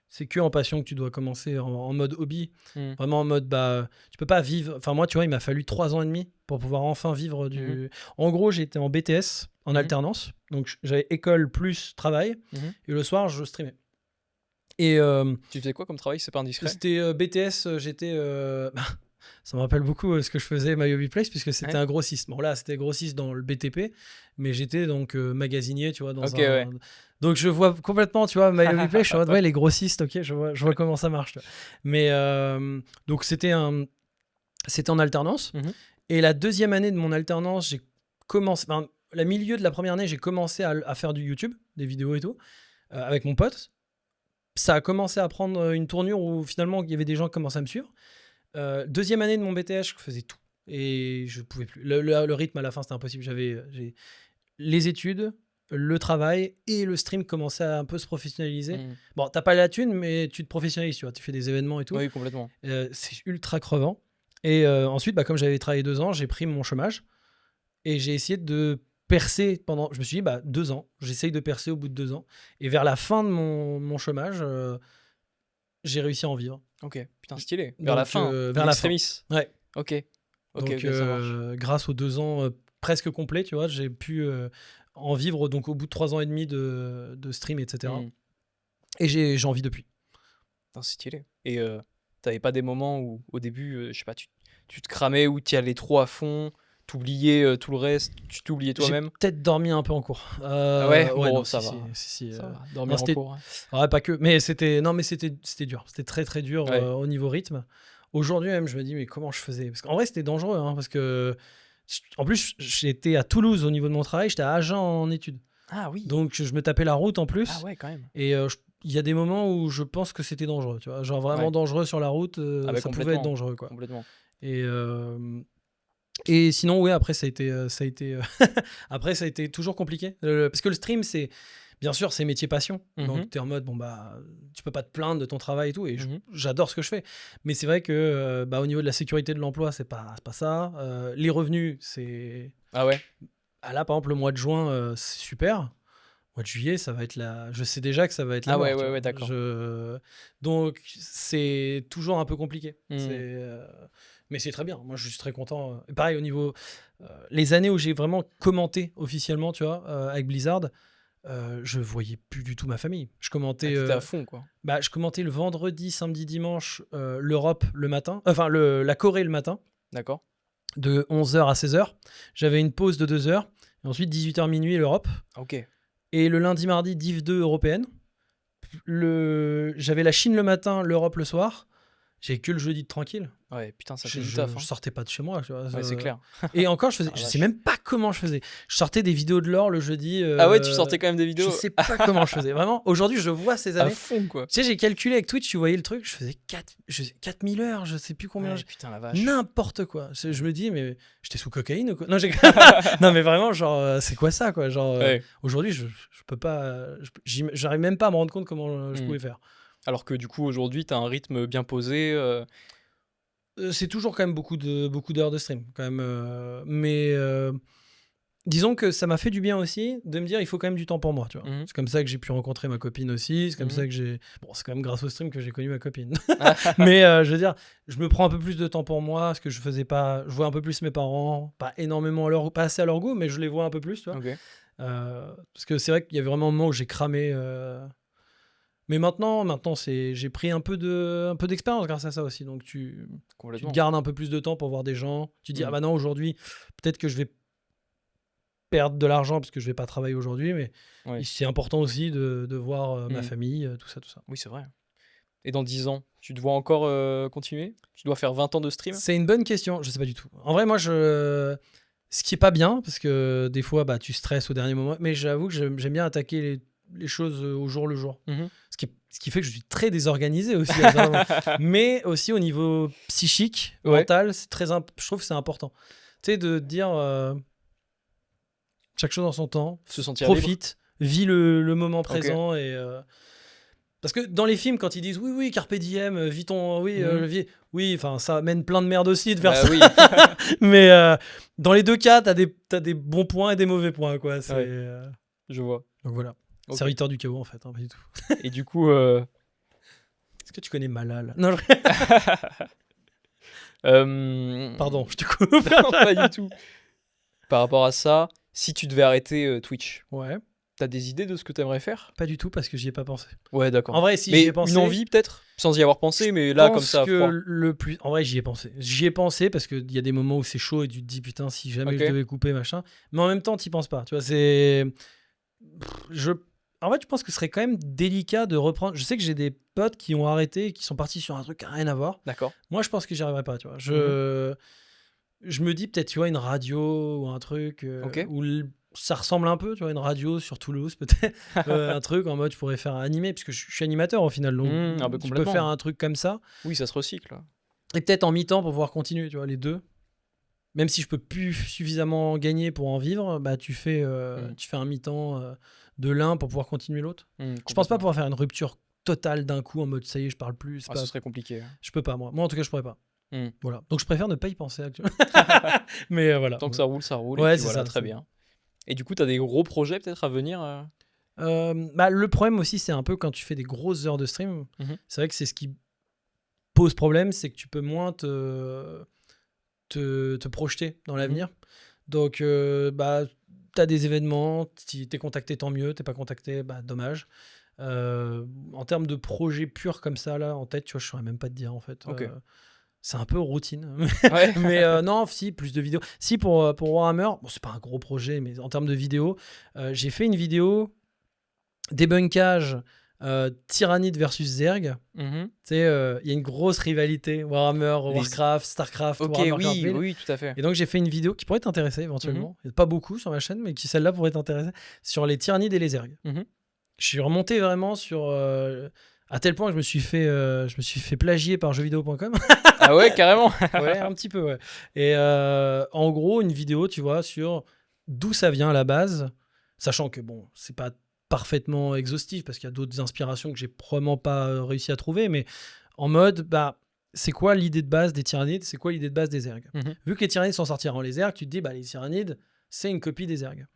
C'est que en passion que tu dois commencer en mode hobby. Vraiment en mode, bah, tu peux pas vivre. Enfin, moi, tu vois, il m'a fallu 3 ans et demi pour pouvoir enfin vivre du. En gros, j'étais en BTS, en alternance. Donc, j'avais école plus travail. Et le soir, je streamais. Et Tu faisais quoi comme travail? C'est pas indiscret? c'était BTS, j'étais. Ça me rappelle beaucoup ce que je faisais MyHobby Place, puisque c'était un grossiste. Bon, là, c'était grossiste dans le BTP, mais j'étais donc magasinier, tu vois, dans Ok, un. ouais. Donc, je vois complètement, tu vois, MyHobby Place, je suis en mode, ouais, les grossistes, ok, je vois comment ça marche. Tu vois. Mais donc, c'était en alternance. Et la deuxième année de mon alternance, j'ai commencé. Enfin, la milieu de la première année, j'ai commencé à faire du YouTube, des vidéos et tout, avec mon pote. Ça a commencé à prendre une tournure où finalement, il y avait des gens qui commençaient à me suivre. Deuxième année de mon BTS, je faisais tout. Et je pouvais plus. Le rythme à la fin, c'était impossible. J'avais les études, le travail et le stream commençaient à un peu se professionnaliser. Bon, t'as pas la thune, mais tu te professionnalises, tu vois. Tu fais des événements et tout. Oui, complètement. C'est ultra crevant. Et ensuite, bah, comme j'avais travaillé 2 ans, j'ai pris mon chômage. Et j'ai essayé de percer pendant. Je me suis dit, bah, 2 ans. J'essaye de percer au bout de 2 ans. Et vers la fin de mon chômage, j'ai réussi à en vivre. Ok, putain, stylé. Vers la fin. Vers la fin. Ouais. Ok. Donc, ok, ça marche. grâce aux 2 ans presque complets, tu vois, j'ai pu en vivre donc au bout de 3 ans et demi de stream, etc. Et j'ai envie depuis. Putain, c'est stylé. Et t'avais pas des moments où, au début, je sais pas, tu te cramais ou t'y allais trop à fond, t'oubliais tout le reste, tu t'oubliais toi-même? J'ai peut-être dormi un peu en cours. Ah ouais, bon, non, ça si, va. si, Ça va. Dormir en cours. Ouais, pas que. Mais c'était dur. C'était très, très dur Ouais. au niveau rythme. Aujourd'hui même, je me dis, mais comment je faisais? Parce qu'en vrai, c'était dangereux. Hein, parce que, en plus, j'étais à Toulouse au niveau de mon travail. J'étais à Agen en études. Ah oui. Donc, je me tapais la route en plus. Ah ouais, quand même. Et il y a des moments où je pense que c'était dangereux. Tu vois, genre vraiment dangereux sur la route. Ah bah, ça pouvait être dangereux, quoi. Complètement. Et sinon, oui, après, ça a été, après, ça a été toujours compliqué. Parce que le stream, c'est, bien sûr, c'est métier passion. Donc, tu es en mode, bon, bah, tu peux pas te plaindre de ton travail et tout. Et j'adore ce que je fais. Mais c'est vrai que, bah, au niveau de la sécurité de l'emploi, c'est pas ça. Les revenus, c'est. Ah ouais. Ah, là, par exemple, le mois de juin, c'est super. Le mois de juillet, ça va être la. Je sais déjà que ça va être la Ah mort, ouais, tu vois. ouais, d'accord. Donc, c'est toujours un peu compliqué. Mais c'est très bien. Moi, je suis très content. Et pareil, au niveau. Les années où j'ai vraiment commenté officiellement, tu vois, avec Blizzard, je voyais plus du tout ma famille. Je commentais. T'étais à fond, quoi. Bah, je commentais le vendredi, samedi, dimanche, l'Europe le matin. Enfin, la Corée le matin. D'accord. De 11h à 16h. J'avais une pause de 2 heures. Et ensuite, 18h minuit, l'Europe. Ok. Et le lundi, mardi, Div 2 européenne. J'avais la Chine le matin, l'Europe le soir. J'ai que le jeudi de tranquille. Ouais, putain, ça fait du Je taf. Hein. sortais pas de chez moi. Tu vois, ouais, c'est clair. Et encore, je sais même pas comment je faisais. Je sortais des vidéos de l'or le jeudi. Ah ouais, tu sortais quand même des vidéos? Je sais pas comment je faisais. Vraiment, aujourd'hui, je vois ces années. À fond, quoi. Tu sais, j'ai calculé avec Twitch, tu voyais le truc, je faisais 4000 heures, je sais plus combien. Ouais, putain, la vache. N'importe quoi. Je me dis, mais j'étais sous cocaïne ou quoi? Non, non, mais vraiment, genre, c'est quoi ça, quoi? Genre, aujourd'hui, je peux pas. J'arrive même pas à me rendre compte comment je pouvais faire. Alors que du coup, aujourd'hui, t'as un rythme bien posé. C'est toujours quand même beaucoup d'heures de stream, quand même. Mais disons que ça m'a fait du bien aussi de me dire il faut quand même du temps pour moi, tu vois. C'est comme ça que j'ai pu rencontrer ma copine aussi. C'est comme ça que j'ai. Bon, c'est quand même grâce au stream que j'ai connu ma copine. Mais je veux dire, je me prends un peu plus de temps pour moi parce que je faisais pas. Je vois un peu plus mes parents, pas énormément pas assez à leur goût, mais je les vois un peu plus, tu vois. Okay. Parce que c'est vrai qu'il y avait vraiment un moment où j'ai cramé. Mais maintenant j'ai pris un peu d'expérience grâce à ça aussi. Donc tu te gardes un peu plus de temps pour voir des gens. Tu te dis, ah bah non, aujourd'hui, peut-être que je vais perdre de l'argent parce que je vais pas travailler aujourd'hui, mais c'est important aussi de voir ma famille, tout ça. Oui, c'est vrai. Et dans 10 ans, tu te vois encore continuer? Tu dois faire 20 ans de stream? C'est une bonne question, je sais pas du tout. En vrai, moi, Ce qui est pas bien, parce que des fois, bah, tu stresses au dernier moment. Mais j'avoue que j'aime bien attaquer les choses au jour le jour. Mhm. Ce qui fait que je suis très désorganisé aussi. à certains moments. Mais aussi au niveau psychique, Ouais. mental, je trouve que c'est important. Tu sais, de dire chaque chose en son temps, Se sentir libre. profite, vis le moment présent. Et, parce que dans les films, quand ils disent oui, carpe diem, vis ton. Oui, enfin, ça amène plein de merde aussi de faire ça. Oui. Mais dans les deux cas, t'as des bons points et des mauvais points, quoi. C'est, Ouais. Je vois. Donc voilà. Ok. Serviteur du chaos, en fait, hein, pas du tout. Et du coup, Est-ce que tu connais Malal? Non, pardon, je te coupe. Non, pas du tout. Par rapport à ça, si tu devais arrêter Twitch, Ouais, t'as des idées de ce que t'aimerais faire? pas du tout parce que j'y ai pas pensé. Ouais, d'accord. En vrai, si Mais j'y ai pensé. une envie peut-être, sans y avoir pensé, mais Je là pense comme ça, à que froid. le plus. En vrai, j'y ai pensé. J'y ai pensé parce qu'il y a des moments où c'est chaud et tu te dis putain, si jamais Ok. je devais couper, machin. Mais en même temps, t'y penses pas. Tu vois, c'est. En fait, je pense que ce serait quand même délicat de reprendre. Je sais que j'ai des potes qui ont arrêté et qui sont partis sur un truc qui n'a rien à voir. D'accord. Moi, je pense que j'y arriverais pas. Tu vois. Je me dis peut-être, tu vois, une radio ou un truc Ok. où ça ressemble un peu, tu vois, une radio sur Toulouse, peut-être. Un truc en mode, je pourrais faire animer, puisque je suis animateur au final. Donc, Ah bah je peux complètement. faire un truc comme ça. Oui, ça se recycle. Et peut-être en mi-temps pour pouvoir continuer, tu vois, les deux. Même si je peux plus suffisamment gagner pour en vivre, bah tu fais un mi-temps de l'un pour pouvoir continuer l'autre. Je pense pas pouvoir faire une rupture totale d'un coup en mode ça y est, je parle plus. Ah, ce serait compliqué. Je peux pas, moi. Moi, en tout cas, je pourrais pas. Mm. Voilà. Donc, je préfère ne pas y penser actuellement. Mais voilà. Tant que ça roule, ça roule. Ouais, et puis c'est voilà, ça, très c'est- bien. Et du coup, t'as des gros projets peut-être à venir Bah, le problème aussi, c'est un peu quand tu fais des grosses heures de stream. Mhm. C'est vrai que c'est ce qui pose problème, c'est que tu peux moins te projeter dans l'avenir. Donc, bah, tu as des événements, si tu es contacté, tant mieux, t'es pas contacté, bah, dommage. En termes de projets purs comme ça, là, en tête, tu vois, je saurais même pas te dire, en fait. Ok. C'est un peu routine. Ouais. Mais non, si, plus de vidéos. Si, pour Warhammer, bon, c'est pas un gros projet, mais en termes de vidéos, j'ai fait une vidéo débunkage Tyrannide versus Zerg. Mhm. Tu sais, il y a une grosse rivalité Warhammer, Les- Warcraft, Starcraft, Ok, Warhammer oui, 40 000. oui, tout à fait. Et donc j'ai fait une vidéo qui pourrait t'intéresser éventuellement. Il y a pas beaucoup sur ma chaîne, mais qui celle-là pourrait t'intéresser, sur les Tyrannides et les Zergs. Mhm. Je suis remonté vraiment sur à tel point que je me suis fait plagier par jeuxvideo.com. Ah ouais, carrément. Ouais, un petit peu, ouais. Et en gros, une vidéo, tu vois, sur d'où ça vient à la base, sachant que bon, c'est pas parfaitement exhaustif parce qu'il y a d'autres inspirations que j'ai probablement pas réussi à trouver, mais en mode, bah, c'est quoi l'idée de base des Tyrannides, c'est quoi l'idée de base des Zergs. Mhm. Vu que les Tyrannides sont sortis avant les Zergs, tu te dis, bah, les Tyrannides, c'est une copie des Zergs.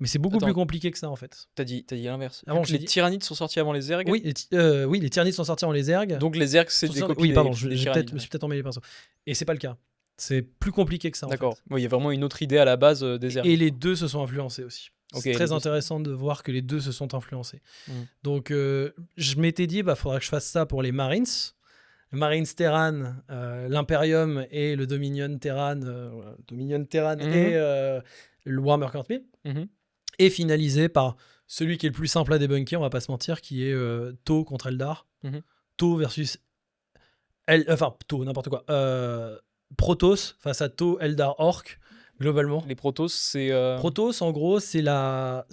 Mais c'est beaucoup Attends. plus compliqué que ça, en fait. T'as dit l'inverse. Avant, Vu que j'ai les dit- Tyrannides sont sortis avant les Zergs. Oui, les Tyrannides sont sortis avant les Zergs. Donc les Zergs, c'est Sont des sortis- copies Oui, des, pardon, des je Tyrannides. me suis peut-être emmêlé les pinceaux. Et c'est pas le cas. C'est plus compliqué que ça, en fait. D'accord. Ouais, il y a vraiment une autre idée à la base des Zergs. Et les deux se sont influencés aussi. Ok, C'est les très deux intéressant de voir que les deux se sont influencés. Mm. Donc, je m'étais dit, bah, faudra que je fasse ça pour les Marines. Le Marines Terran, l'Imperium et le Dominion Terran, et le Warhammer 40 000. Mhm. Et finalisé par celui qui est le plus simple à débunker, on va pas se mentir, qui est Tau contre Eldar. Mhm. Tau versus... Tau, n'importe quoi. Protoss face à Tau, Eldar, Orc, globalement. Les Protoss, c'est. Protoss, en gros, c'est la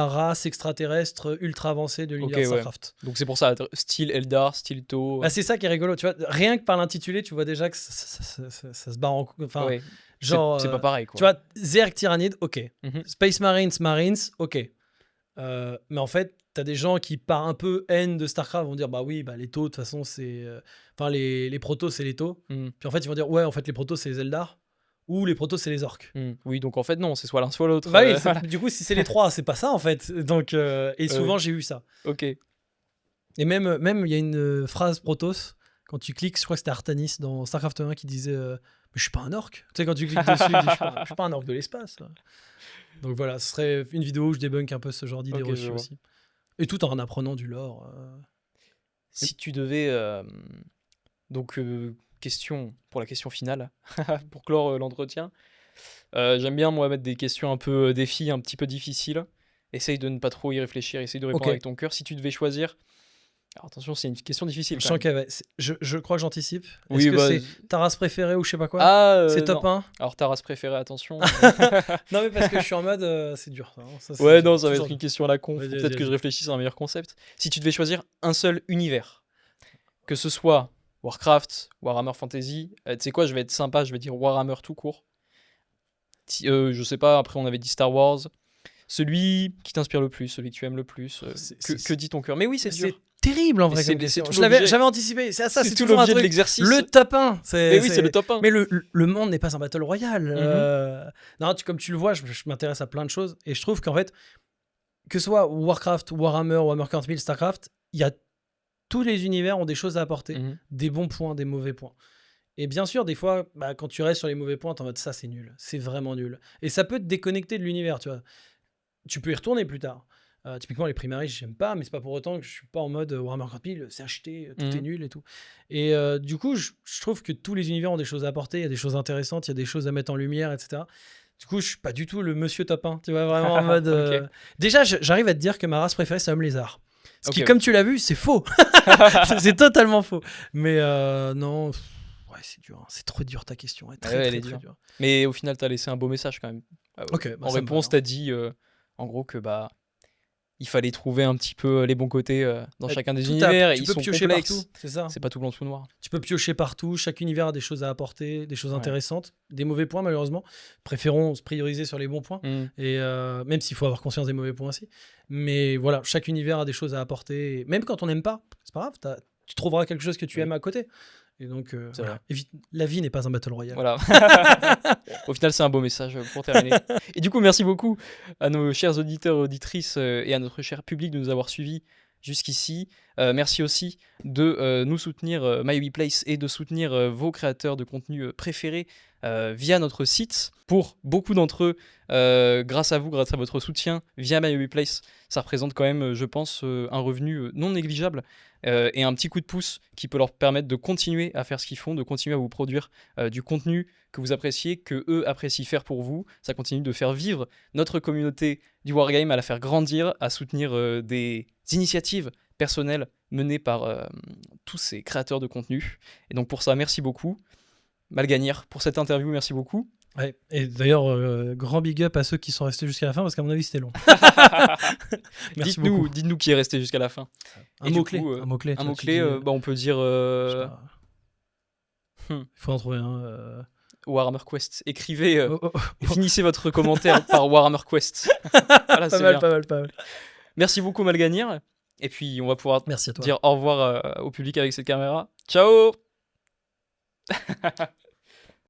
race extraterrestre ultra avancée de l'univers Ok, ouais. Starcraft. Donc c'est pour ça, style Eldar, style Tau. Bah, c'est ça qui est rigolo, tu vois. Rien que par l'intitulé, tu vois déjà que ça se barre en... Enfin, ouais. genre... C'est pas pareil, quoi. Tu vois, Zerg Tyrannide, ok. Mhm. Space Marines, ok. Mais en fait, t'as des gens qui, par un peu haine de StarCraft, vont dire bah oui, bah les Tau, de toute façon, c'est. Enfin, les Protoss, c'est les Tau. Mm. Puis en fait, ils vont dire ouais, en fait, les Protoss, c'est les Eldar. Ou les Protoss, c'est les Orcs. Mm. Oui, donc en fait, non, c'est soit l'un, soit l'autre. Bah oui, voilà. du coup, si c'est les trois, c'est pas ça en fait. Donc, et souvent, j'ai eu ça. Ok. Et même, il y a une phrase Protoss, quand tu cliques, je crois que c'était Artanis dans StarCraft 1 qui disait mais je suis pas un orc. Tu sais, quand tu cliques dessus, il dit je suis pas un orc de l'espace. Là. Donc voilà, ce serait une vidéo où je débunk un peu ce genre d'idée Ok, je reçue vois. aussi. Et tout en apprenant du lore. Si tu devais. Donc, question pour la question finale, pour clore l'entretien. J'aime bien, moi, mettre des questions un peu défis, un petit peu difficiles. Essaye de ne pas trop y réfléchir, essaye de répondre Ok. avec ton cœur. Si tu devais choisir Alors attention, c'est une question difficile. Je sens je crois que j'anticipe. Oui, Est-ce que c'est ta race préférée ou je sais pas quoi? C'est top non. 1? Alors ta race préférée, attention. Non, mais parce que je suis en mode, c'est dur. Ça, c'est Ouais, dur, non, ça va être toujours une dur. question à la con. Vas-y, Faut vas-y, peut-être que je vas-y. réfléchisse à un meilleur concept. Si tu devais choisir un seul univers, que ce soit Warcraft, Warhammer Fantasy, tu sais quoi, je vais être sympa, je vais dire Warhammer tout court. Je sais pas, après on avait dit Star Wars. Celui qui t'inspire le plus, celui que tu aimes le plus, que dit ton cœur? Mais oui, c'est C'est dur. terrible en Mais vrai c'est- comme mais c'est question. tout l'objet. J'avais anticipé. C'est C'est tout toujours un l'objet de truc. l'exercice. Le top 1. Mais oui, c'est le top 1. Mais le monde n'est pas un battle royale. Mhm. Non, comme tu le vois, je m'intéresse à plein de choses. Et je trouve qu'en fait, que ce soit Warcraft, Warhammer, Warhammer 40 000, Starcraft, il y a tous les univers ont des choses à apporter. Mhm. Des bons points, des mauvais points. Et bien sûr, des fois, quand tu restes sur les mauvais points, t'es en mode ça, c'est nul. C'est vraiment nul. Et ça peut te déconnecter de l'univers, tu vois. Tu peux y retourner plus tard. Typiquement, les Primaris, j'aime pas, mais c'est pas pour autant que je suis pas en mode Warhammer 40 000, c'est acheté, tout est nul et tout. Et du coup, je trouve que tous les univers ont des choses à apporter, il y a des choses intéressantes, il y a des choses à mettre en lumière, etc. Du coup, je suis pas du tout le monsieur top 1, tu vois, vraiment en mode. Ok. Déjà, j'arrive à te dire que ma race préférée, c'est Homme Lézard. Ce qui, Ok. comme tu l'as vu, c'est faux. C'est totalement faux. Mais non, ouais, c'est dur. Hein. C'est trop dur ta question. Ouais, Ouais, elle est très dure. dure. Mais au final, t'as laissé un beau message quand même. Ok, En ça me réponse, va, t'as dit en gros que il fallait trouver un petit peu les bons côtés dans chacun des Tout univers. tu Ils peux sont piocher complexes. partout, c'est ça. C'est pas tout blanc tout noir. Tu peux piocher partout. Chaque univers a des choses à apporter, des choses Ouais. intéressantes, des mauvais points malheureusement. Préférons se prioriser sur les bons points. Et même s'il faut avoir conscience des mauvais points aussi. Mais voilà, chaque univers a des choses à apporter. Et même quand on n'aime pas, c'est pas grave. Tu trouveras quelque chose que tu Oui. aimes à côté. Et donc, C'est voilà. vrai. La vie n'est pas un battle royale. Voilà. Au final, c'est un beau message pour terminer. Et du coup, merci beaucoup à nos chers auditeurs et auditrices et à notre cher public de nous avoir suivis jusqu'ici. Merci aussi de nous soutenir MyWePlace et de soutenir vos créateurs de contenu préférés via notre site. Pour beaucoup d'entre eux, grâce à vous, grâce à votre soutien via MyWePlace, ça représente quand même, je pense, un revenu non négligeable et un petit coup de pouce qui peut leur permettre de continuer à faire ce qu'ils font, de continuer à vous produire du contenu que vous appréciez, que eux apprécient faire pour vous. Ça continue de faire vivre notre communauté du Wargame, à la faire grandir, à soutenir des initiatives personnelles menées par tous ces créateurs de contenu. Et donc pour ça, merci beaucoup. Malganir, pour cette interview, merci beaucoup. Ouais. Et d'ailleurs, grand big up à ceux qui sont restés jusqu'à la fin parce qu'à mon avis, c'était long. Merci beaucoup. Dites-nous qui est resté jusqu'à la fin. Un Et du mot-clé. coup, Un mot-clé. Un tu vois, tu mot-clé, dis, on peut dire je sais pas. hmm. Il faut en trouver un. Warhammer Quest. Écrivez, Oh, oh, oh. et finissez votre commentaire par Warhammer Quest. Voilà, Pas c'est mal, bien. pas mal. Merci beaucoup Malganir. Et puis on va pouvoir Merci à toi. dire au revoir au public avec cette caméra. Ciao.